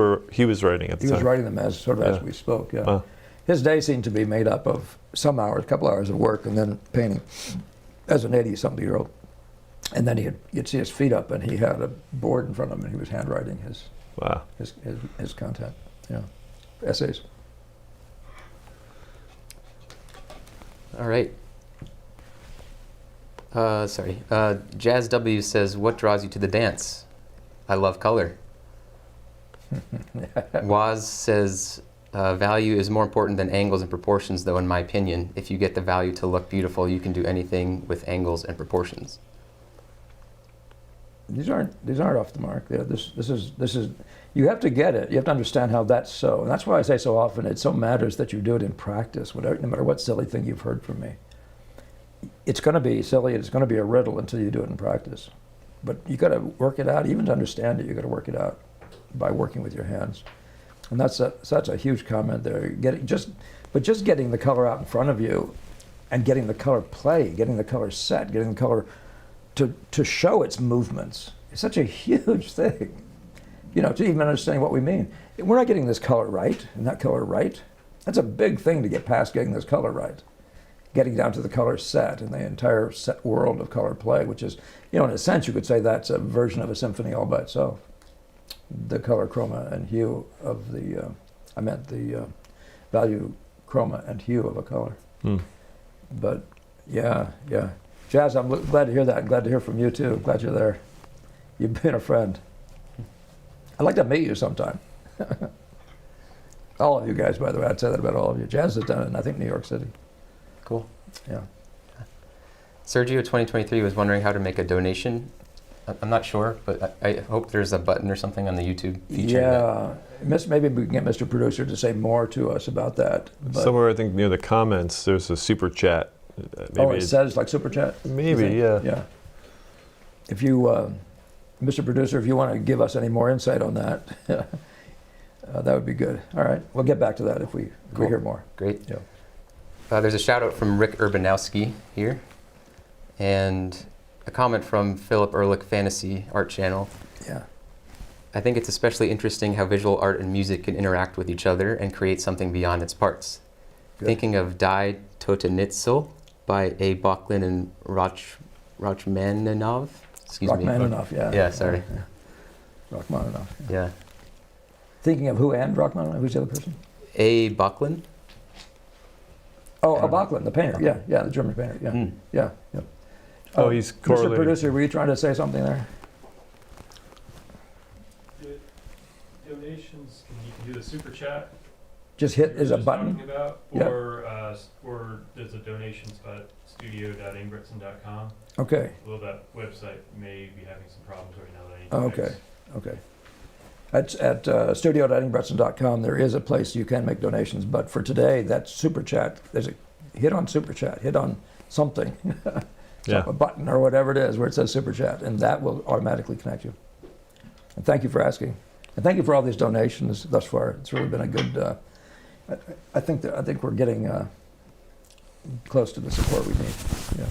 was writing at the He time. was writing them as sort of as Yeah. we spoke. Yeah, Wow. his day seemed to be made up of some hours, a couple hours of work, and then painting. As an 80-something-year-old, and then you'd see his feet up, and he had a board in front of him, and he was handwriting Wow. his content. Yeah, essays. All right. Jazz W says, what draws you to the dance? I love color. Waz says, value is more important than angles and proportions, though, in my opinion. If you get the value to look beautiful, you can do anything with angles and proportions. These aren't off the mark. This is. You have to get it. You have to understand how that's so, and that's why I say so often. It so matters that you do it in practice. No matter what silly thing you've heard from me, it's going to be silly. It's going to be a riddle until you do it in practice. But you got to work it out. Even to understand it, you got to work it out by working with your hands. And that's a huge comment there. Just getting the color out in front of you, and getting the color play, getting the color set, getting the color to show its movements is such a huge thing. You know, to even understanding what we mean. We're not getting this color right and that color right. That's a big thing to get past getting this color right. Getting down to the color set and the entire set world of color play, which is, you know, in a sense, you could say that's a version of a symphony all by itself. The color, chroma, and hue of the, the value, chroma, and hue of a color. But yeah. Jazz, I'm glad to hear that. I'm glad to hear from you too. Glad you're there. You've been a friend. I'd like to meet you sometime. All of you guys, by the way, I'd say that about all of you. Jazz has done it in, I think, New York City. Cool. Yeah. Sergio 2023 was wondering how to make a donation. I'm not sure, but I hope there's a button or something on the YouTube feature. Yeah. Maybe we can get Mr. Producer to say more to us about that. But Somewhere, I think, near the comments, there's a super chat. it says like Super Chat? Maybe, yeah. Yeah. If you, Mr. Producer, if you want to give us any more insight on that, that would be good. All right. We'll get back to that if we hear more. Great. Yeah. There's a shout out from Rick Urbanowski here, and a comment from Philip Ehrlich Fantasy Art Channel. Yeah. I think it's especially interesting how visual art and music can interact with each other and create something beyond its parts. Good. Thinking of Die Totenitzel by A. Bocklin and Rachmaninoff. Excuse me. Rachmaninoff, yeah. Yeah, sorry. Yeah. Rachmaninoff. Yeah. Thinking of who and Rachmaninoff? Who's the other person? A. Bocklin? Oh, Bocklin, the painter. Yeah, the German painter. Yeah, Mm. yeah. Oh, he's Mr. correlating. Producer, were you trying to say something there? Donations, you can do the super chat. Just hit is a just button. talking about, Yeah. or there's a donation spot at studio.ingbretson.com. Okay. Although that website may be having some problems right now that I need to Okay. fix. Okay. At studio.ingbretson.com, there is a place you can make donations, but for today, that's Super Chat. Hit on Super Chat, hit on something, Yeah. a button or whatever it is where it says Super Chat, and that will automatically connect you. And thank you for asking. And thank you for all these donations thus far. It's really been a good, I think we're getting close to the support we need. Yeah.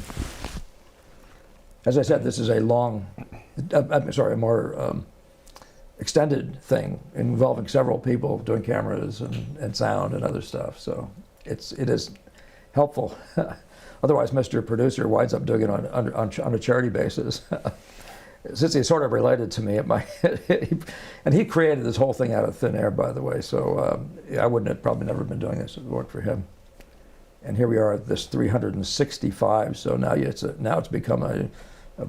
As I said, this is a more extended thing involving several people doing cameras and sound and other stuff. So it is helpful. Otherwise, Mr. Producer winds up doing it on a charity basis. Since he's sort of related to me, and he created this whole thing out of thin air, by the way. So I wouldn't have probably never been doing this if it weren't for him. And here we are at this 365. So now it's become a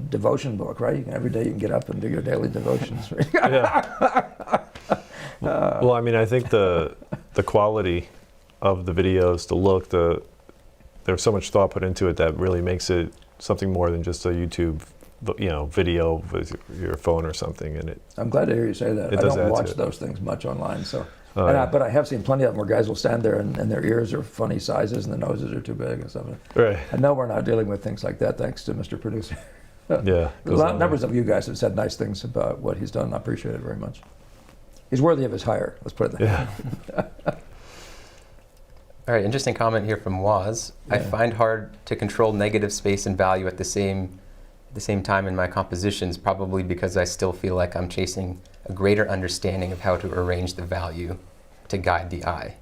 devotion book, right? Every day you can get up and do your daily devotions. Yeah. Well, I mean, I think the quality of the videos, the look, there's so much thought put into it that really makes it something more than just a YouTube, video with your phone or something. And I'm glad to hear you say that. I don't watch those things much online, so. But I have seen plenty of them where guys will stand there and their ears are funny sizes and the noses are too big and stuff. Right. I know we're not dealing with things like that, thanks to Mr. Producer. Yeah. A lot of numbers of you guys have said nice things about what he's done. I appreciate it very much. He's worthy of his hire. Let's put it that way. All right, interesting comment here from Waz. I find hard to control negative space and value at the same time in my compositions, probably because I still feel like I'm chasing a greater understanding of how to arrange the value to guide the eye.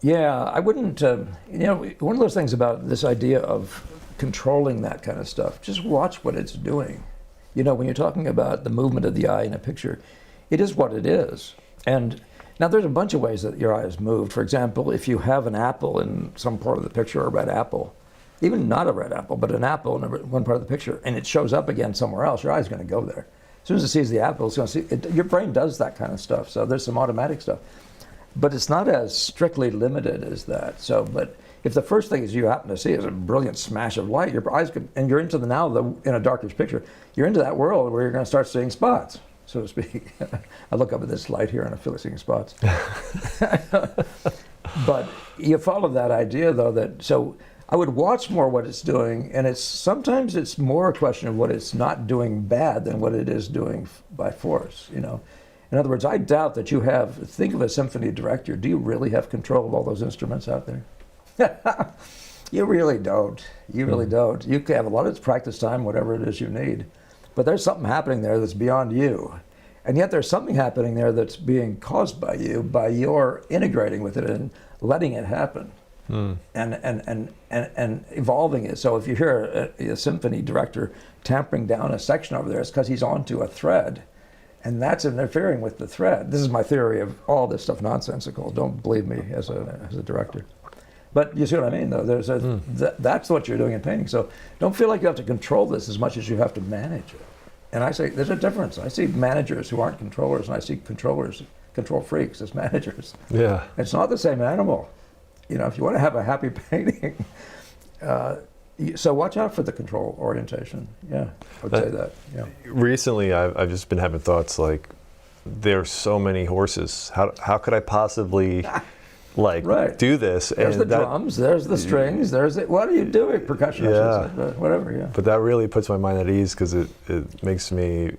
Yeah, I wouldn't, one of those things about this idea of controlling that kind of stuff, just watch what it's doing. When you're talking about the movement of the eye in a picture, it is what it is. And now there's a bunch of ways that your eye is moved. For example, if you have an apple in some part of the picture, or a red apple, even not a red apple, but an apple in one part of the picture, and it shows up again somewhere else, your eye's going to go there. As soon as it sees the apple, it's going to see it. Your brain does that kind of stuff, so there's some automatic stuff. But it's not as strictly limited as that. But if the first thing is you happen to see is a brilliant smash of light, your eyes and you're into in a darkish picture, you're into that world where you're going to start seeing spots, so to speak. I look up at this light here and I feel like seeing spots. But you follow that idea, though, so I would watch more what it's doing, and sometimes it's more a question of what it's not doing bad than what it is doing by force, In other words, I doubt that think of a symphony director, do you really have control of all those instruments out there? You really don't. You really don't. You can have a lot of practice time, whatever it is you need. But there's something happening there that's beyond you. And yet there's something happening there that's being caused by you, by your integrating with it and letting it happen. And evolving it. So if you hear a symphony director tampering down a section over there, it's because he's onto a thread. And that's interfering with the thread. This is my theory of all this stuff nonsensical. Don't believe me as a director. But you see what I mean, though? That's what you're doing in painting. So don't feel like you have to control this as much as you have to manage it. And I say there's a difference. I see managers who aren't controllers, and I see control freaks as managers. Yeah. It's not the same animal. If you want to have a happy painting, so watch out for the control orientation. Yeah, I would say that. Yeah. Recently, I've just been having thoughts like, there's so many horses. How could I possibly do this? There's the drums, there's the strings, what are you doing? Percussion, I should say, whatever, yeah. But that really puts my mind at ease because it makes me,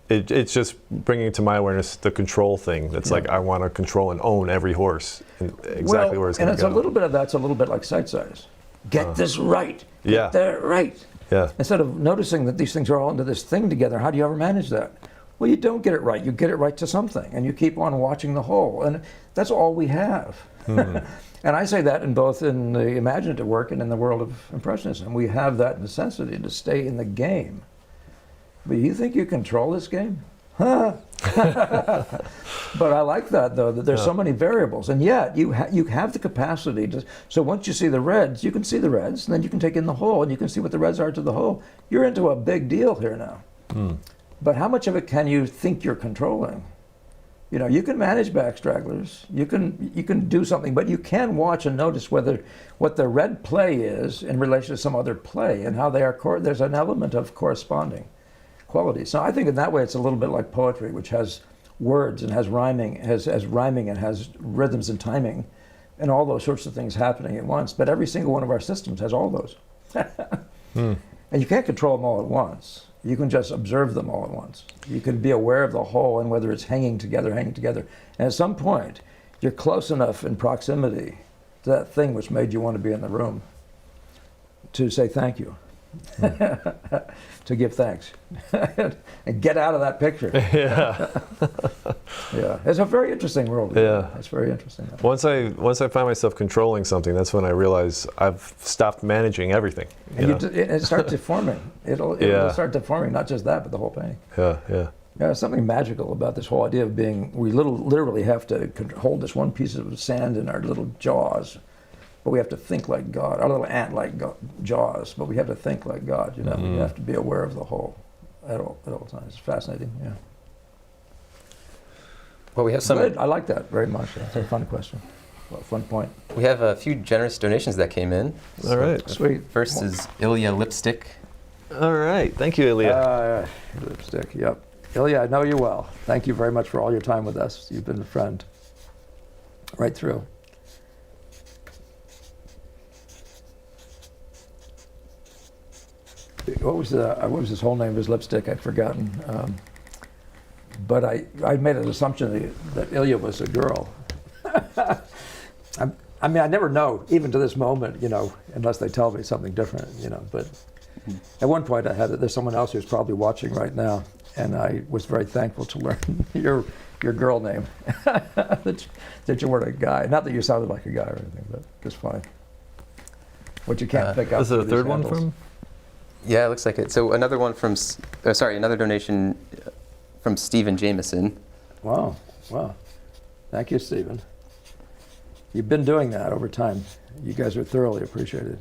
it's just bringing to my awareness the control thing. That's like, I want to control and own every horse and exactly where it's going to go. And it's a little bit like sight size. Get this right. Get that right. Yeah. Instead of noticing that these things are all into this thing together, how do you ever manage that? Well, you don't get it right. You get it right to something, and you keep on watching the whole. And that's all we have. And I say that in both in the imaginative work and in the world of Impressionism. We have that necessity to stay in the game. But you think you control this game? Huh? But I like that, though, that there's so many variables. And yet, you have the capacity to... So once you see the reds, you can see the reds, and then you can take in the whole, and you can see what the reds are to the whole. You're into a big deal here now. But how much of it can you think you're controlling? You can manage back stragglers. You can do something, but you can watch and notice what the red play is in relation to some other play, and how they are... There's an element of corresponding quality. So I think in that way it's a little bit like poetry, which has words and has rhyming, has rhyming and has rhythms and timing, and all those sorts of things happening at once. But every single one of our systems has all those. And you can't control them all at once. You can just observe them all at once. You can be aware of the whole and whether it's hanging together. And at some point, you're close enough in proximity to that thing which made you want to be in the room to say thank you. to give thanks and get out of that picture. Yeah. Yeah, it's a very interesting world. Yeah. It's very interesting. Once I find myself controlling something, that's when I realize I've stopped managing everything. And You know? it starts deforming. It'll start deforming, not just that, but the whole painting. Yeah, yeah. Yeah, there's something magical about this whole idea of being, we literally have to hold this one piece of sand in our little jaws, but we have to think like God. Our little ant-like jaws, but we have to think like God, you know. Mm-hmm. We have to be aware of the whole at all times. It's fascinating, yeah. Well, we have some. Good. I like that very much. That's a fun question. Well, fun point. We have a few generous donations that came in. All right. Sweet. First is Ilya Lipstick. All right. Thank you, Ilya. Lipstick, yep. Ilya, I know you well. Thank you very much for all your time with us. You've been a friend right through. What was his whole name of his lipstick? I'd forgotten. But I made an assumption that Ilya was a girl. I mean, I never know, even to this moment, you know, unless they tell me something different, you know. But at one point, there's someone else who's probably watching right now, and I was very thankful to learn your girl name, that you weren't a guy. Not that you sounded like a guy or anything, but just fine. What you can't pick up. Is it a through third these one handles. from? Yeah, it looks like it. So another one from, another donation from Stephen Jameson. Wow. Thank you, Stephen. You've been doing that over time. You guys are thoroughly appreciated.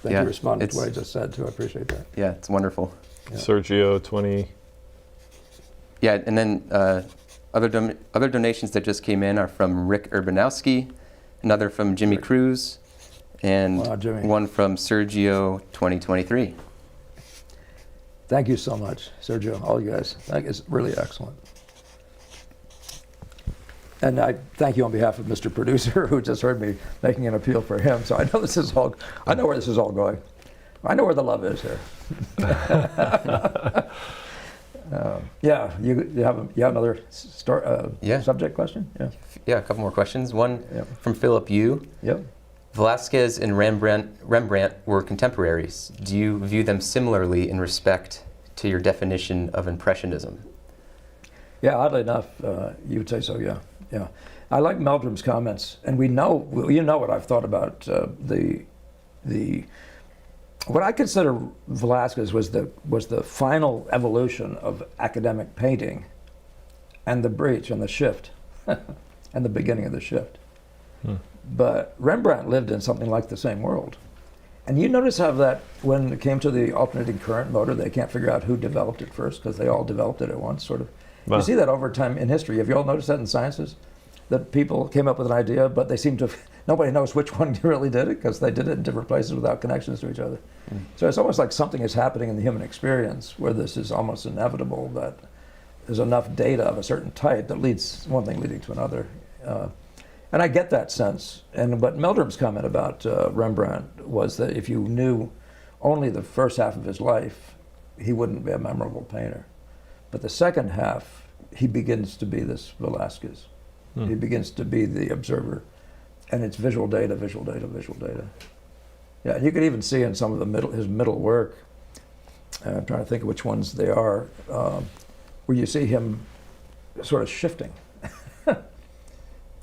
Thank you for responding to what I just said, too. I appreciate that. Yeah, it's wonderful. Yeah. Sergio 20. Yeah, and then other donations that just came in are from Rick Urbanowski, another from Jimmy Cruz, and Wow, Jimmy. one from Sergio 2023. Thank you so much, Sergio, all you guys. That is really excellent. And I thank you on behalf of Mr. Producer, who just heard me making an appeal for him. So I know I know where this is all going. I know where the love is here. Yeah, you have another subject question? Yeah. Yeah, a couple more questions. One Yep. from Philip Yu. Yep. Velasquez and Rembrandt were contemporaries. Do you view them similarly in respect to your definition of Impressionism? Yeah, oddly enough, you would say so. Yeah. I like Meldrum's comments, and you know what I've thought about what I consider Velasquez was the final evolution of academic painting, and the breach and the shift, and the beginning of the shift. But Rembrandt lived in something like the same world. And you notice how that when it came to the alternating current motor, they can't figure out who developed it first because they all developed it at once, sort of. Wow. You see that over time in history. Have you all noticed that in sciences? That people came up with an idea, but they seem to, nobody knows which one really did it because they did it in different places without connections to each other. So it's almost like something is happening in the human experience where this is almost inevitable, that there's enough data of a certain type that leads one thing leading to another. And I get that sense. But Meldrum's comment about Rembrandt was that if you knew only the first half of his life, he wouldn't be a memorable painter. But the second half, he begins to be this Velasquez. He begins to be the observer. And it's visual data, visual data, visual data. Yeah, and you could even see in some of his middle work, I'm trying to think of which ones they are, where you see him sort of shifting.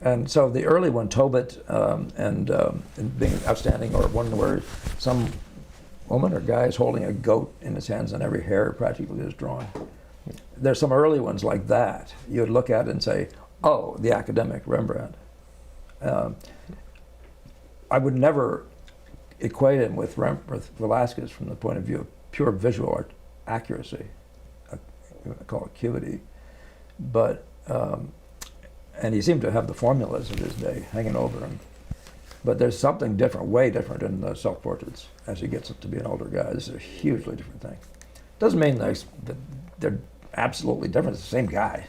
And so the early one, Tobit, and being outstanding, or one where some woman or guy is holding a goat in his hands and every hair practically is drawn. There's some early ones like that. You would look at it and say, oh, the academic Rembrandt. I would never equate him with Velasquez from the point of view of pure visual art accuracy. I call it acuity. But and he seemed to have the formulas of his day hanging over him. But there's something different, way different in the self-portraits as he gets up to be an older guy. This is a hugely different thing. Doesn't mean that they're absolutely different. It's the same guy.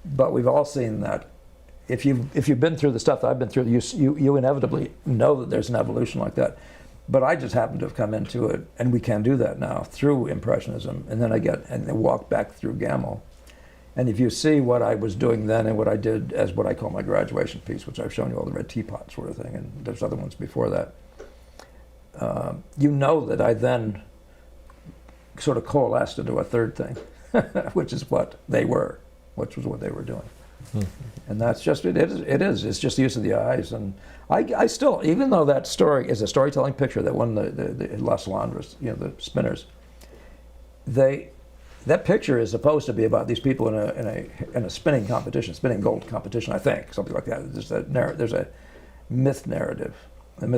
But we've all seen that. If you've been through the stuff that I've been through, you inevitably know that there's an evolution like that. But I just happen to have come into it, and we can do that now through Impressionism, and then I walk back through Gamel. And if you see what I was doing then and what I did as what I call my graduation piece, which I've shown you all the red teapot sort of thing, and there's other ones before that, you know that I then sort of coalesced into a third thing, which is what they were, which was what they were doing. And that's just, it's just the use of the eyes. And I still, even though that story is a storytelling picture that won the Las Landras, the spinners, that picture is supposed to be about these people in a spinning competition, spinning gold competition, I think, something like that. There's a myth narrative, a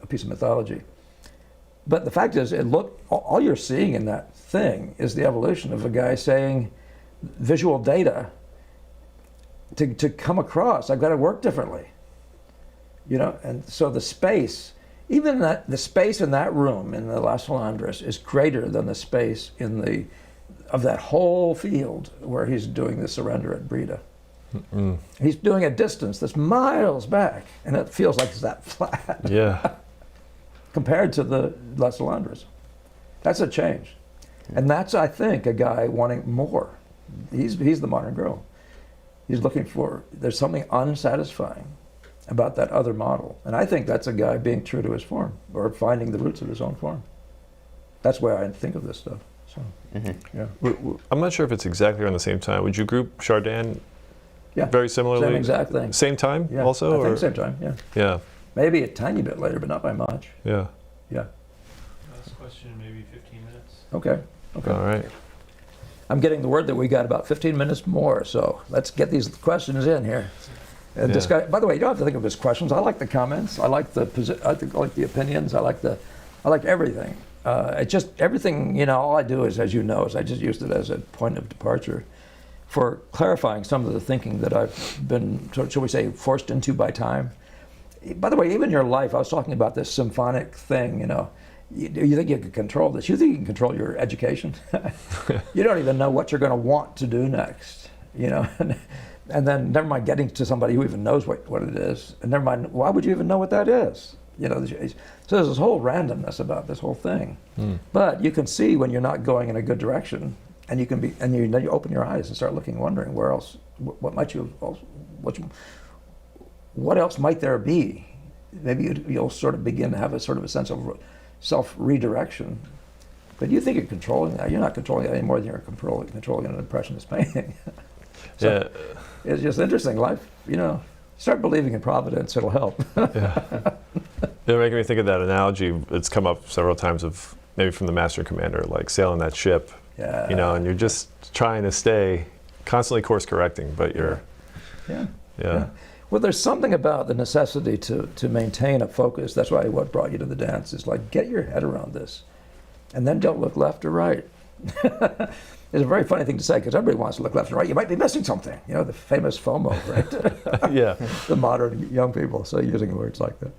piece of mythology. But the fact is, all you're seeing in that thing is the evolution of a guy saying, visual data, to come across, I've got to work differently. And so the space, even the space in that room in the Las Landras is greater than the space of that whole field where he's doing the surrender at Breda. He's doing a distance that's miles back, and it feels like it's that flat. Yeah. Compared to the Las Landras. That's a change. And that's, I think, a guy wanting more. He's the modern girl. He's looking for, there's something unsatisfying about that other model. And I think that's a guy being true to his form, or finding the roots of his own form. That's where I think of this stuff. So, yeah. I'm not sure if it's exactly around the same time. Would you group Chardin Yeah. very similarly? Same exact thing. Same time Yeah. also? I think same time, yeah. Yeah. Maybe a tiny bit later, but not by much. Yeah. Yeah. Last question, maybe 15 minutes. Okay. All right. I'm getting the word that we got about 15 minutes more, so let's get these questions in here. And discuss, by the way, you don't have to think of it as questions. I like the comments. I like the like the opinions. I like everything. It just everything. All I do is, as you know, is I just used it as a point of departure for clarifying some of the thinking that I've been, shall we say, forced into by time. By the way, even your life, I was talking about this symphonic thing. You think you can control this? You think you can control your education? You don't even know what you're going to want to do next. And then never mind getting to somebody who even knows what it is, and never mind why would you even know what that is? So there's this whole randomness about this whole thing. But you can see when you're not going in a good direction, and then you open your eyes and start looking, wondering where else, what might you, what else might there be? Maybe you'll sort of begin to have a sort of a sense of self-redirection. But you think you're controlling that. You're not controlling it any more than you're controlling an impressionist painting. So it's just interesting. Life, start believing in Providence, it'll help. Yeah. You're making me think of that analogy. It's come up several times of maybe from the master and commander, like sailing that ship, Yeah. and you're just trying to stay constantly course correcting, but you're, Yeah. Well, there's something about the necessity to maintain a focus. That's why what brought you to the dance is like, get your head around this, and then don't look left or right. It's a very funny thing to say because everybody wants to look left and right. You might be missing something. The famous FOMO, right? yeah. The modern young people, so using words like that.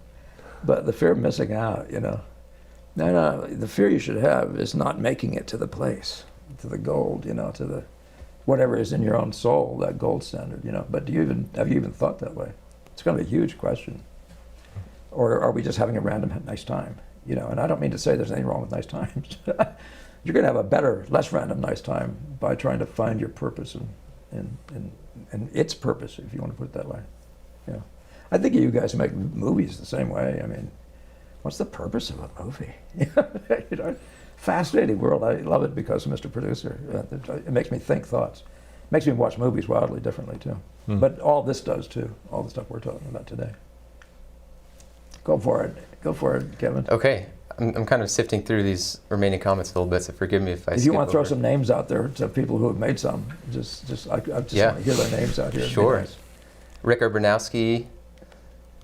But the fear of missing out, No, the fear you should have is not making it to the place, to the gold, to the whatever is in your own soul, that gold standard, But have you even thought that way? It's going to be a huge question. Or are we just having a random nice time? And I don't mean to say there's anything wrong with nice times. You're going to have a better, less random nice time by trying to find your purpose and its purpose, if you want to put it that way. I think you guys make movies the same way. I mean, what's the purpose of a movie? Fascinating world. I love it because of Mr. Producer. It makes me think thoughts. It makes me watch movies wildly differently too. But all this does too. All the stuff we're talking about today. Go for it, Kevin. Okay. I'm kind of sifting through these remaining comments a little bit, so forgive me if I If you want to throw some names out there to people who have made some, I just want to hear their names out here. Sure. Rick Urbanowski,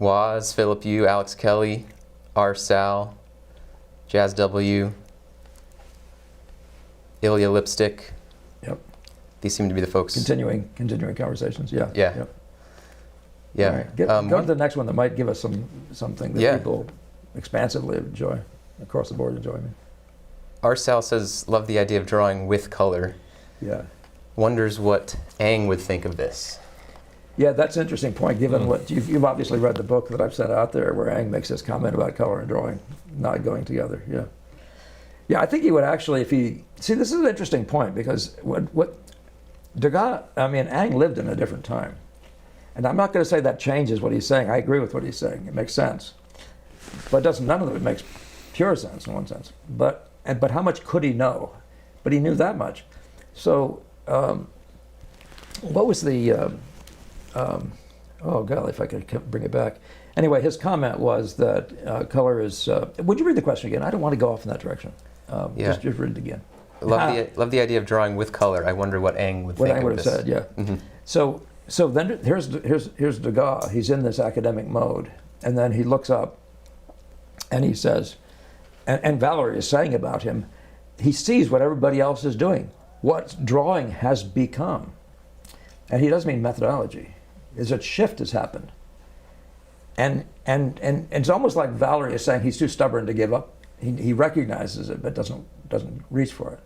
Waz, Philip Yu, Alex Kelly, R. Sal, Jazz W, Ilya Lipstick. Yep. These seem to be the folks. Continuing conversations. Yeah. Yeah. Yep. Yeah. All right. Go to the next one that might give us something that people expansively enjoy, across the board enjoy. R. Sal says, love the idea of drawing with color. Yeah. Wonders what Ang would think of this. Yeah, that's an interesting point, given what you've obviously read the book that I've sent out there where Ang makes this comment about color and drawing not going together. Yeah. Yeah, I think he would actually, this is an interesting point because what Degas, Ang lived in a different time. And I'm not going to say that changes what he's saying. I agree with what he's saying. It makes sense. But none of it makes pure sense in one sense. But how much could he know? But he knew that much. So what was the? Oh golly, if I could bring it back. Anyway, his comment was that color is. Would you read the question again? I don't want to go off in that direction. Yeah. Just read it again. Love the idea of drawing with color. I wonder what Ang would What think I of would have this. said, yeah. Mhm. So then here's Degas. He's in this academic mode, and then he looks up, and he says, and Valerie is saying about him, he sees what everybody else is doing, what drawing has become, and he doesn't mean methodology. Is a shift has happened, and it's almost like Valerie is saying he's too stubborn to give up. He recognizes it, but doesn't reach for it.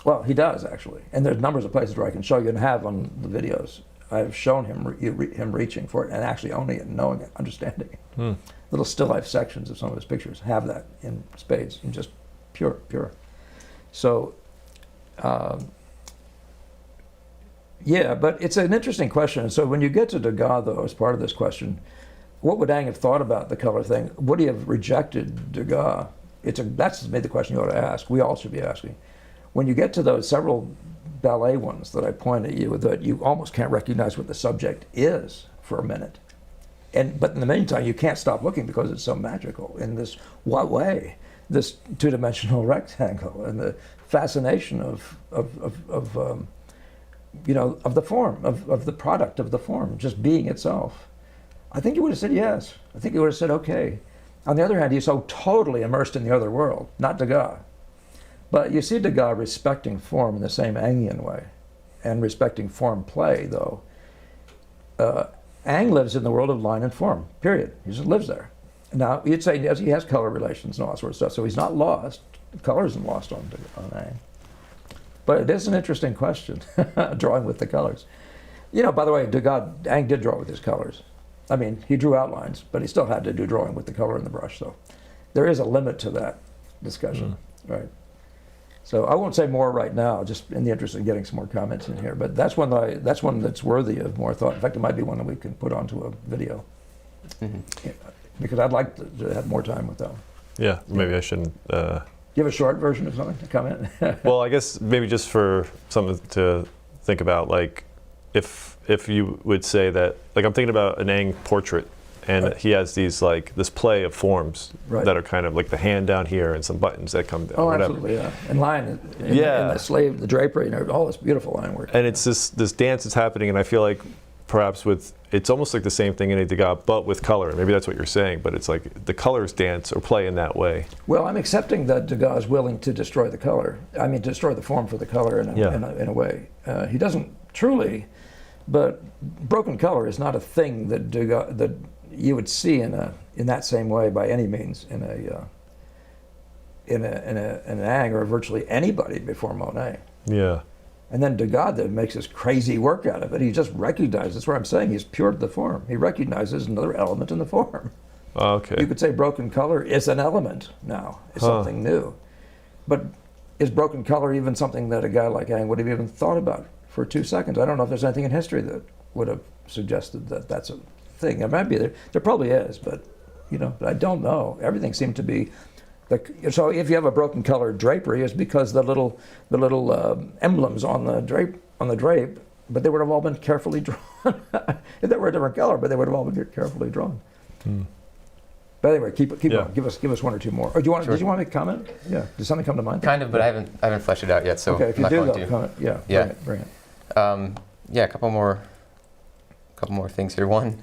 Well, he does actually, and there's numbers of places where I can show you and have on the videos. I've shown him him reaching for it and actually owning it, and knowing it, understanding it. Little still life sections of some of his pictures have that in spades, and just pure. So, yeah, but it's an interesting question. So when you get to Degas, though, as part of this question, what would Ang have thought about the color thing? Would he have rejected Degas? That's maybe the question you ought to ask. We all should be asking. When you get to those several ballet ones that I point at you, that you almost can't recognize what the subject is for a minute. But in the meantime, you can't stop looking because it's so magical in this what way? This two-dimensional rectangle and the fascination of the form, of the product of the form, just being itself. I think you would have said yes. I think you would have said okay. On the other hand, he's so totally immersed in the other world, not Degas. But you see Degas respecting form in the same Angian way, and respecting form play, though. Ang lives in the world of line and form, period. He just lives there. Now, you'd say he has color relations and all that sort of stuff, so he's not lost. Color isn't lost on Ang. But it is an interesting question, drawing with the colors. By the way, Ang did draw with his colors. I mean, he drew outlines, but he still had to do drawing with the color and the brush, so there is a limit to that discussion, right? So I won't say more right now, just in the interest of getting some more comments in here. But that's one that's worthy of more thought. In fact, it might be one that we can put onto a video, because I'd like to have more time with them. Yeah, maybe I shouldn't. Do you have a short version of something to comment? Well, I guess maybe just for something to think about, like if you would say that, like I'm thinking about an Ang portrait. And Right. he has these this play of forms Right. that are kind of like the hand down here and some buttons that come down. Oh, whatever. absolutely, yeah. And line, and Yeah. the slave, the drapery, and all this beautiful line work. And it's this dance that's happening, and I feel like perhaps it's almost like the same thing in a Degas, but with color. Maybe that's what you're saying, but it's like the colors dance or play in that way. Well, I'm accepting that Degas is willing to destroy the color. I mean, destroy the form for the color in a way. He doesn't truly, but broken color is not a thing that Degas, that you would see in that same way by any means in an Ang or virtually anybody before Monet. Yeah. And then Degas then makes this crazy work out of it. He just recognizes, that's what I'm saying, he's pure to the form. He recognizes another element in the form. Okay. You could say broken color is an element now. It's something new. But is broken color even something that a guy like Ang would have even thought about for 2 seconds? I don't know if there's anything in history that would have suggested that that's a thing. It might be there. There probably is, but but I don't know. Everything seemed to be. So if you have a broken colored drapery, it's because the little emblems on the drape, but they would have all been carefully drawn. If they were a different color, but they would have all been carefully drawn. But anyway, keep on. Give us one or two more. Or did you want to make a comment? Yeah. Did something come to mind? Kind of, but I haven't fleshed it out yet, so Okay, if I'm you not do, going to. comment. Yeah. Yeah. Bring it. Yeah, a couple more things here. One,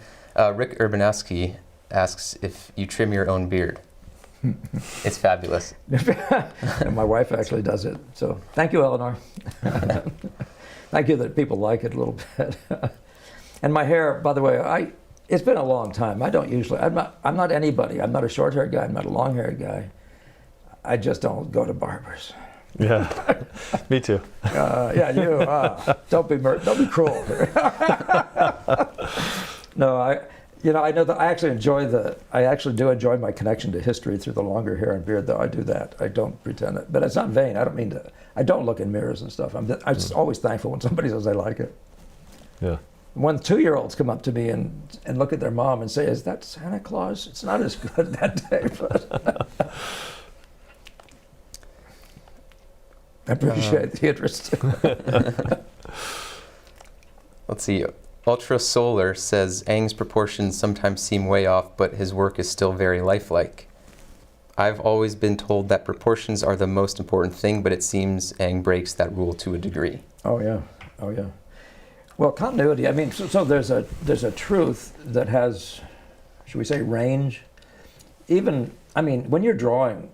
Rick Urbanowski asks if you trim your own beard. It's fabulous. And my wife actually does it. So thank you, Eleanor. Thank you that people like it a little bit. And my hair, by the way, it's been a long time. I'm not anybody. I'm not a short-haired guy. I'm not a long-haired guy. I just don't go to barbers. Yeah. Me too. Yeah, you. Don't be cruel. No, I know that I actually do enjoy my connection to history through the longer hair and beard, though I do that. I don't pretend it. But it's not vain. I don't mean to. I don't look in mirrors and stuff. I'm just always thankful when somebody says I like it. Yeah. When 2-year-olds come up to me and look at their mom and say, "Is that Santa Claus?" It's not as good that day, but I appreciate the interest. Let's see. Ultra Solar says Aang's proportions sometimes seem way off, but his work is still very lifelike. I've always been told that proportions are the most important thing, but it seems Aang breaks that rule to a degree. Oh yeah, oh yeah. Well, continuity. I mean, so there's a truth that has, should we say, range. Even, I mean, when you're drawing,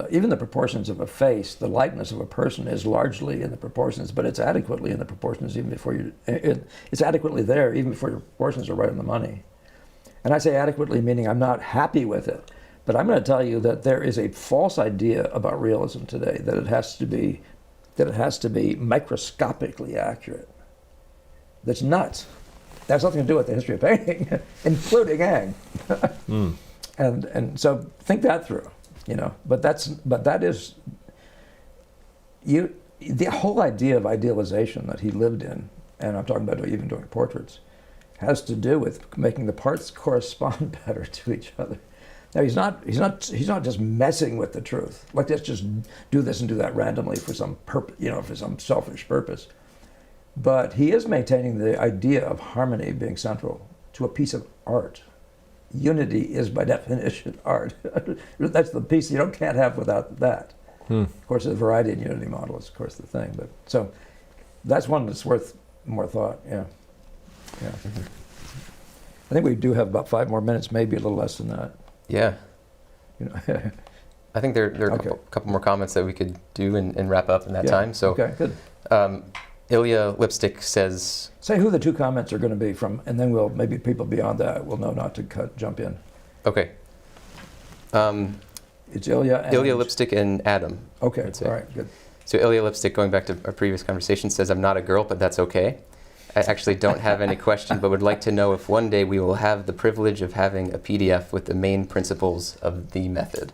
even the proportions of a face, the likeness of a person is largely in the proportions, but it's adequately in the proportions even before you. It's adequately there even before your proportions are right on the money. And I say adequately, meaning I'm not happy with it. But I'm going to tell you that there is a false idea about realism today that it has to be microscopically accurate. That's nuts. That has nothing to do with the history of painting, including Aang. And so think that through, you know. But that is the whole idea of idealization that he lived in, and I'm talking about even doing portraits, has to do with making the parts correspond better to each other. Now he's not just messing with the truth. Like, let's just do this and do that randomly for some purpose, you know, for some selfish purpose. But he is maintaining the idea of harmony being central to a piece of art. Unity is by definition art. That's the piece you can't have without that. Of course, the variety in unity model is of course the thing. But so that's one that's worth more thought. Yeah. I think we do have about 5 more minutes, maybe a little less than that. Yeah. You know. I think there are a couple more comments that we could do and wrap up in that time. So, okay, good. Ilya Lipstick says, Say who the 2 comments are going to be from, and then maybe people beyond that will know not to jump in. okay. It's Ilya and... Ilya Lipstick and Adam. Okay, That's it. all right, good. So Ilya Lipstick, going back to our previous conversation, says, I'm not a girl, but that's okay. I actually don't have any question, but would like to know if one day we will have the privilege of having a PDF with the main principles of the method.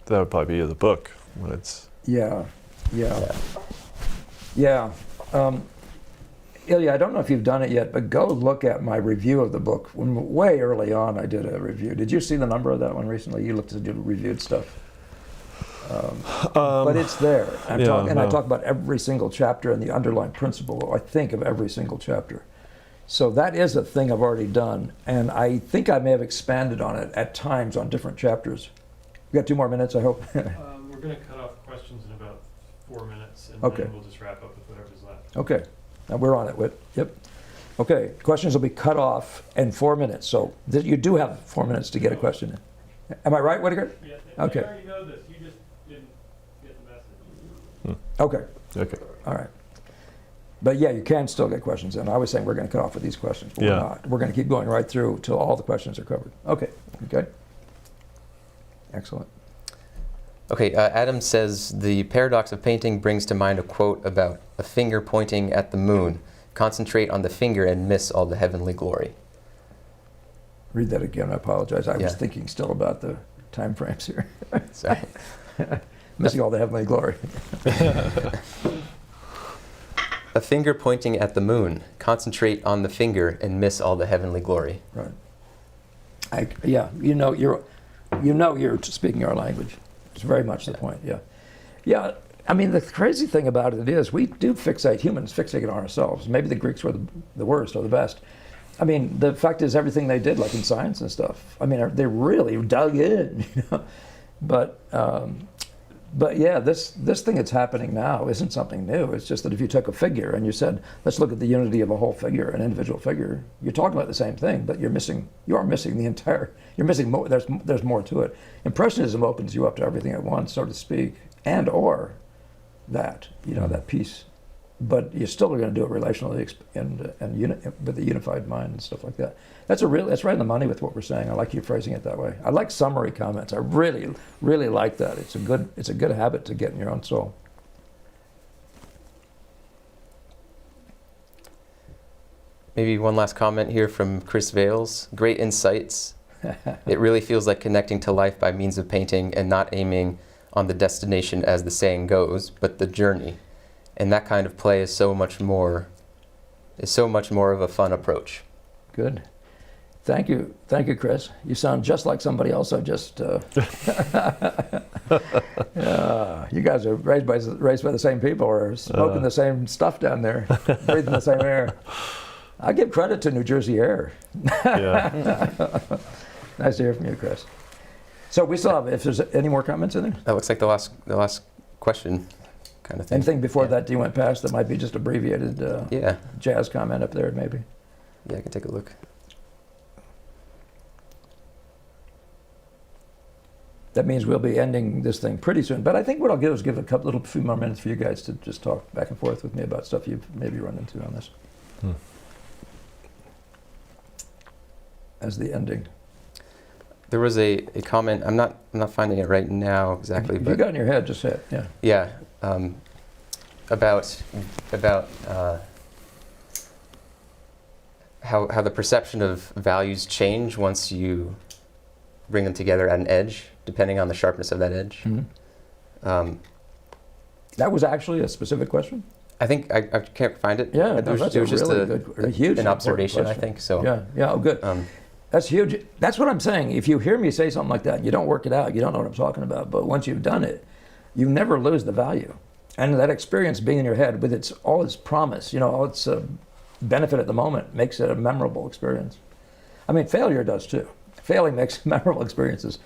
That would probably be the book when it's. Yeah. Ilya, I don't know if you've done it yet, but go look at my review of the book. Way early on, I did a review. Did you see the number of that one recently? You looked at the reviewed stuff. But it's there. I talk about every single chapter and the underlying principle, I think, of every single chapter. So that is a thing I've already done, and I think I may have expanded on it at times on different chapters. We got 2 more minutes, I hope. We're going to cut off questions in about 4 minutes, and Okay. then we'll just wrap up with whatever's left. Okay, now we're on it, Whit. Yep. Okay, questions will be cut off in 4 minutes, so you do have 4 minutes to get a question in. Am I right, Whittaker? Yeah, Okay. I already know this. You just didn't get the message. Okay, Okay. all right. But yeah, you can still get questions in. I was saying we're going to cut off with these questions, but we're Yeah. not. We're going to keep going right through till all the questions are covered. Okay. Excellent. Okay, Adam says, the paradox of painting brings to mind a quote about a finger pointing at the moon. Concentrate on the finger and miss all the heavenly glory. Read that again. I apologize. I was Yeah. thinking still about the time frames here. Sorry. Missing all the heavenly glory. A finger pointing at the moon. Concentrate on the finger and miss all the heavenly glory. Right. You know you're speaking our language. It's very much the point. Yeah. I mean, the crazy thing about it is we do humans fixate on ourselves. Maybe the Greeks were the worst or the best. I mean, the fact is everything they did, like in science and stuff, I mean, they really dug in, you know. But yeah, this thing that's happening now isn't something new. It's just that if you took a figure and you said, let's look at the unity of a whole figure, an individual figure, you're talking about the same thing, but you are missing the entire, you're missing more, there's more to it. Impressionism opens you up to everything at once, so to speak, and or that, you know, that piece. But you're still going to do it relationally with a unified mind and stuff like that. That's right in the money with what we're saying. I like you phrasing it that way. I like summary comments. I really, really like that. It's a good habit to get in your own soul. Maybe one last comment here from Chris Vales. Great insights. It really feels like connecting to life by means of painting and not aiming on the destination, as the saying goes, but the journey. And that kind of play is so much more is so much more of a fun approach. Good. Thank you, Chris. You sound just like somebody else I just. You guys are raised by the same people, or smoking the same stuff down there, breathing the same air. I give credit to New Jersey air. Yeah. Nice to hear from you, Chris. So we still have. If there's any more comments in there, That looks like the last question, kind of thing. anything before that you went past that might be just abbreviated Yeah, jazz comment up there, maybe. yeah, I can take a look. That means we'll be ending this thing pretty soon. But I think what I'll give is give a few more minutes for you guys to just talk back and forth with me about stuff you've maybe run into on this. As the ending. There was a comment. I'm not finding it right now exactly, If but you got it in your head, just say it. Yeah. yeah, about how the perception of values change once you bring them together at an edge, depending on the sharpness of that edge. Mm-hmm. That was actually a specific question. I think I can't find it. Yeah, It was that's just a huge, an observation, I question. think. So Yeah. Oh, good. That's huge. That's what I'm saying. If you hear me say something like that, you don't work it out. You don't know what I'm talking about. But once you've done it, you never lose the value. And that experience being in your head with all its promise, all its benefit at the moment, makes it a memorable experience. I mean, failure does too. Failing makes memorable experiences.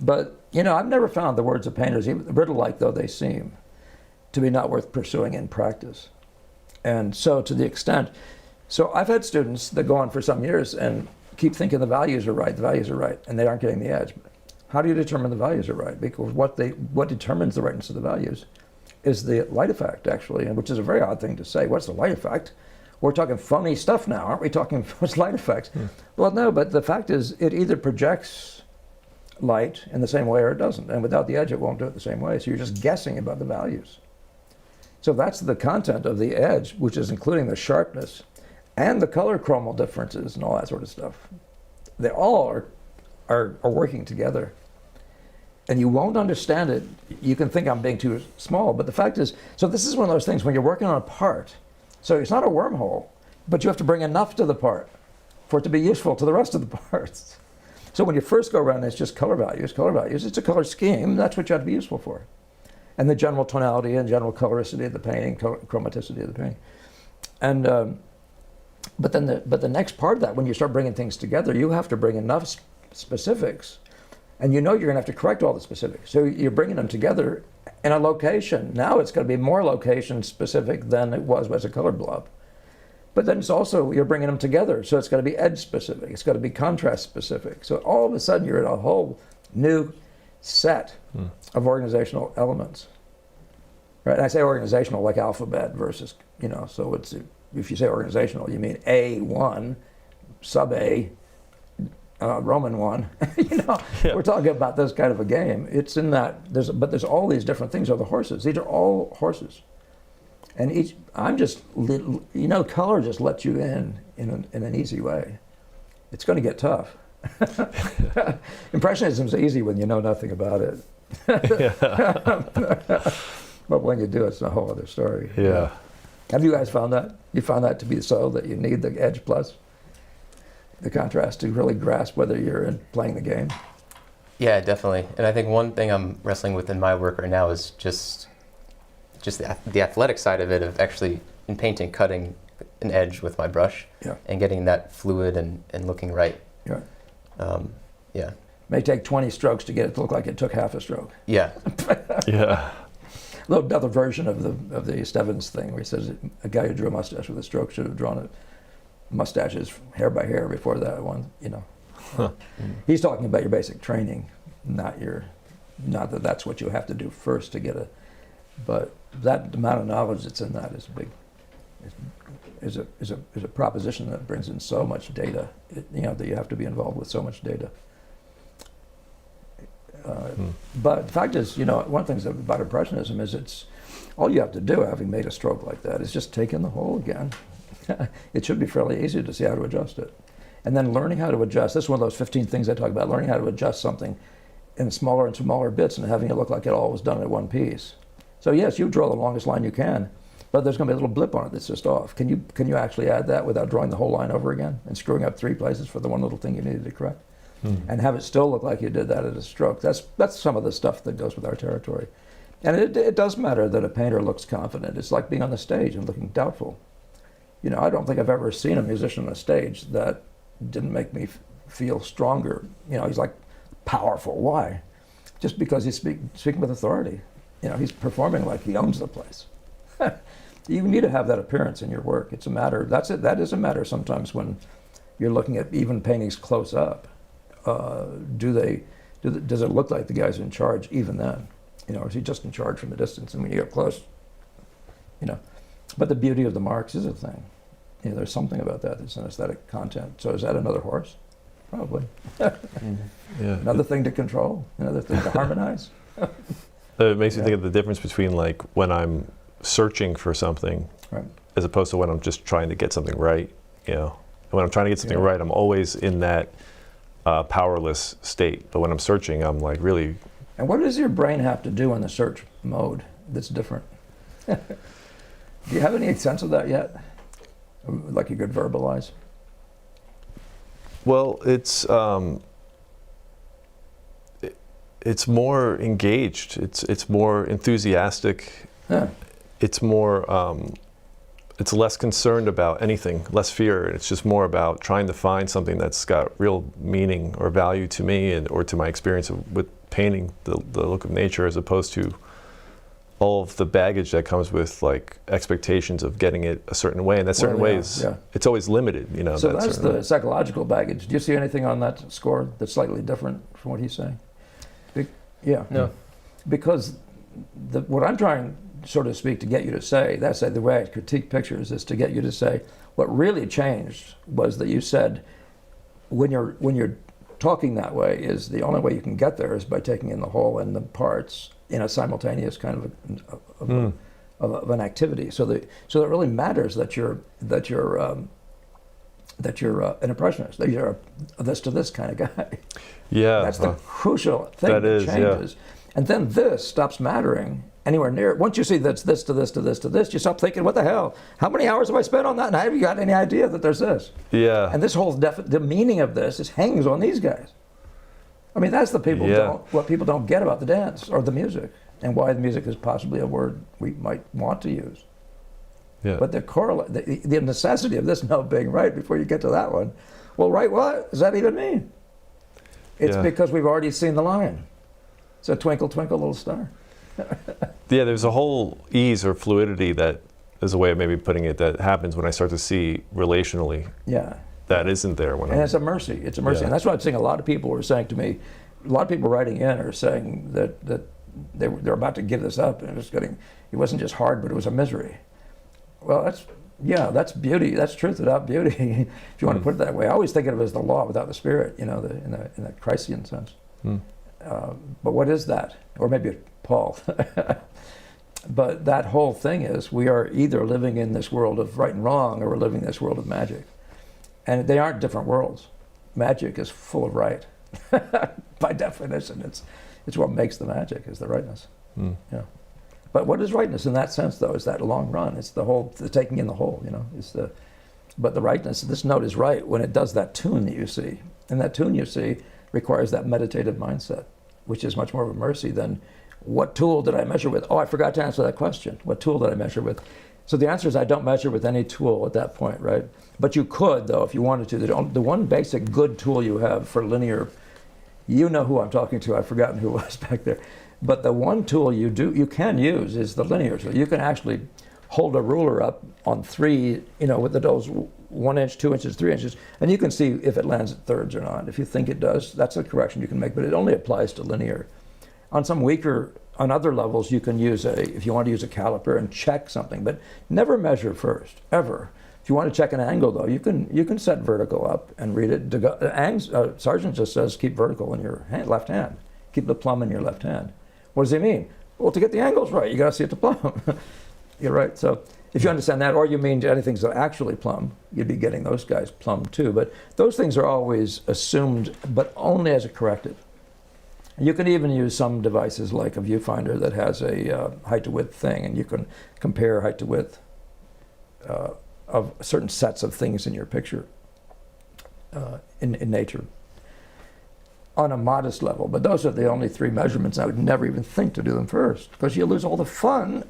But, I've never found the words of painters, even riddle-like though they seem, to be not worth pursuing in practice. And so to the extent, I've had students that go on for some years and keep thinking the values are right, and they aren't getting the edge. How do you determine the values are right? Because what determines the rightness of the values is the light effect, actually, and which is a very odd thing to say. What's the light effect? We're talking phony stuff now, aren't we? Talking what's light effects? Well, no, but the fact is it either projects light in the same way or it doesn't. And without the edge, it won't do it the same way. So you're just guessing about the values. So that's the content of the edge, which is including the sharpness and the color chromal differences and all that sort of stuff. They all are working together. And you won't understand it. You can think I'm being too small, but the fact is, so this is one of those things when you're working on a part, so it's not a wormhole, but you have to bring enough to the part for it to be useful to the rest of the parts. So when you first go around, it's just color values. It's a color scheme. That's what you have to be useful for. And the general tonality and general coloricity of the painting, chromaticity of the painting. And but the next part of that, when you start bringing things together, you have to bring enough specifics, and you're going to have to correct all the specifics. So you're bringing them together in a location. Now it's going to be more location specific than it was as a color blob. But then it's also, you're bringing them together, so it's got to be edge specific. It's got to be contrast specific. So all of a sudden you're in a whole new set of organizational elements. Right? And I say organizational like alphabet versus, so it's, if you say organizational, you mean A1, sub A, Roman 1. We're talking about this kind of a game. It's in that, but there's all these different things are the horses. These are all horses. And color just lets you in an easy way. It's going to get tough. Impressionism is easy when you know nothing about it. But when you do, it's a whole other story. Yeah. Have you guys found that? You found that to be so, that you need the edge plus the contrast to really grasp whether you're playing the game? yeah, definitely. And I think one thing I'm wrestling with in my work right now is just the athletic side of it, of actually in painting, cutting an edge with my brush and getting that fluid and looking right. Yeah. Yeah. May take 20 strokes to get it to look like it took half a stroke. Yeah. Yeah. A little other version of the Stevens thing, where he says a guy who drew a mustache with a stroke should have drawn mustaches hair by hair before that one. Huh. He's talking about your basic training, not that that's what you have to do first to get but that amount of knowledge that's in that is big. Is a proposition that brings in so much data. That you have to be involved with so much data. But the fact is, one thing about Impressionism is it's all you have to do, having made a stroke like that, is just take in the whole again. It should be fairly easy to see how to adjust it. And then learning how to adjust. This is one of those 15 things I talk about, learning how to adjust something in smaller and smaller bits and having it look like it all was done in one piece. So yes, you draw the longest line you can, but there's going to be a little blip on it that's just off. Can you actually add that without drawing the whole line over again and screwing up 3 places for the one little thing you needed to correct? And have it still look like you did that at a stroke? That's some of the stuff that goes with our territory. And it does matter that a painter looks confident. It's like being on the stage and looking doubtful. You know, I don't think I've ever seen a musician on a stage that didn't make me feel stronger. You know, he's like powerful. Why? Just because he's speaking with authority. You know, he's performing like he owns the place. You need to have that appearance in your work. It's a matter. That's it. That is a matter sometimes when you're looking at even paintings close up. Does it look like the guy's in charge even then? You know, or is he just in charge from a distance? And when you get close, you know. But the beauty of the marks is a thing. You know, there's something about that. There's an aesthetic content. So is that another horse? Probably. Yeah. Another thing to control. Another thing to harmonize. It makes me think of the difference between like when I'm searching for something, Right. as opposed to when I'm just trying to get something right. You know, and when I'm trying to get something right, I'm always in that powerless state. But when I'm searching, I'm like really. And what does your brain have to do in the search mode that's different? Do you have any sense of that yet? Like you could verbalize? Well, it's more engaged. It's more enthusiastic. Yeah. It's more. It's less concerned about anything, less fear. It's just more about trying to find something that's got real meaning or value to me or to my experience with painting the look of nature, as opposed to all of the baggage that comes with like expectations of getting it a certain way, and that certain way is it's always limited. You know. So that's the psychological baggage. Do you see anything on that score that's slightly different from what he's saying? Yeah. No. Because what I'm trying, so to speak, to get you to say, that's the way I critique pictures, is to get you to say, what really changed was that you said, when you're talking that way, is the only way you can get there is by taking in the whole and the parts in a simultaneous kind of an activity. So it really matters that you're an impressionist, that you're a this to this kind of guy. Yeah. That's the crucial thing that changes. Yeah. And then this stops mattering anywhere near. Once you see that's this to this to this to this, you stop thinking, what the hell? How many hours have I spent on that? And have you got any idea that there's this? Yeah. And this whole the meaning of this hangs on these guys. I mean, that's what people don't get about the dance or the music, and why the music is possibly a word we might want to use. Yeah. But the necessity of this note being right before you get to that one. Well, right, what does that even mean? It's because we've already seen the line. It's a twinkle, twinkle, little star. Yeah, there's a whole ease or fluidity that is a way of maybe putting it that happens when I start to see relationally. Yeah. That isn't there when and it's a mercy. It's a mercy. And that's what I'm saying. A lot of people were saying to me, a lot of people writing in are saying that they're about to give this up, and it wasn't just hard, but it was a misery. Well, that's beauty. That's truth without beauty, if you want to put it that way. I always think of it as the law without the spirit, you know, in the Christian sense. But what is that? Or maybe Paul. But that whole thing is, we are either living in this world of right and wrong, or we're living in this world of magic. And they aren't different worlds. Magic is full of right. By definition, it's what makes the magic, is the rightness. Yeah. But what is rightness in that sense, though, is that long run. It's the taking in the whole, you know. But the rightness, this note is right when it does that tune that you see. And that tune you see requires that meditative mindset, which is much more of a mercy than, what tool did I measure with? Oh, I forgot to answer that question. What tool did I measure with? So the answer is, I don't measure with any tool at that point, right? But you could, though, if you wanted to. The one basic good tool you have for linear, you know who I'm talking to. I've forgotten who it was back there. But the one tool you can use is the linear tool. You can actually hold a ruler up on 3, you know, with those 1 inch, 2 inches, 3 inches, and you can see if it lands at thirds or not. If you think it does, that's a correction you can make, but it only applies to linear. On other levels, you can use if you want to use a caliper and check something, but never measure first, ever. If you want to check an angle, though, you can set vertical up and read it. Sargent just says, keep vertical in your left hand. Keep the plumb in your left hand. What does he mean? Well, to get the angles right, you got to see it to plumb. You're right. So if you understand that, or you mean anything's actually plumb, you'd be getting those guys plumb too. But those things are always assumed, but only as a corrective. You can even use some devices like a viewfinder that has a height to width thing, and you can compare height to width of certain sets of things in your picture in nature on a modest level. But those are the only 3 measurements. I would never even think to do them first, because you lose all the fun.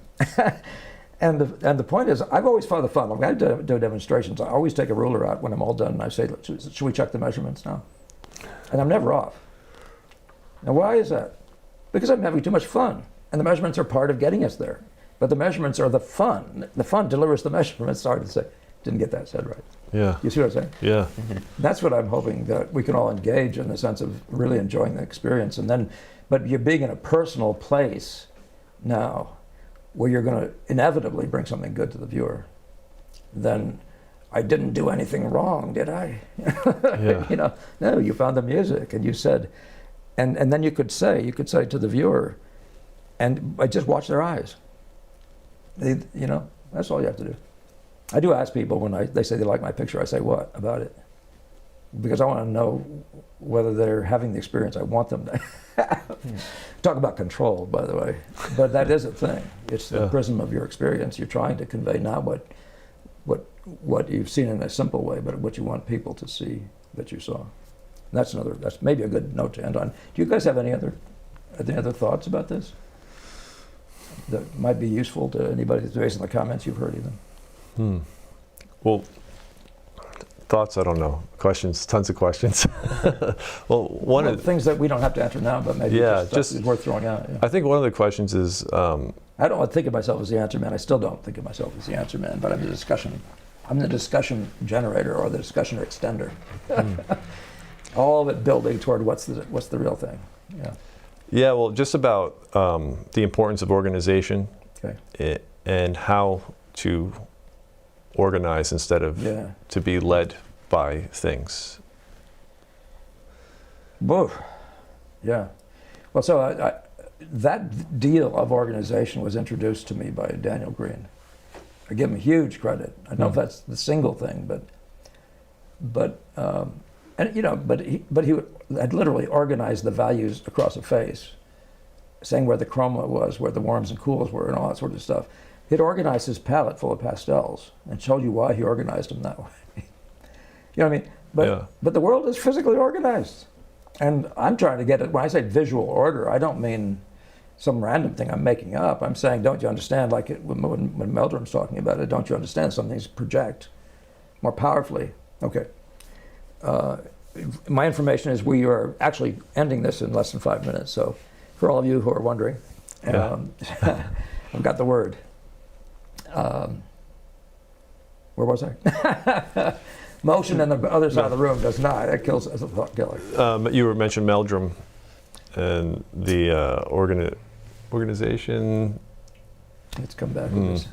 And the point is, I've always found the fun. When I do demonstrations, I always take a ruler out when I'm all done, and I say, should we check the measurements now? And I'm never off. Now, why is that? Because I'm having too much fun, and the measurements are part of getting us there. But the measurements are the fun. The fun delivers the measurements. Sorry to say, didn't get that said right. Yeah. You see what I'm saying? Yeah. That's what I'm hoping, that we can all engage in the sense of really enjoying the experience. And then, but you're being in a personal place now where you're going to inevitably bring something good to the viewer. Then I didn't do anything wrong, did I? Yeah. You know, no, you found the music, and you said, and then you could say to the viewer, and I just watch their eyes. You know, that's all you have to do. I do ask people when they say they like my picture, I say, what about it? Because I want to know whether they're having the experience I want them to have. Talk about control, by the way. But that is a thing. It's the prism of your experience. You're trying to convey not what you've seen in a simple way, but what you want people to see that you saw. And that's maybe a good note to end on. Do you guys have any other thoughts about this that might be useful to anybody that's based on the comments you've heard even? Well, thoughts, I don't know. Questions, tons of questions. Well, one of the things that we don't have to answer now, but maybe just is worth throwing out. Yeah. I think one of the questions is, I don't think of myself as the answer man. I still don't think of myself as the answer man, but I'm the discussion generator or the discussion extender. All of it building toward what's the real thing. Yeah. Yeah, well, just about the importance of organization, okay, and how to organize instead of to be led by things. Whoa. Yeah. Well, so that deal of organization was introduced to me by Daniel Green. I give him huge credit. I don't know if that's the single thing, but he had literally organized the values across a face, saying where the chroma was, where the warms and cools were, and all that sort of stuff. He'd organized his palette full of pastels and showed you why he organized them that way. You know what I mean? But the world is physically organized. And I'm trying to get it, when I say visual order, I don't mean some random thing I'm making up. I'm saying, don't you understand, like when Meldrum's talking about it, don't you understand some things project more powerfully? Okay. My information is we are actually ending this in less than 5 minutes. So for all of you who are wondering, I've got the word. Where was I? Motion on the other side of the room does not. That kills as a thought killer. You were mentioned Meldrum and the organization. Let's come back with this.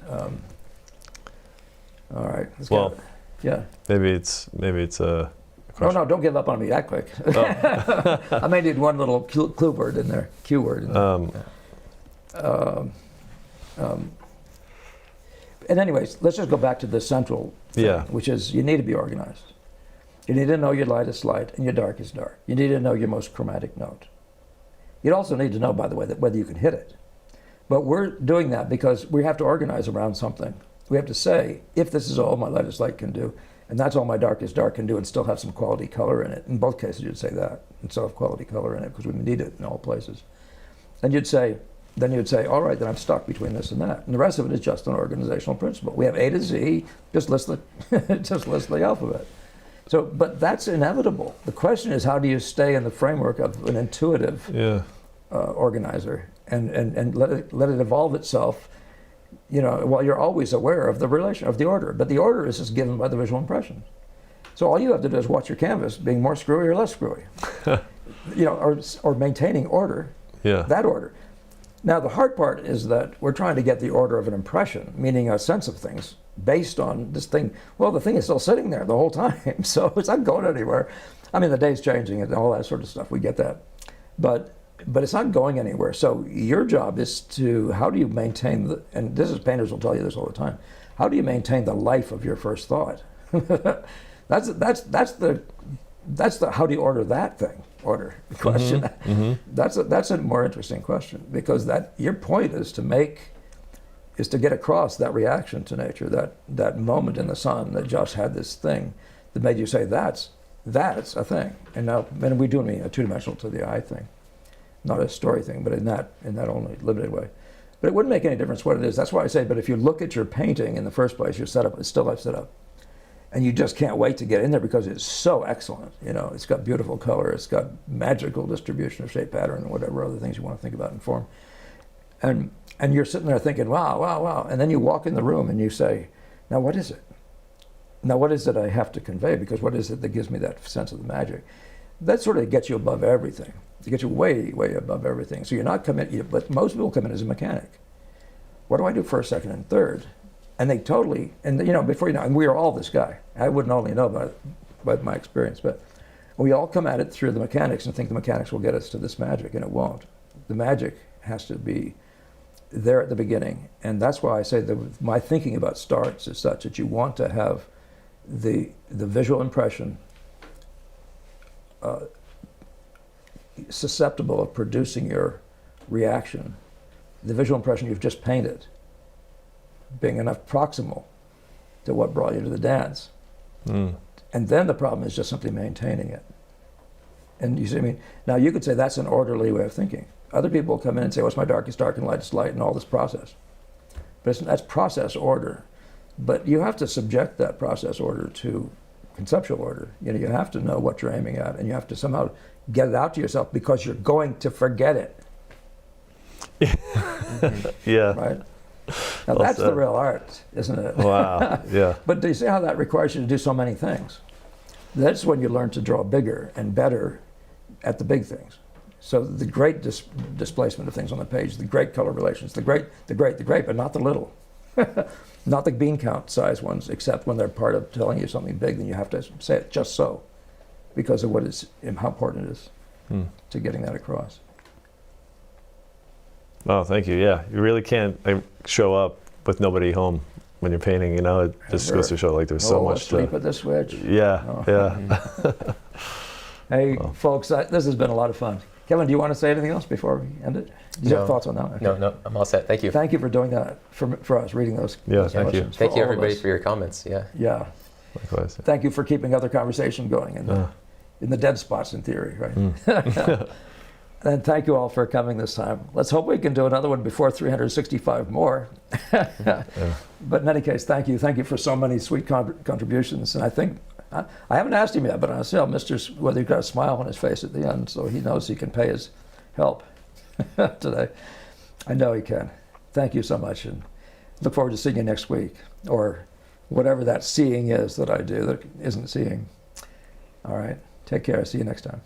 All right. Yeah. Maybe it's a question. No, don't give up on me that quick. Oh. I may need one little clue word in there, Q word in there. And anyways, let's just go back to the central thing, which is you need to be organized. You need to know your light is light and your dark is dark. You need to know your most chromatic note. You also need to know, by the way, that whether you can hit it. But we're doing that because we have to organize around something. We have to say, if this is all my light is light can do, and that's all my dark is dark can do, and still have some quality color in it. In both cases, you'd say that, and still have quality color in it, because we need it in all places. Then you'd say, all right, then I'm stuck between this and that. And the rest of it is just an organizational principle. We have A to Z, just list the alphabet. So, but that's inevitable. The question is, how do you stay in the framework of an intuitive organizer and let it evolve itself, while you're always aware of the relation, of the order. But the order is just given by the visual impression. So all you have to do is watch your canvas being more screwy or less screwy, or maintaining order, that order. Now, the hard part is that we're trying to get the order of an impression, meaning a sense of things, based on this thing. Well, the thing is still sitting there the whole time, so it's not going anywhere. I mean, the day's changing and all that sort of stuff, we get that. But it's not going anywhere. So your job is how do you maintain, and painters will tell you this all the time, how do you maintain the life of your first thought? That's the how do you order that thing? order question. Mm-hmm. That's a more interesting question, because your point is to get across that reaction to nature, that moment in the sun that just had this thing that made you say that's a thing. And now, and we do mean a two-dimensional to the eye thing, not a story thing, but in that only limited way. But it wouldn't make any difference what it is. That's why I say, but if you look at your painting in the first place, your setup is still set up. And you just can't wait to get in there because it's so excellent. It's got beautiful color, it's got magical distribution of shape, pattern, and whatever other things you want to think about in form. And you're sitting there thinking, wow, wow, wow. And then you walk in the room and you say, now what is it? Now what is it I have to convey? Because what is it that gives me that sense of the magic? That sort of gets you above everything. It gets you way, way above everything. So you're not committed, but most people come in as a mechanic. What do I do first, second, and third? And they totally, and before you know, and we are all this guy. I wouldn't only know by my experience, but we all come at it through the mechanics and think the mechanics will get us to this magic, and it won't. The magic has to be there at the beginning. And that's why I say that my thinking about starts is such that you want to have the visual impression susceptible of producing your reaction, the visual impression you've just painted being enough proximal to what brought you to the dance. And then the problem is just simply maintaining it. And you see, now you could say that's an orderly way of thinking. Other people come in and say, what's my darkest dark and lightest light, and all this process. But that's process order. But you have to subject that process order to conceptual order. You have to know what you're aiming at, and you have to somehow get it out to yourself because you're going to forget it. Yeah. Right? Now Well that's said. the real art, isn't it? Wow. Yeah. But do you see how that requires you to do so many things? That's when you learn to draw bigger and better at the big things. So the great displacement of things on the page, the great color relations, the great, but not the little. Not the bean count size ones, except when they're part of telling you something big, then you have to say it just so, because of what is, how important it is to getting that across. Oh, thank you. Yeah, you really can't show up with nobody home when you're painting. It just goes to show there's so much to. Sleep at the switch. Yeah, Oh. yeah. Hey, folks, this has been a lot of fun. Kevin, do you want to say anything else before we end it? Do you have thoughts on that? Okay. No, I'm all set. Thank you. Thank you for doing that for us, reading those. Yeah, those thank you. questions Thank for you, all of everybody, us. for your comments. Yeah. Yeah. Likewise. Thank you for keeping other conversation going in the dead spots in theory, right? And thank you all for coming this time. Let's hope we can do another one before 365 more. But in any case, thank you. Thank you for so many sweet contributions. And I think, I haven't asked him yet, but I'll see whether he got a smile on his face at the end so he knows he can pay his help today. I know he can. Thank you so much, and look forward to seeing you next week, or whatever that seeing is that I do that isn't seeing. All right, take care. See you next time.